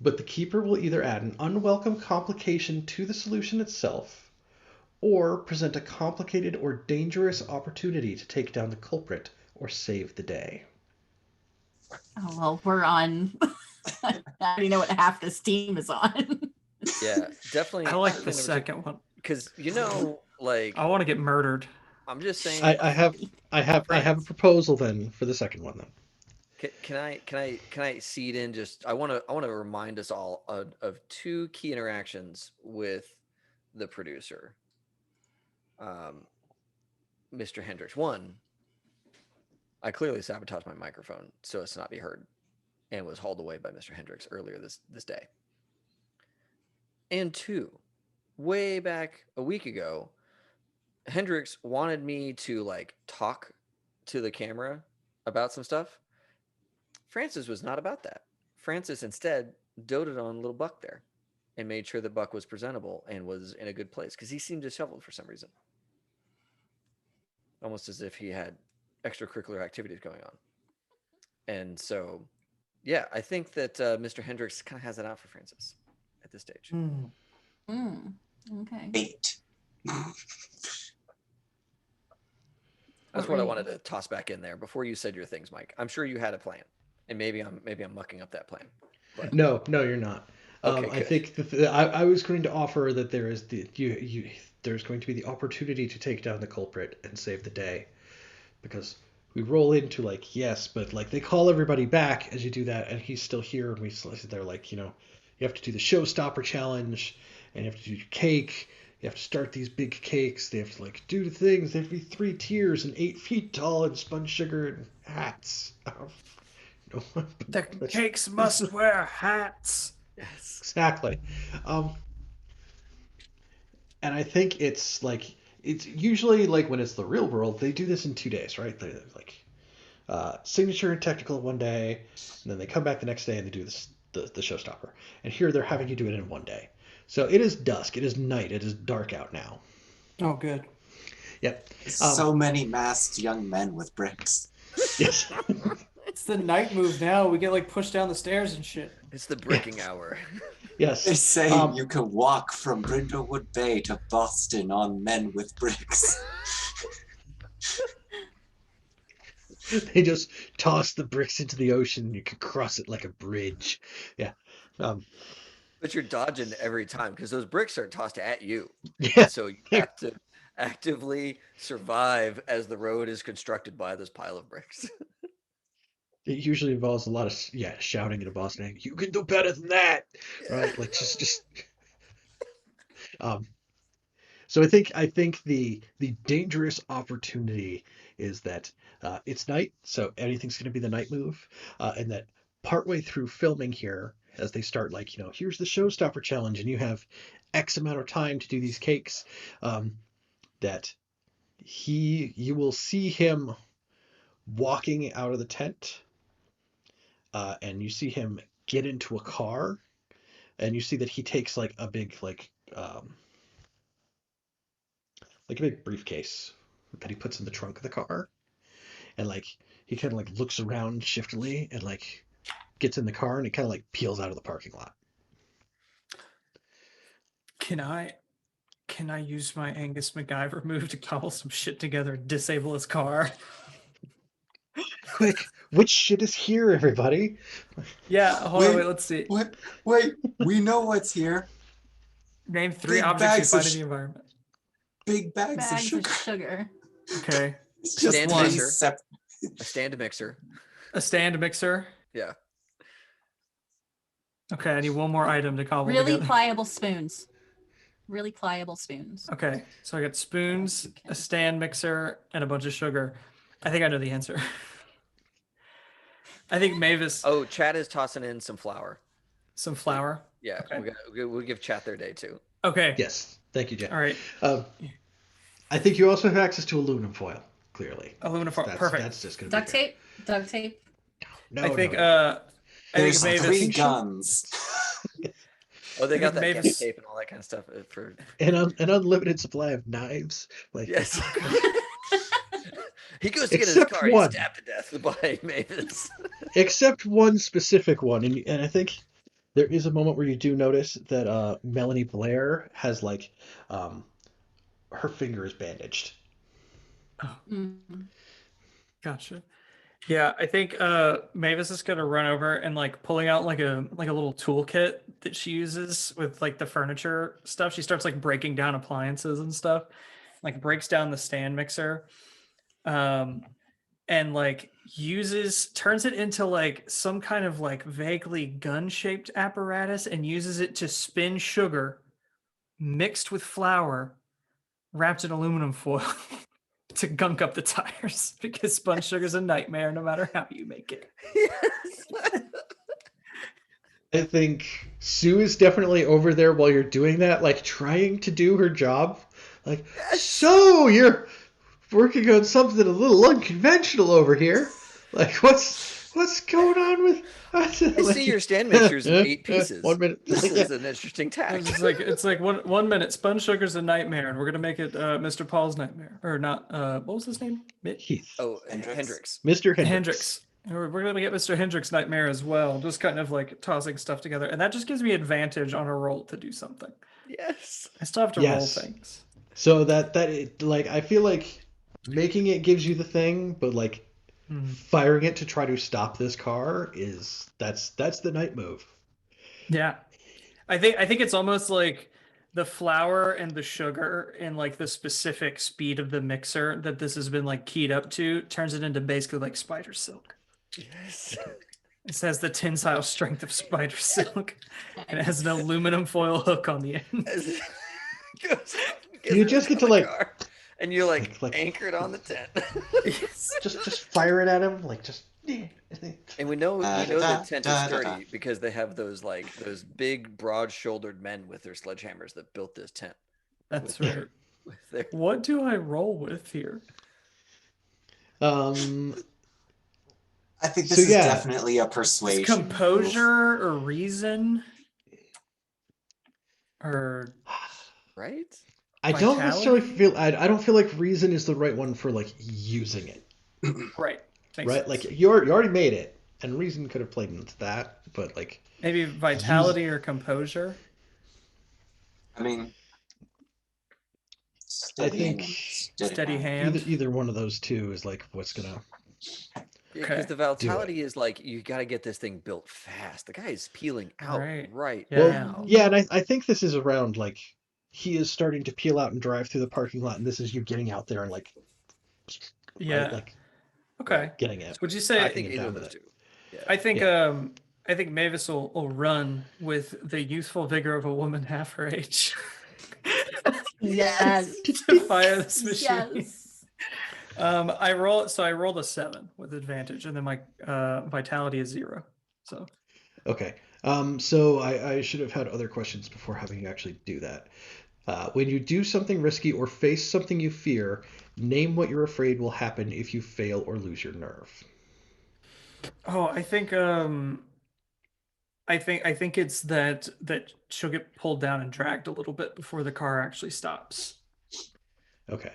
but the keeper will either add an unwelcome complication to the solution itself, or present a complicated or dangerous opportunity to take down the culprit or save the day. Oh well, we're on. I already know what half this team is on. yeah, definitely. I like the second one. Because like I want to get murdered. I'm just saying. I have a proposal then for the second one then. Can I seed in just I want to remind us all of two key interactions with the producer, Mr. Hendricks. One, I clearly sabotaged my microphone so as to not be heard, and was hauled away by Mr. Hendricks earlier this day. And two, way back a week ago, Hendricks wanted me to like talk to the camera about some stuff. Francis was not about that. Francis instead doted on little Buck there and made sure that Buck was presentable and was in a good place because he seemed disheveled for some reason. Almost as if he had extracurricular activities going on. And so, yeah, I think that Mr. Hendricks kind of has it out for Francis at this stage. Okay. 8. That's what I wanted to toss back in there before you said your things, Mike. I'm sure you had a plan, and maybe I'm mucking up that plan. But No, you're not. Okay, I good. think I was going to offer that there is there's going to be the opportunity to take down the culprit and save the day, because we roll into like yes, but like they call everybody back as you do that, and he's still here, and they're like you have to do the showstopper challenge, and you have to do your cake. You have to start these big cakes. They have to like do the things. They have to be 3 tiers and 8 feet tall and spun sugar and hats. The cakes must wear hats. yes, Exactly. And I think it's usually like when it's the real world, they do this in 2 days, right? They like signature and technical one day, and then they come back the next day and they do the showstopper. And here they're having you do it in 1 day. So it is dusk, it is night, it is dark out now. Oh, good. Yep. So many masked young men with bricks. Yes. It's the night move now. We get like pushed down the stairs and shit. it's the bricking hour. Yes. They say you can walk from Brindlewood Bay to Boston on men with bricks. They just toss the bricks into the ocean and you can cross it like a bridge. Yeah. But you're dodging every time because those bricks are tossed at you. Yeah. So you have to actively survive as the road is constructed by this pile of bricks. It usually involves a lot of shouting at a boss name. You can do better than that, right? Like just So I think the dangerous opportunity is that it's night, so anything's going to be the night move, and that partway through filming here, as they start like here's the showstopper challenge, and you have X amount of time to do these cakes, that you will see him walking out of the tent, and you see him get into a car, and you see that he takes like a big like a big briefcase that he puts in the trunk of the car, and like he kind of like looks around shiftily and like gets in the car, and it kind of like peels out of the parking lot. Can I use my Angus MacGyver move to cobble some shit together and disable his car? Quick, which shit is here, everybody? Yeah, hold on, wait, let's see. What? Wait, we know what's here. Name 3 Big objects you bags of find in the environment. Big bags, Bags of of sugar. sugar. Okay. It's just Stand one mixer. separate. A stand mixer. A stand mixer. Yeah. Okay, I need one more item to cobble Really together. pliable spoons. Really pliable spoons. Okay, so I got spoons, a stand mixer, and a bunch of sugar. I think I know the answer. I think Mavis, Oh, Chad is tossing in some flour. some flour. Yeah, Okay. we'll give Chat their day too. Okay. Yes, thank you, Jen. All right. I think you also have access to aluminum foil. Clearly, Aluminum foil. that's, Perfect. That's just gonna be Duct tape. Duct tape. No, I think no. I think There's Mavis 3 guns. Oh, they I got think that candy Mavis- tape and all that kind of stuff for. an unlimited supply of knives. Like Yes. He goes to get his Except car. one. He's stabbed to death by Mavis. except one specific one, and I think there is a moment where you do notice that Melanie Blair has like her finger is bandaged. Mm. Gotcha. Yeah, I think Mavis is gonna run over and like pulling out like a little toolkit that she uses with like the furniture stuff. She starts like breaking down appliances and stuff, like breaks down the stand mixer, and like turns it into like some kind of like vaguely gun-shaped apparatus and uses it to spin sugar mixed with flour, wrapped in aluminum foil. To gunk up the tires because spun sugar's a nightmare no matter how you make it. I think Sue is definitely over there while you're doing that, like trying to do her job. Like, so you're working on something a little unconventional over here. Like, what's going on with? I see your stand mixers in 8 pieces. 1 minute. This is an interesting tack. It's like one minute. Spun sugar's a nightmare, and we're gonna make it Mr. Paul's nightmare, or not? What was his name? Heath. Oh, Hendrix. Hendrix. Mr. Hendricks. Hendrix. We're gonna get Mr. Hendrix nightmare as well. Just kind of like tossing stuff together, and that just gives me advantage on a roll to do something. Yes. I still have to Yes. roll things. So like I feel like making it gives you the thing, but like firing it to try to stop this car that's the night move. Yeah, I think it's almost like the flour and the sugar and like the specific speed of the mixer that this has been like keyed up to turns it into basically like spider silk. Yes. It has the tensile strength of spider silk, and it has an aluminum foil hook on the end. You just get to like and you're like like- anchored on the tent. just fire it at him, like just. And we know the tent is Da-da-da-da-da. sturdy because they have those big broad-shouldered men with their sledgehammers that built this tent. That's with right. their- with their- What do I roll with here? I think this So, is yeah. definitely a Is persuasion. composure or reason? Or right? I don't necessarily Vitality? feel I don't feel like reason is the right one for like using it, right. Makes right? sense. Like you already made it, and reason could have played into that, but like Maybe vitality or composure. I mean, I steady think hand, Steady hand. either one of those two is like what's gonna. Because Okay. the vitality is like you got to get this thing built fast. The guy is peeling out Right. now. Yeah. Yeah, and I think this is around like he is starting to peel out and drive through the parking lot, and this is you getting out there and like Yeah. right, like Okay. getting it. So would you say? I think it either down of with those it. two. Yeah. I think Mavis will run with the youthful vigor of a woman half her age. Yes. to fire this machine. Yes. I rolled a 7 with advantage, and then my vitality is 0. So Okay. So I should have had other questions before having you actually do that. When you do something risky or face something you fear, name what you're afraid will happen if you fail or lose your nerve. I think it's that she'll get pulled down and dragged a little bit before the car actually stops. Okay.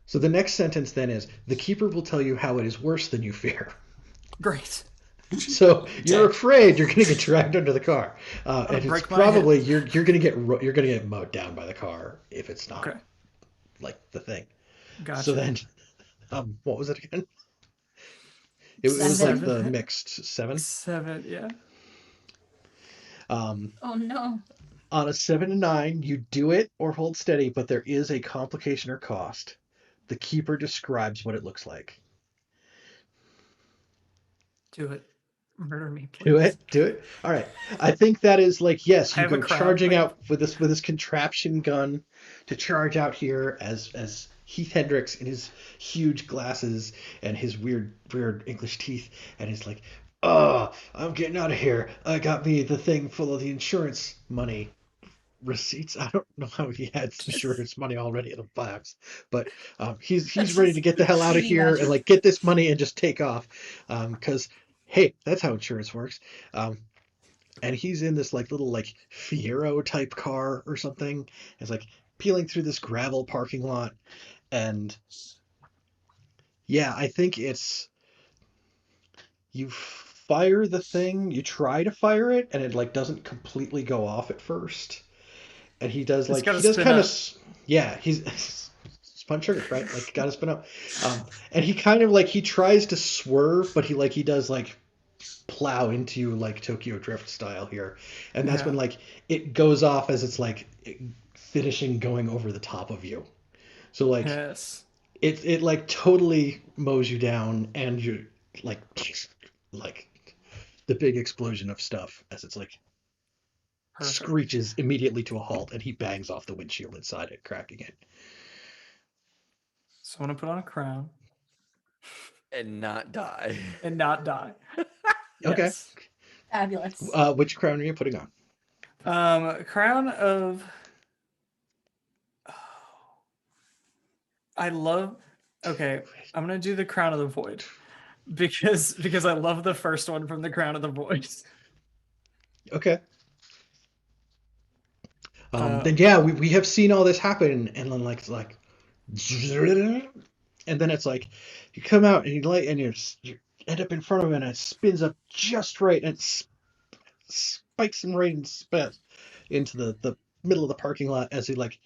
So the next sentence then is, the keeper will tell you how it is worse than you fear. Great. So you're afraid you're going to get dragged under the car, and it's break my probably you're going to get mowed down by the car if it's not Okay. like the thing. Gotcha. So then, what was it again? It was like the mixed 7. 7, yeah. Oh no. On a 7 to 9, you do it or hold steady, but there is a complication or cost. The keeper describes what it looks like. Do it. Murder me, please. Do it. All right. I think that is like, yes, you have a go crown, charging like- out with this contraption gun to charge out here as Heath Hendricks in his huge glasses and his weird English teeth, and he's like, "Oh, I'm getting out of here. I got me the thing full of the insurance money receipts." I don't know how he had insurance money already in a box, but he's ready to get the hell out of here and like get this money and just take off, because hey, that's how insurance works. And he's in this like little like Fiero type car or something. It's like peeling through this gravel parking lot, and yeah, I think it's you fire the thing, you try to fire it, and it like doesn't completely go off at first. And he does like gotta he does spin kind up. of yeah, he's spun sugar, right? Like got to spin up. And he kind of like he tries to swerve, but he does like plow into you like Tokyo Drift style here, and that's when like it goes off as it's like finishing going over the top of you. So like Yes. it like totally mows you down, and you're like the big explosion of stuff as it's like Perfect. screeches immediately to a halt, and he bangs off the windshield inside it, cracking it. So I'm gonna put on a crown And not die. and not die. Okay. Yes. Fabulous. Which crown are you putting on? Crown of. I love. Okay, I'm gonna do the Crown of the Void because I love the first one from the Crown of the Void. Okay. Then yeah, we have seen all this happen, and then like it's like, and then it's like you come out and you end up in front of it, and it spins up just right, and it spikes him right into the middle of the parking lot as he like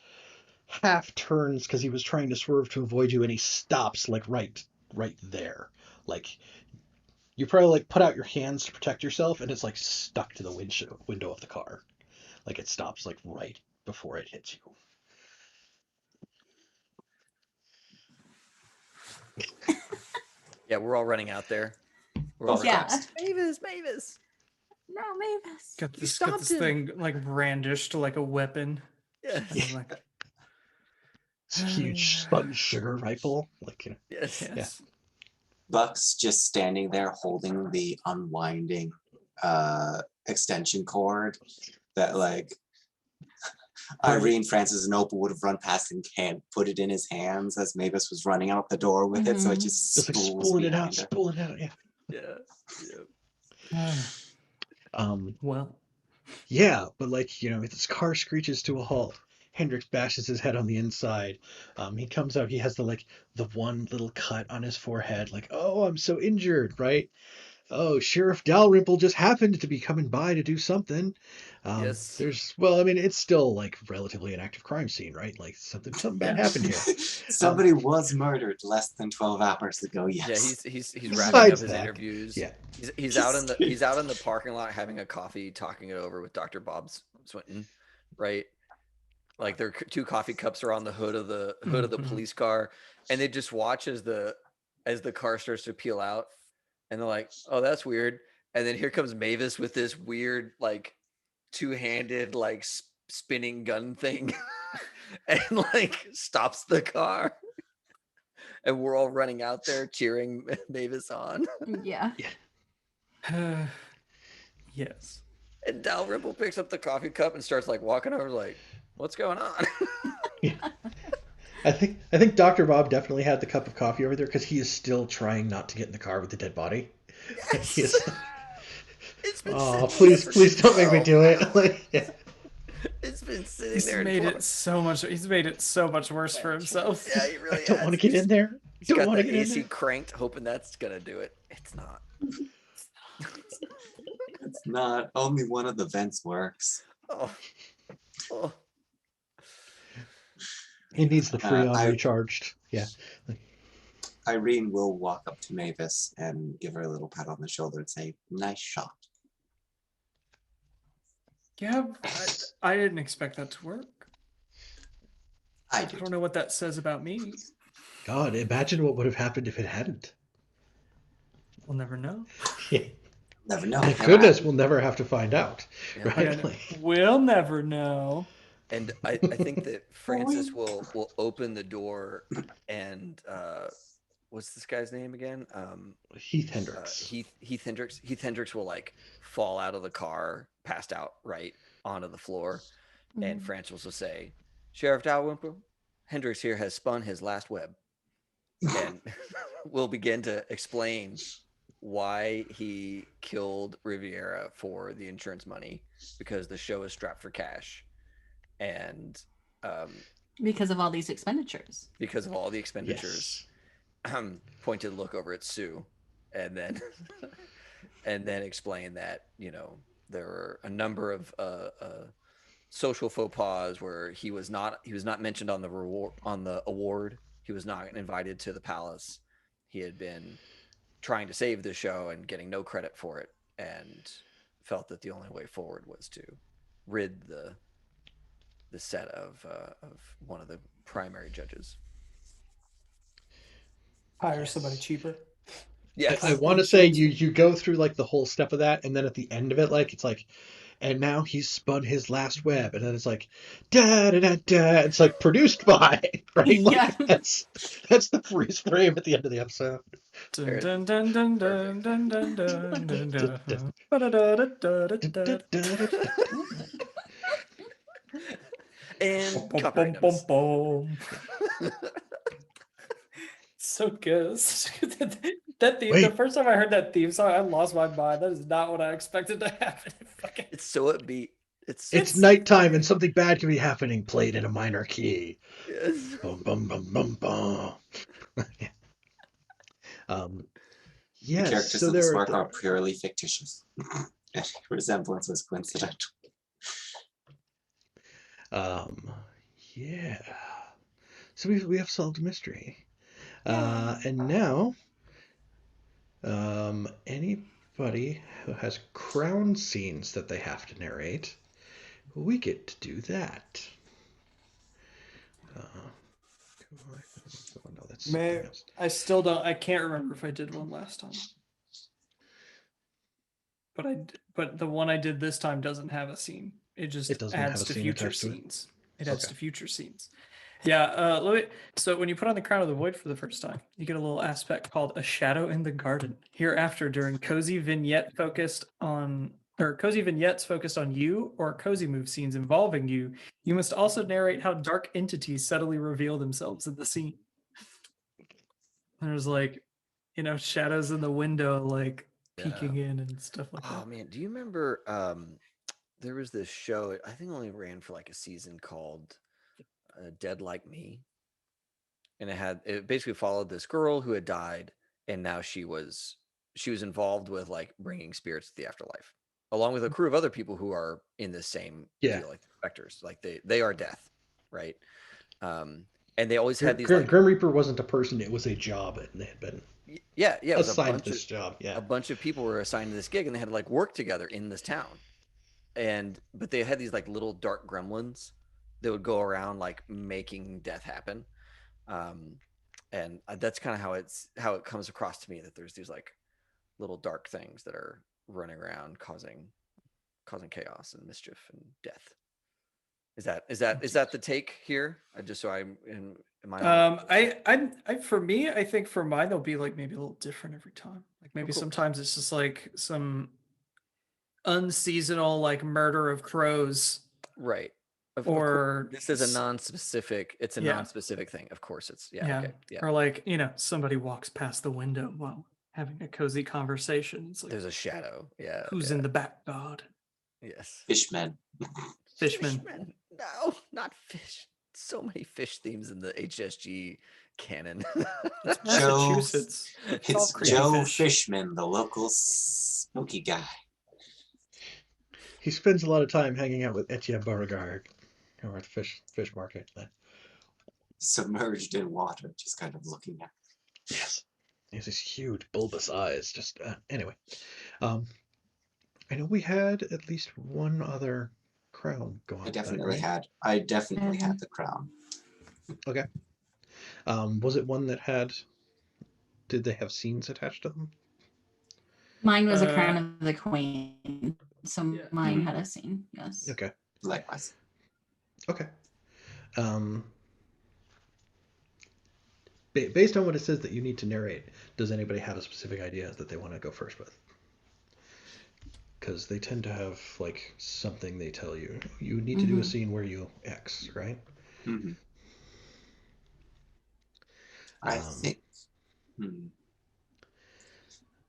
half turns because he was trying to swerve to avoid you, and he stops like right there. Like you probably like put out your hands to protect yourself, and it's like stuck to the window of the car. Like it stops like right before it hits you. Yeah, we're all running out there. We're all Both running. Yeah. Mavis. No, Mavis. Got this stopped him. thing like brandished like a weapon. Yeah. And I'm like, It's a huge spun sugar rifle. Like, you know. Yes. yes. Buck's just standing there holding the unwinding extension cord that like Irene, Francis, and Opal would have run past and can't put it in his hands as Mavis was running out the door with it, so it just Just like spools spool it behind out, her. spool it out, yeah. Yeah. Well, Yeah, but like, you know, this car screeches to a halt. Hendrix bashes his head on the inside. He comes out, he has the one little cut on his forehead, like, oh, I'm so injured, right? Oh, Sheriff Dalrymple just happened to be coming by to do something. Yes. Well, I mean, it's still like relatively an active crime scene, right? Like something bad happened here. Somebody was murdered less than 12 hours ago. Yes. Yeah, he's wrapping Besides up his that, interviews. yeah. He's out in the parking lot having a coffee, talking it over with Dr. Bob Swinton, right? Like their 2 coffee cups are on the hood of the police car, and they just watch as the car starts to peel out, and they're like, "Oh, that's weird." And then here comes Mavis with this weird like 2-handed like spinning gun thing, and like stops the car. And we're all running out there cheering Mavis on. Yeah. Yes. And Dalrymple picks up the coffee cup and starts like walking over like, what's going on? I think Dr. Bob definitely had the cup of coffee over there because he is still trying not to get in the car with the dead body. Yes. He is, It's been oh, sitting there please for don't make me 12 do it. hours. Like, yeah. It's been sitting He's there. made it so much. He's made it so much worse for himself. Yeah, he I really don't has. want to get in there. He's Don't got want to the get in AC there. cranked, hoping that's gonna do it. It's not. It's not. Only one of the vents works. Oh, oh. He needs the Freon I- recharged. Yeah. Irene will walk up to Mavis and give her a little pat on the shoulder and say, "Nice shot." Yeah, I didn't expect that to work. I I did. don't know what that says about me. God, imagine what would have happened if it hadn't. We'll never know. Yeah. Never know. Thank Never goodness happened. we'll never have to find out. Yeah. Right? Yeah, Like, we'll never know. And I think that Francis will open the door and what's this guy's name again? Heath Hendricks. Heath Hendricks. Heath Hendricks will like fall out of the car, passed out right onto the floor, and Mhm. Francis will say, "Sheriff Dalrymple, Hendricks here has spun his last web," and we'll begin to explain why he killed Riviera for the insurance money because the show is strapped for cash, and Because of all these expenditures. because of all the expenditures. Yes. Pointed look over at Sue, and then and then explain that there were a number of social faux pas where he was not mentioned on the award. He was not invited to the palace. He had been trying to save the show and getting no credit for it, and felt that the only way forward was to rid the set of one of the primary judges. Hire somebody cheaper. Yes. I want to say you go through like the whole step of that, and then at the end of it, like it's like, and now he's spun his last web, and then it's like, da da da da. It's like produced by, right? Yeah. Like, that's the freeze frame at the end of the episode. Dun, dun, dun, dun, dun, dun, dun, dun, dun, dun. Ba-da-da-da-da-da-da. And Bum, copyright bum, notice. bum, bum. So good. That theme, the Wait. first time I heard that theme song, I lost my mind. That is not what I expected to happen. It's so upbeat. It's nighttime and something bad could be happening. Played in a minor key. Yes. Bum bum bum bum bum. The Yes. characters So of this there. work are purely fictitious. Any resemblance was coincidental. Yeah. So we have solved a mystery. And now, anybody who has crown scenes that they have to narrate, we get to do that. No, that's something else. I still don't. I can't remember if I did one last time. But the one I did this time doesn't have a scene. It just It doesn't adds have a to scene future attached to it? scenes. It adds Okay. to future scenes. Yeah. So when you put on the Crown of the Void for the first time, you get a little aspect called a shadow in the garden. Hereafter, during cozy vignettes focused on you or cozy move scenes involving you, you must also narrate how dark entities subtly reveal themselves in the scene. There's like, shadows in the window, like peeking in and stuff like Oh that. man, do you remember there was this show, I think it only ran for like a season, called Dead Like Me. And it basically followed this girl who had died, and now she was involved with like bringing spirits to the afterlife, along with a crew of other people who are in the same Yeah. deal, like the specters, like they are death, right? And they always had these like Grim Reaper wasn't a person; it was a job, and they had been yeah, it was assigned this job. Yeah. a bunch of people were assigned to this gig, and they had to like work together in this town. But they had these like little dark gremlins that would go around like making death happen. And that's kind of how it comes across to me, that there's these like little dark things that are running around causing chaos and mischief and death. Is that the take here? Just so I'm in. Am I on? I for me, I think for mine they'll be like maybe a little different every time. Like maybe cool. sometimes it's just like some unseasonal like murder of crows, Right. or this is a non-specific. It's a Yeah. non-specific thing. Of course, it's yeah, Okay. Yeah. or like somebody walks past the window while having a cozy conversation. It's like, There's a shadow. Yeah. who's in the back garden? Yes. Fishmen. Fishman. No, not fish. So many fish themes in the HSG canon. It's Joe- Massachusetts. It's all It's creepy Joe fish. Fishman, the local spooky guy. He spends a lot of time hanging out with Etienne Beauregard over at the fish market. Submerged in water, just kind of looking at. Yes. He has these huge bulbous eyes. Just anyway. I know we had at least one other crown go on. I definitely right? had the crown. Okay. Was it one that had? Did they have scenes attached to them? Mine was a crown of the queen, so Yeah. mine had a scene. Yes. Okay. Likewise. Okay. Based on what it says that you need to narrate, does anybody have a specific idea that they want to go first with? Because they tend to have like something they tell you. You need to do a scene where you X, right? Mm-hmm. I think.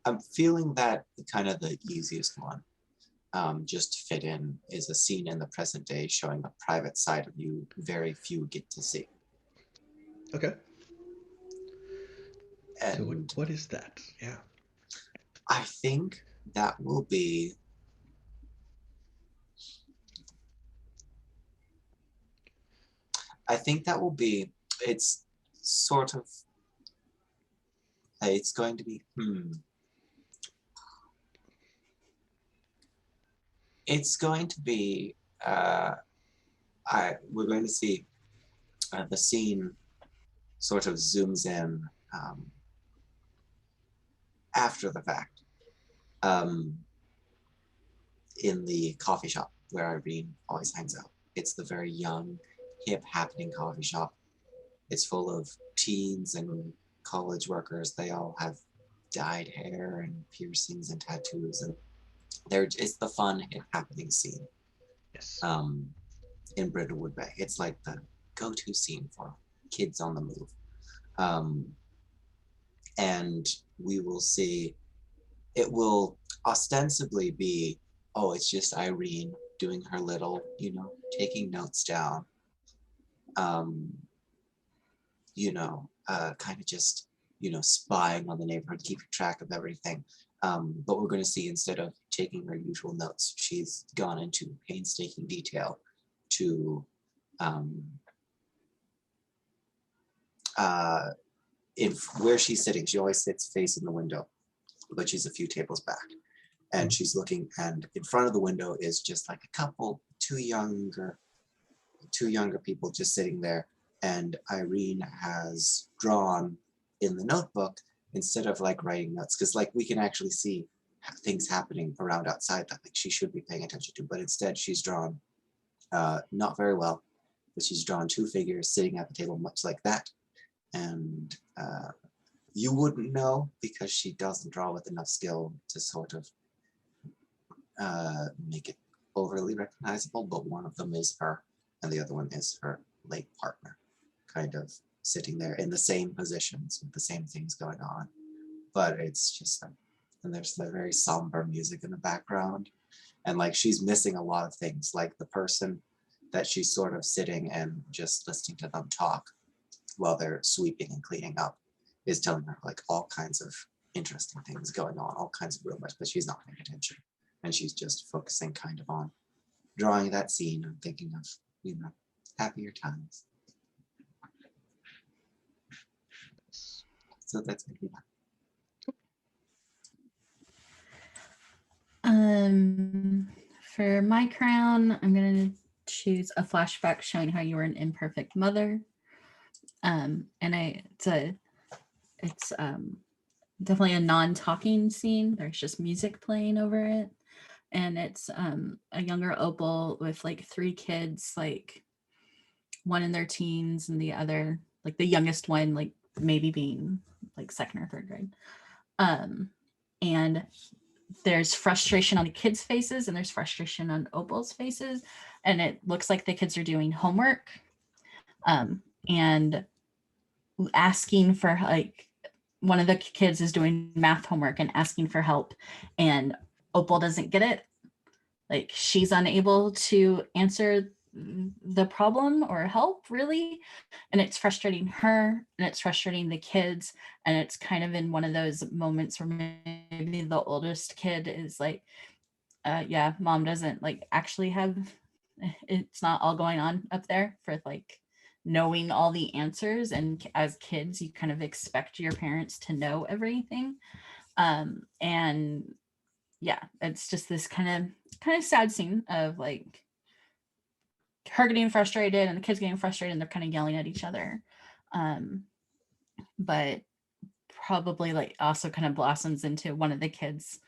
I'm feeling that kind of the easiest one, just to fit in, is a scene in the present day showing a private side of you very few get to see. Okay. And So what is that? Yeah. I think that will be. It's sort of. It's going to be. It's going to be. We're going to see the scene sort of zooms in after the fact, in the coffee shop where Irene always hangs out. It's the very young, hip, happening coffee shop. It's full of teens and college workers. They all have dyed hair and piercings and tattoos, and it's the fun, hip, happening scene. Yes. In Brindlewood Bay. It's like the go-to scene for kids on the move. And we will see, it will ostensibly be, oh, it's just Irene doing her little, taking notes down. Kind of just, spying on the neighborhood, keeping track of everything. But we're going to see, instead of taking her usual notes, she's gone into painstaking detail to where she's sitting. She always sits facing the window, but she's a few tables back, and she's looking, and in front of the window is just like a couple, two younger people just sitting there, and Irene has drawn in the notebook, instead of like writing notes, because like we can actually see things happening around outside that like she should be paying attention to, but instead she's drawn not very well, but she's drawn two figures sitting at the table much like that, and you wouldn't know because she doesn't draw with enough skill to sort of make it overly recognizable, but one of them is her and the other one is her late partner, kind of sitting there in the same positions with the same things going on. But it's just, and there's the very somber music in the background, and like she's missing a lot of things, like the person that she's sort of sitting and just listening to them talk while they're sweeping and cleaning up is telling her like all kinds of interesting things going on, all kinds of rumors, but she's not paying attention, and she's just focusing kind of on drawing that scene and thinking of happier times. So that's gonna be that. For my crown, I'm gonna choose a flashback showing how you were an imperfect mother. And it's definitely a non-talking scene. There's just music playing over it. and it's a younger Opal with like 3 kids, like one in their teens and the other, like the youngest one, like maybe being like 2nd or 3rd grade. And there's frustration on the kids' faces and there's frustration on Opal's faces, and it looks like the kids are doing homework and asking for, like, one of the kids is doing math homework and asking for help, and Opal doesn't get it. Like, she's unable to answer the problem or help, really, and it's frustrating her and it's frustrating the kids, and it's kind of in one of those moments where maybe the oldest kid is like, yeah, mom doesn't like actually have, it's not all going on up there for like knowing all the answers, and as kids you kind of expect your parents to know everything. And yeah, it's just this kind of sad scene of like her getting frustrated and the kids getting frustrated and they're kind of yelling at each other. But probably like also kind of blossoms into one of the kids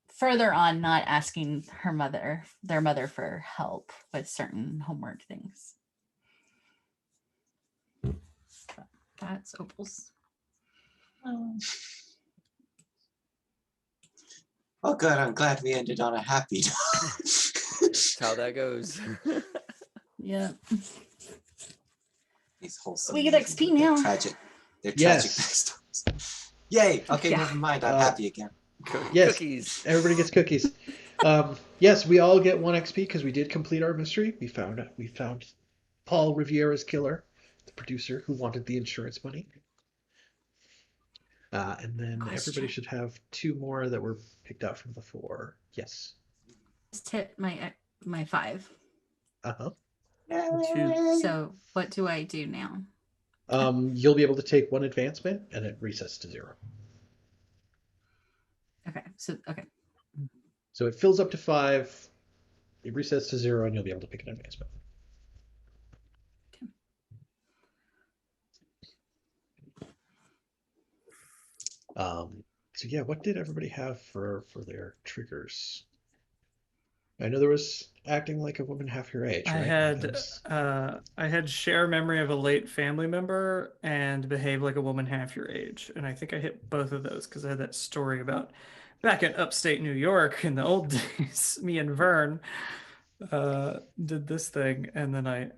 further on not asking their mother for help with certain homework things. But that's Opal's. Oh, good. I'm glad we ended on a happy note. That's how that goes. Yeah. These wholesome We get mavens XP with their now. tragic Yes. backstories. Yay! Okay, Yeah. never mind. I'm happy again. Yes, Cookies. everybody gets cookies. Yes, we all get 1 XP because we did complete our mystery. We found Paul Riviera's killer, the producer who wanted the insurance money. And then everybody should have 2 more that were picked out from the 4. Yes. Just hit my 5. Uh-huh. So what do I do now? You'll be able to take 1 advancement and it resets to 0. Okay. So it fills up to 5, it resets to 0, and you'll be able to pick an advancement. So yeah, what did everybody have for their triggers? I know there was acting like a woman half your age, I right? had share memory of a late family member and behave like a woman half your age, and I think I hit both of those because I had that story about back in upstate New York in the old days. Me and Vern did this thing, and then I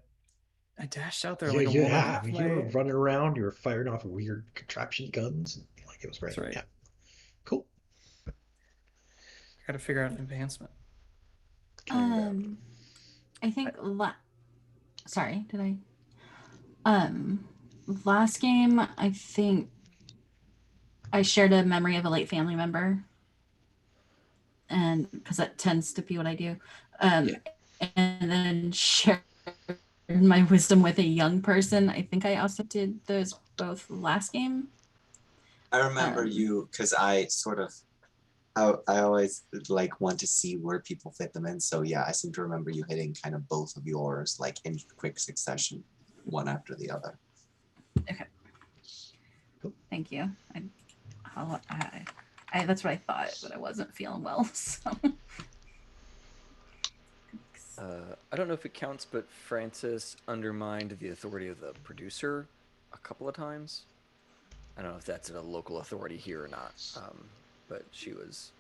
dashed out there like a woman. Yeah. You were running around, you were firing off weird contraption guns, like it was great. That's right. Yeah. Cool. Got to figure out an advancement. I think sorry, did I last game I think I shared a memory of a late family member, and because that tends to be what I do. And then shared my wisdom with a young person. I think I also did those both last game. I remember you because I always like want to see where people fit them in. So yeah, I seem to remember you hitting kind of both of yours like in quick succession, one after the other. Okay. Thank you. I that's what I thought, but I wasn't feeling well. So. I don't know if it counts, but Frances undermined the authority of the producer a couple of times. I don't know if that's a local authority here or not, but she was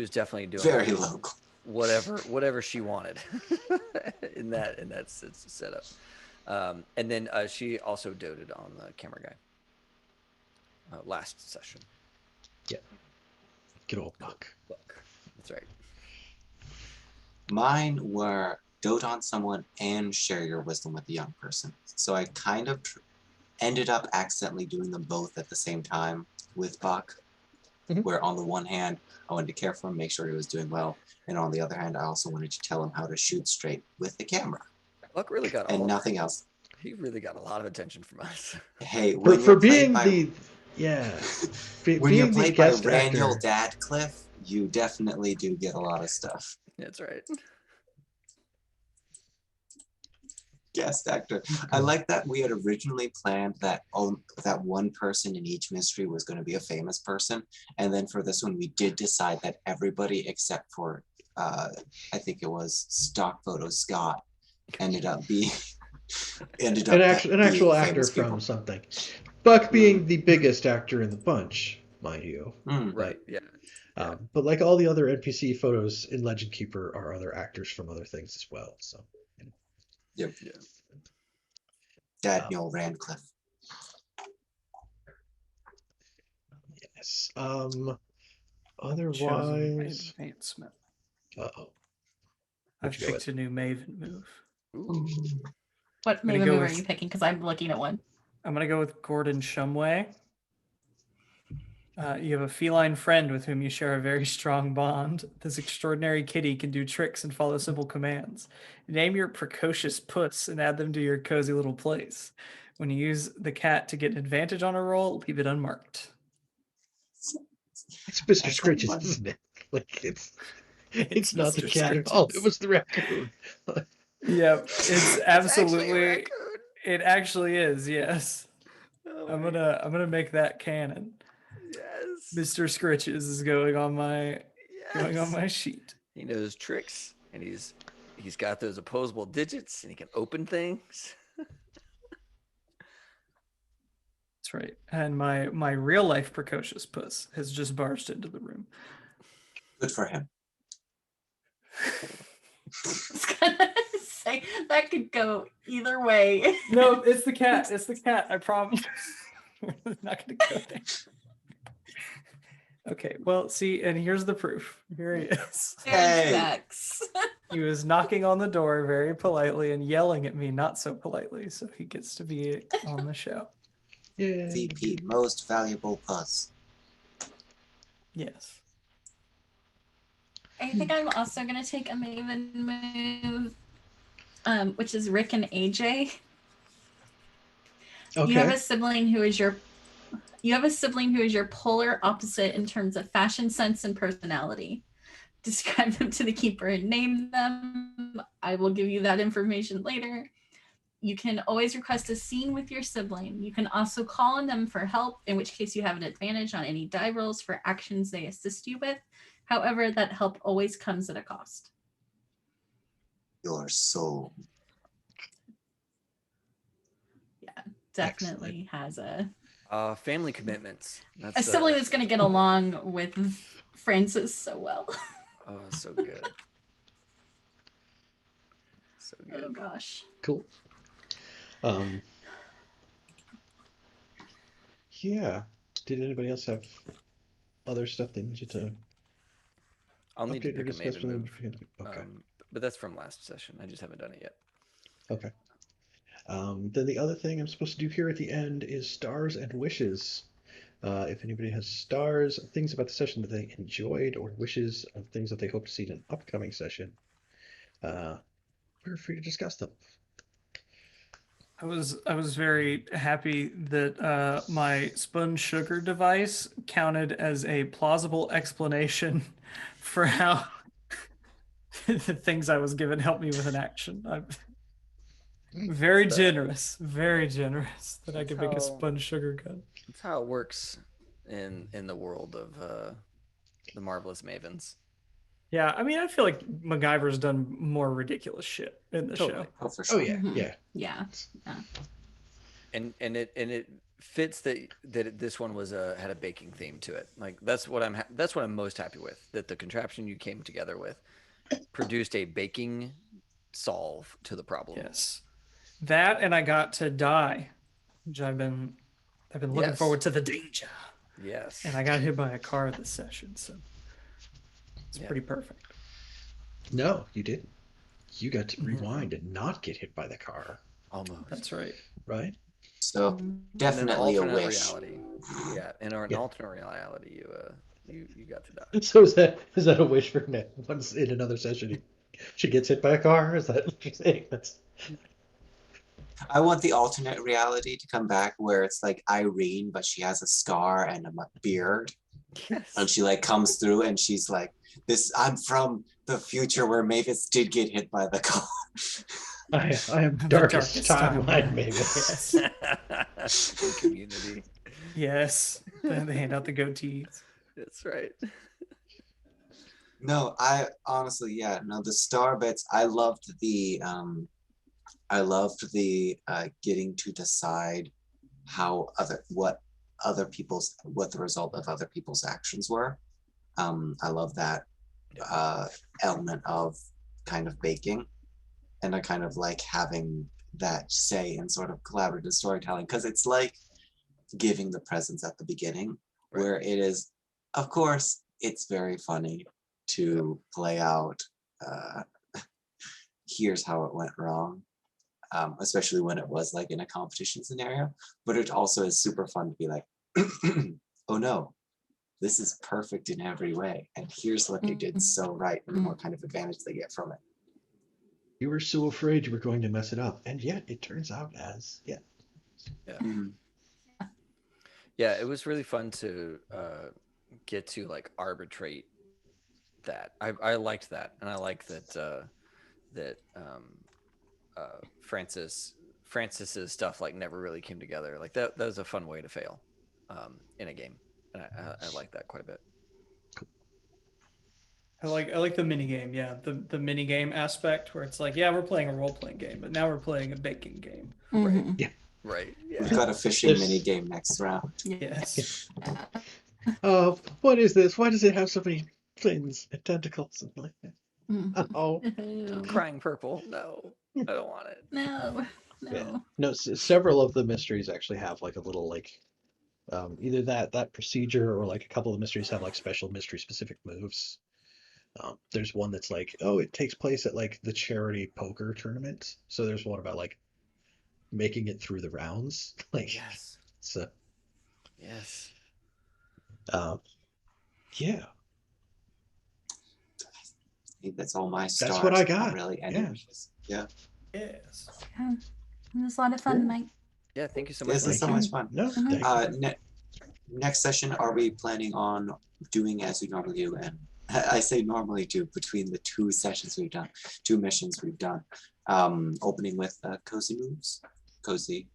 definitely doing very local, whatever she wanted in that setup. And then she also doted on the camera guy last session. Yeah, good old Buck. That's right. Mine were dote on someone and share your wisdom with the young person. So I kind of ended up accidentally doing them both at the same time with Buck, where on the one hand, I wanted to care for him, make sure he was doing well, and on the other hand, I also wanted to tell him how to shoot straight with the camera. Buck really got nothing else. He really got a lot of attention from us. Hey, for being when you're played by Raniel Dadcliffe, you definitely do get a lot of stuff. That's right. guest actor. I like that we had originally planned that that one person in each mystery was going to be a famous person, and then for this one we did decide that everybody except for I think it was stock photo Scott ended up being an actual actor from something. Buck being the biggest actor in the bunch, mind you. Right. Yeah. But like all the other NPC photos in Legend Keeper are other actors from other things as well. So. Yep. Yeah. Daniel Radcliffe. Yes. Chosen Otherwise. advancement. Uh-oh. I've picked a new Maven move. Ooh. What gonna Maven go move are with- you picking? Because I'm looking at one. I'm gonna go with Gordon Shumway. You have a feline friend with whom you share a very strong bond. This extraordinary kitty can do tricks and follow simple commands. Name your precocious puss and add them to your cozy little place. When you use the cat to get an advantage on a roll, leave it unmarked. It's Mr. Scritches, isn't it? Like it's not the Mr. cat at all. Scritches. It was the raccoon. Yeah, it's absolutely. Raccoon. It actually is. Yes, Oh I'm my gonna make that canon. Yes. Mr. Scritches is going on my Yes. sheet. He knows tricks, and he's got those opposable digits, and he can open things. That's right. And my real life precocious puss has just barged into the room. Good for him. I was gonna say that could go either way. No, it's the cat. It's the cat. I promise. We're not gonna go there. Okay. Well, see, and here's the proof. Here he is. Hey. Max. He was knocking on the door very politely and yelling at me not so politely, so he gets to be on the show. Yeah. VP, most valuable puss. Yes. I think I'm also gonna take a Maven move, which is Rick and AJ. Okay. You have a sibling who is your polar opposite in terms of fashion sense and personality. Describe them to the keeper and name them. I will give you that information later. You can always request a scene with your sibling. You can also call on them for help, in which case you have an advantage on any die rolls for actions they assist you with. However, that help always comes at a cost. Your soul. Yeah, definitely has a Family commitments. That's a sibling that's going to get along with Francis so well. Oh, so good. So good. Oh gosh. Cool. Yeah. Did anybody else have other stuff they need you to I'll need to update or pick a discuss Maven with them? move. Okay. But that's from last session. I just haven't done it yet. Okay. Then the other thing I'm supposed to do here at the end is stars and wishes. If anybody has stars, things about the session that they enjoyed, or wishes of things that they hope to see in an upcoming session, we're free to discuss them. I was very happy that my spun sugar device counted as a plausible explanation for how the things I was given helped me with an action. I'm very generous that I could make a spun sugar gun. That's how it works in the world of the Marvelous Mavens. Yeah, I mean, I feel like MacGyver's done more ridiculous shit in the Totally. show. Oh, for Oh sure. yeah, Mhm. yeah. Yeah. And it fits that this one was had a baking theme to it. Like that's what I'm most happy with. That the contraption you came together with produced a baking solve to the problem. Yes, that, and I got to die, which I've been looking Yes. forward to the danger. Yes. And I got hit by a car this session, so it's Yeah. pretty perfect. No, you didn't. You got to rewind and not get hit by the car, Almost. That's right. right? So In an definitely a alternate wish. reality. Yeah. In an Yeah. alternate reality, you got to die. So is that a wish for Nick? Once in another session, she gets hit by a car. Is that what you're saying? That's I want the alternate reality to come back where it's like Irene, but she has a scar and a beard. Yes. And she like comes through and she's like, I'm from the future where Mavis did get hit by the car. I am The darkest, darkest timeline, timeline. Mavis. Yes. Community. Yes. They hand out the goatees. That's right. No, I honestly, yeah, no, the star bits. I loved the getting to decide what the result of other people's actions were. I love that element of kind of baking, and I kind of like having that say in sort of collaborative storytelling, because it's like giving the presents at the beginning, Right. where it is, of course, it's very funny to play out. Here's how it went wrong, especially when it was like in a competition scenario. But it also is super fun to be like, oh no, this is perfect in every way, and here's what they did so right, and what kind of advantage they get from it. You were so afraid you were going to mess it up, and yet it turns out as Yeah. Mhm. Yeah, it was really fun to get to like arbitrate that. I liked that, and I like that Francis's stuff like never really came together. Like that was a fun way to fail in a game, and I like that quite a bit. I like the mini game, yeah. The mini game aspect where it's like, yeah, we're playing a role playing game, but now we're playing a baking game. Right. Mhm. Yeah. Right. We've Yeah. got a fishing There's- mini game next round. Yes. Oh, what is this? Why does it have so many fins and tentacles and like that? Mhm. Oh, Crying purple. No, I don't want it. No, yeah. no. No, several of the mysteries actually have like a little like either that procedure or like a couple of mysteries have like special mystery specific moves. There's one that's like, oh, it takes place at like the charity poker tournament. So there's one about like making it through the rounds. Like, Yes. so, Yes. yeah, I think that's all my stars. that's what I Not got. really any Yeah. wishes. Yeah. Yes. Yeah. It was a lot of fun, Cool. Mike. Yeah. Thank you so much. This is Thank so you. much fun. No, Mhm. thank you. Next session, are we planning on doing as we normally do? And I say normally do between the two sessions we've done, two missions we've done. Opening with cozy moves, cozy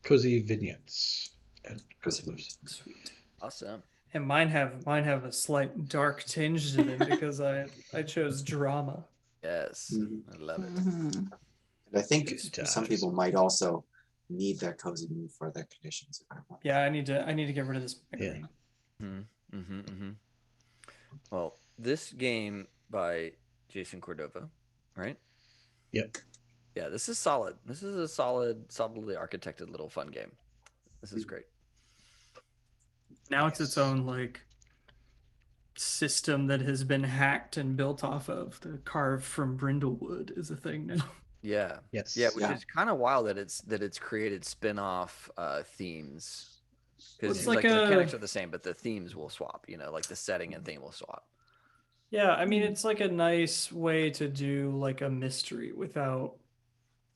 Cozy vignettes and Cozy cozy moves. Sweet. Awesome. And mine have a slight dark tinge to them because I chose drama. Yes. Mhm. I love it. Mhm. And I think Good some times. people might also need their cozy move for their conditions. If I want. Yeah, I need to get rid of this Yeah. memory. Well, this game by Jason Cordova, right? Yep. Yeah, this is solid. This is a solidly architected little fun game. This is great. Now it's its own like system that has been hacked and built off of. The carved from Brindlewood is a thing now. Yeah. Yes. Yeah, which Yeah. is kind of wild that it's created spin-off themes. Well, Because it's like like the a- mechanics are the same, but the themes will swap, like the setting and theme will swap. Yeah, I mean it's like a nice way to do like a mystery without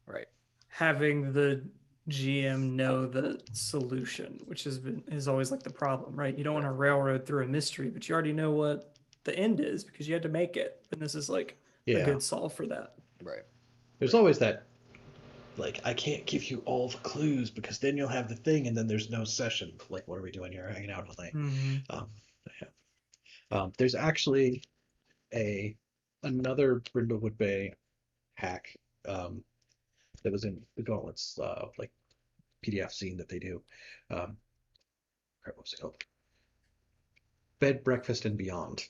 Right. having the GM know the solution, which is always like the problem, right? You don't want to railroad through a mystery, but you already know what the end is because you had to make it. And this is like a Yeah. good solve for that. Right. There's always that, like, I can't give you all the clues because then you'll have the thing and then there's no session. Like, what are we doing here? Hanging out all night. Mm-hmm. There's actually another Brindlewood Bay hack that was in the Gauntlets like PDF scene that they do. What was it called? Bed, Breakfast, and Beyond.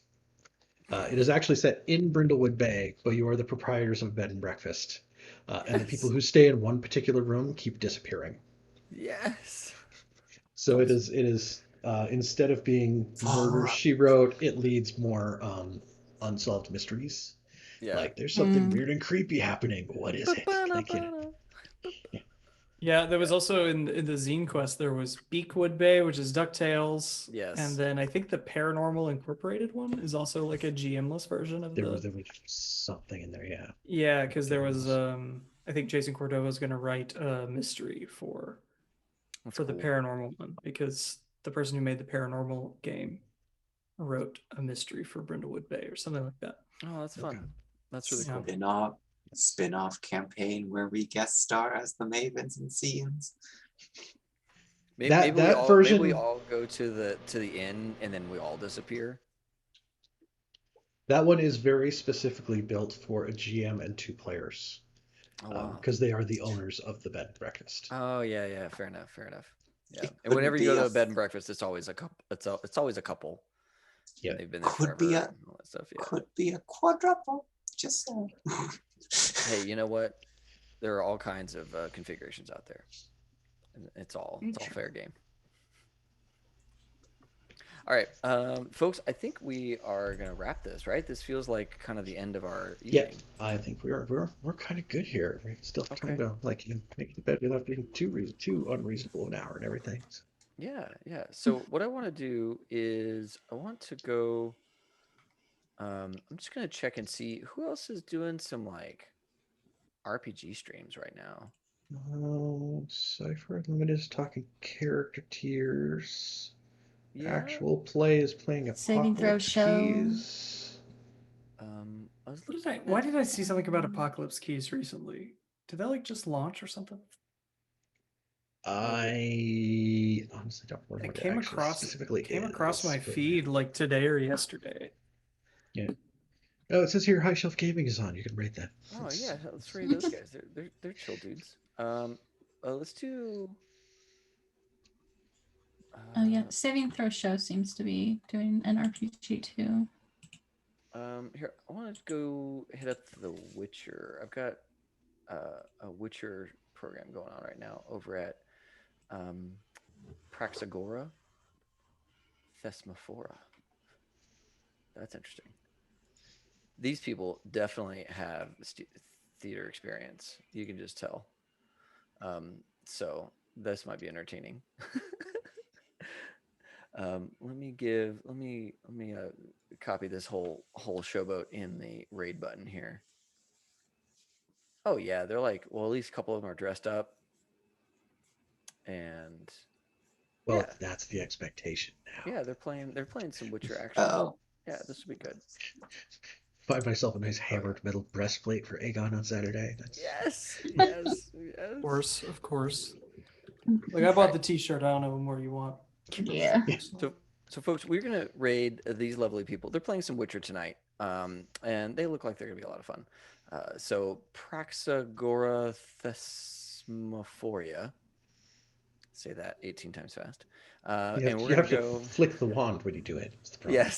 It is actually set in Brindlewood Bay, but you are the proprietors of Bed and Breakfast. And the people who stay in one particular room keep disappearing. Yes. So it is instead of being murder Fuck. she wrote, it leads more unsolved mysteries. Yeah. Like there's something weird and creepy happening. What is it? Like, Yeah, there was also in the Zine Quest, there was Beakwood Bay, which is DuckTales. Yes. And then I think the Paranormal Incorporated one is also like a GM-less version of there was something in there, yeah. Yeah, because there was I think Jason Cordova is going to write a mystery for That's the cool. paranormal one because the person who made the paranormal game wrote a mystery for Brindlewood Bay or something like that. Oh, that's fun. Okay. That's really Yeah. cool. Spin-off spin-off campaign where we guest star as the Mavens and scenes. Maybe, That- maybe we that all maybe we version- all go to the inn and then we all disappear. That one is very specifically built for a GM and 2 players Oh wow. because they are the owners of the bed and breakfast. Oh yeah, fair enough. Yeah. It And whenever could you go be to a a bed and breakfast, it's always a couple. It's always a couple. Yeah. They've been there Could forever be a- and all that stuff. Yeah. Could be a quadruple. Just saying. Hey, you know what? There are all kinds of configurations out there. And it's all fair game. All right, folks, I think we are gonna wrap this, right? This feels like kind of the end of our Yeah, evening. I think we're kind of good here. We're still Okay. kind of like making the bed without being too unreasonable an hour and everything. So. Yeah. So what I want to do is I want to go. I'm just gonna check and see who else is doing some like RPG streams right now. Cypher Unlimited is talking character tiers. Yeah. Actual play is playing Saving throw Apocalypse show. Keys. I was What looking did I? Why did I see something about Apocalypse Keys recently? Did that like just launch or something? I honestly don't remember It what came it actually across specifically across is, my but- feed like today or yesterday. Oh, it says here High Shelf Gaming is on. You can rate that. Oh yeah, let's read those guys. They're chill dudes. Let's do. Oh yeah, Saving Throw Show seems to be doing an RPG too. Here I want to go hit up The Witcher. I've got a Witcher program going on right now over at Praxagora Thesmophora. That's interesting. These people definitely have theater experience. You can just tell. So this might be entertaining. Let me copy this whole showboat in the raid button here. Oh yeah, they're like, well, at least a couple of them are dressed up. And Well, yeah. that's the expectation now. Yeah, they're playing some Witcher action. Oh. Yeah, this will be good. Find myself a nice hammered metal breastplate for Aegon on Saturday. Yes. Of course. Like I bought the T-shirt. I don't know what more you want. Yeah. So folks, we're gonna raid these lovely people. They're playing some Witcher tonight, and they look like they're gonna be a lot of fun. So Praxagora Thesmophoria. Say that 18 times fast. And we're you gonna have go. to flick the wand when you do it. It's the problem. Yes.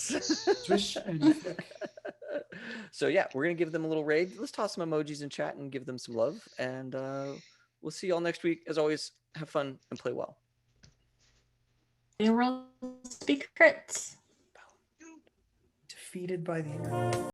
Swish and you flick. So yeah, we're gonna give them a little raid. Let's toss some emojis in chat and give them some love. And we'll see y'all next week. As always, have fun and play well. Your rolls be crits. Defeated by the